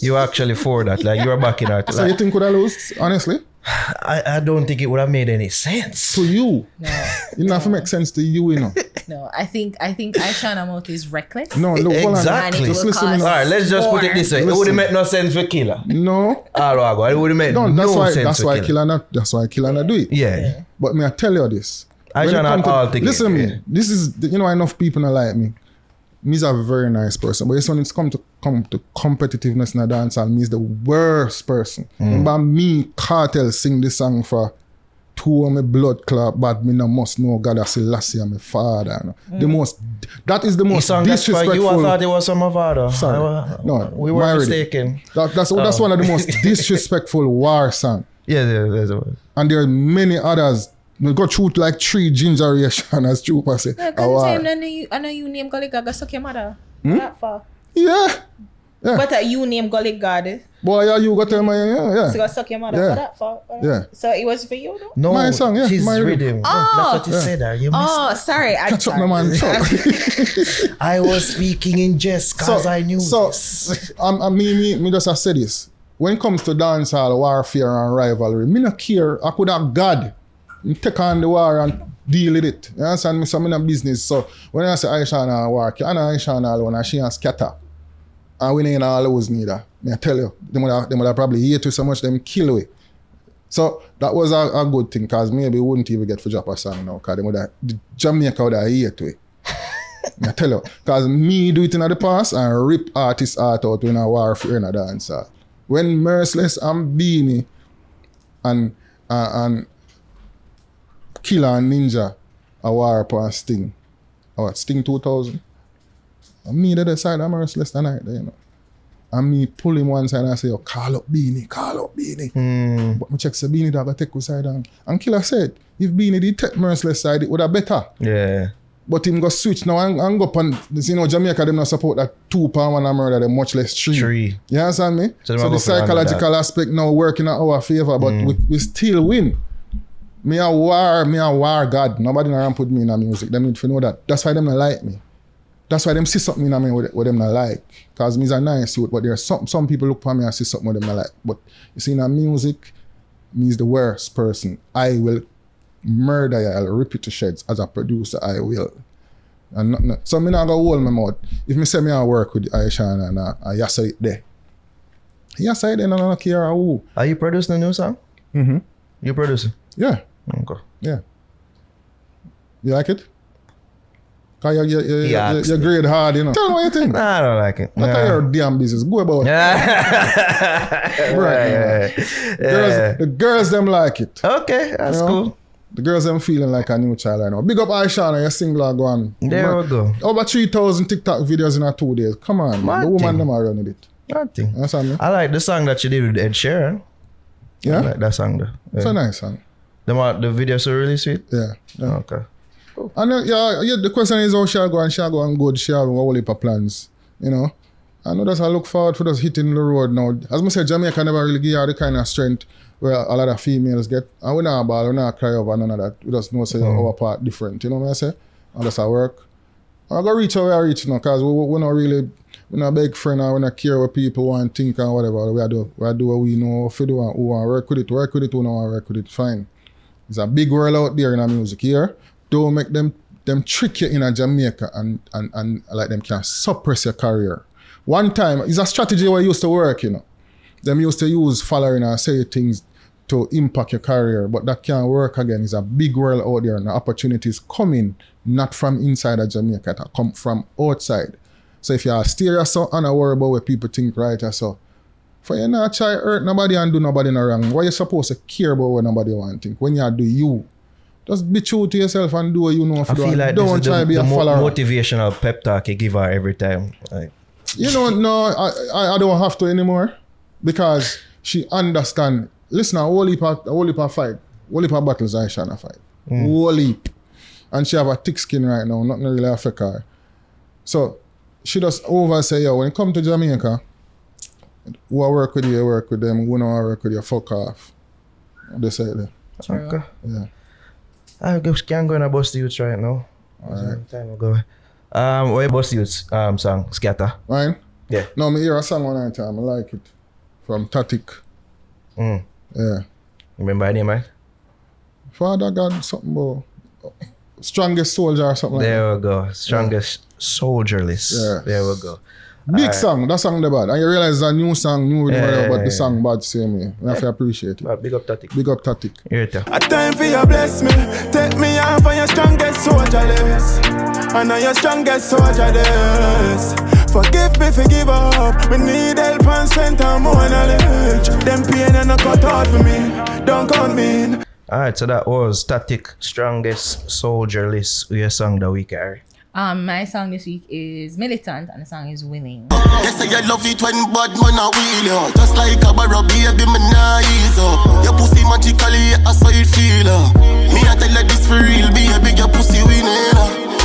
You actually for that, like you were backing her. So you think would I lose, honestly? I don't think it would have made any sense. To you? No. It not make sense to you, you know. No, I think Ishawna mouth is reckless. No, look, exactly. Just listen. All right, let's just put it this way. It wouldn't make no sense for Killer. No. It wouldn't make no sense that's why Killer not do it. Yeah. But me I tell you this. Ishawna all together. Listen to me. This is enough people not like me. Me's a very nice person, but when it's come to competitiveness in a dancehall, me's the worst person. Remember me, Cartel, sing this song for two of my blood clot, but me no must know God as Selassie and my father. That is the most disrespectful. You thought it was my father. Sorry. No, we were mistaken. That's one of the most disrespectful war songs. Yeah. And there are many others. We got shoot like 3 ginger reaction as Trooper say. I know you name Gully Gaga suck your mother. That far. Yeah. But you name Gully God. Boy, yeah, you got tell me, yeah. So you suck your mother for that far. Yeah. So it was for you though? No, my song, yeah. She's my rhythm. Oh. That's what you said there. You missed sorry. Catch up, my man. I was speaking in jest because I knew this. Me just say this. When it comes to dancehall, warfare and rivalry, me not care. I could have God. Take on the war and deal with it. You understand me? So I'm in a business. So when I say Ishawna war, I know Ishawna alone and she and Skatta. And we ain't all those neither. I tell you, they would have probably hate you so much them kill we. So that was a good thing because maybe we wouldn't even get for drop a song now because the Jamaica would have hate we. I tell you, because me do it in the past and rip artists art out when I warfare in a dancer. When Merciless and Beanie and Killer and Ninja a war upon Sting. Sting 2000. And me the other side of Merciless tonight, you know. And me pull him one side and say, call up Beanie. But me check say Beanie that go take his side and Killer said, if Beanie did take Merciless side, it would have better. Yeah. But him go switch now and go up and Jamaica them not support that 2 pound and murder them, much less 3. You understand me? So the psychological aspect now work in our favor, but we still win. Me a war God. Nobody around put me in the music. Them need to know that. That's why them not like me. That's why them see something in me what them not like. Cause me's a nice youth, but there are some people look for me and see something what them not like. But you see in the music, me's the worst person. I will murder you, I'll rip you to shreds. As a producer, I will. And so me not go hold my mouth. If me say me I work with Ishawna and I say it there. Yes, I then I don't care who. Are you producing a new song? Mm-hmm. You producing? Yeah. Okay. Yeah. You like it? Cause you grade hard, you know. Tell me what you think. Nah, I don't like it. Not your damn business. Go about it. Right. The girls them like it. Okay, that's cool. The girls them feeling like a new child right now. Big up Ishawna, your single go on. There we go. Over 3,000 TikTok videos in 2 days. Come on, man. The woman them are running it. Nothing. That's what I mean. I like the song that you did with Ed Sheeran. Yeah? I like that song though. Yeah. It's a nice song. The video so really sweet? Yeah. Okay. Cool. And the question is how she'll go and good, she'll have a whole heap of plans, you know. I know that's I look forward to just hitting the road now. As I said, Jamaica never really give her the kind of strength where a lot of females get. And we not ball, we not cry over none of that. We just know say our part different, you know what I say? And that's our work. I go reach how we are reaching now, because we're not really, we're not big friend and we not care what people want to think and whatever. We do what we know if we do and who want to work with it, who don't want to work with it, fine. There's a big world out there in our music here. Don't make them trick you in a Jamaica and like them can suppress your career. One time, it's a strategy where used to work, you know. Them used to use following and say things to impact your career, but that can't work again. It's a big world out there and the opportunities coming not from inside of Jamaica, that come from outside. So if you steer yourself and worry about what people think right or so, for you not try hurt nobody and do nobody no wrong, why you supposed to care about what nobody want to think? When you do you, just be true to yourself and do what you know. I feel like don't try to be a follower. Motivational pep talk you give her every time. Like. You know, no, I don't have to anymore because she understand. Listen, a whole heap of fight, whole heap of battles Ishawna fight, whole heap, and she have a thick skin right now. Nothing really affect her. So she just over say, yo, when you come to Jamaica, who I work with you, work with them. Who don't work with you, fuck off. They say that. Okay. Yeah. I can't go in a bust the Utes right now. Alright. Time ago. What bust the Utes song? Skatta. Mine? Yeah. No, me hear a song one night time. I like it. From Tatik. Yeah. Remember her name, right? Father God, something about Strongest Soldier or something there we go. Strongest Soldier list. Yes. There we go. Big song, that song the bad. And you realize it's a new song, but the song bad same way. I have to appreciate it. But big up Tatik. Big up Tatik. Here it is. A time for you bless me. Take me off on your strongest soldier list. And on your strongest soldier list. Forgive me, forgive up. We need help and strength and more knowledge. Them pain and a cut out for me. Don't count me in. Alright, so that was Tatik, Strongest Soldier list. Your song the week, Harry. My song this week is Militant and the song is Willing. They say I love it when bad man a wheel you. Just like a barrow baby, me nah ease up. Your pussy magically, I saw it feel me I tell you this for real, baby, your pussy winning.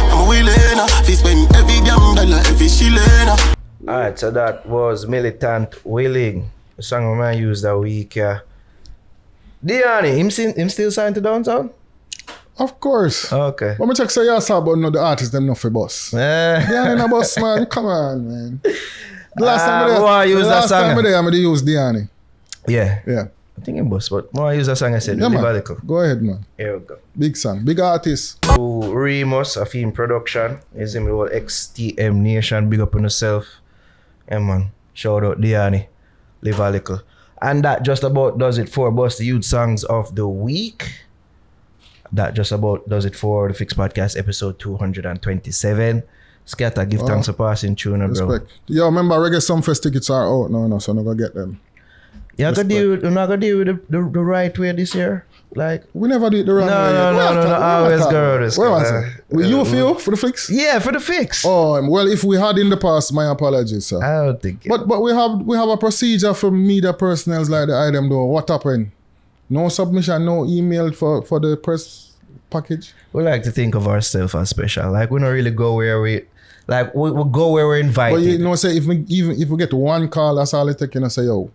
I'm willing, fi spend every damn dollar, every shilling. Alright, so that was Militant, Willing. The song I might use that week, yeah. Diani, him still signed to Downtown? Of course. Okay. But me check say you saw about the artists them not for boss. Diani in a boss, man. Come on, man. The last time I use Diani. Yeah. Yeah. I think in boss, but more I use that song I said. Yeah, man. Go ahead, man. Here we go. Big song. Big artist. To Remus, a film production. Is him the whole XTM Nation. Big up on yourself. Yeah, man. Shout out Diani. Live a little. And that just about does it for Bust the Youth Songs of the Week. That just about does it for the Fix Podcast episode 227. Skatta, give thanks for passing tune, bro. Respect. Yo, remember Reggae Sumfest tickets are out. No, so I'm not gonna get them. You're not gonna deal with the right way this year? Like we never do it the wrong way. No. Always go this. Where was it? You feel for the fix? Yeah, for the fix. Oh well, if we had in the past, my apologies, sir. I don't think. But we have a procedure for media personnels like the item though. What happened? No submission, no email for the press package. We like to think of ourselves as special. Like we don't really go where we go where we're invited. But you know, say if we get one call, that's all it take. You know, say yo.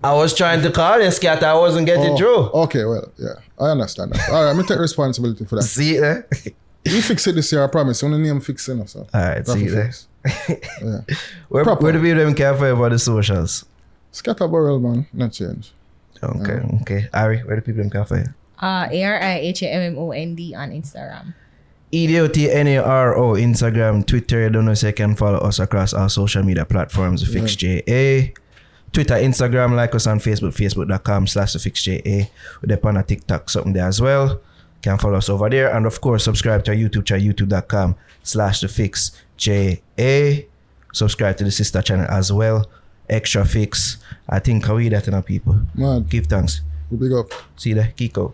I was trying to call you, Skatta. I wasn't getting through. Okay, well, yeah, I understand that. All right, me take responsibility for that. See it there? We fix it this year, I promise. Only name fixing us. So. All right, see it there. Yeah. Where do people care for about the socials? Skatta Burrell, man, not change. Okay. Ari, where do people care for you? ARIHAMMOND on Instagram. EDOTNARO, Instagram, Twitter. Don't know if you can follow us across our social media platforms, FixJA. Twitter, Instagram, like us on Facebook, facebook.com/FixJA. We're on a TikTok, something there as well. can follow us over there. And of course, subscribe to our YouTube channel, youtube.com/thefixja. Subscribe to the sister channel as well, Extra Fix. I think how we that in our people. Man. Give thanks. Big up. See you there, Kiko.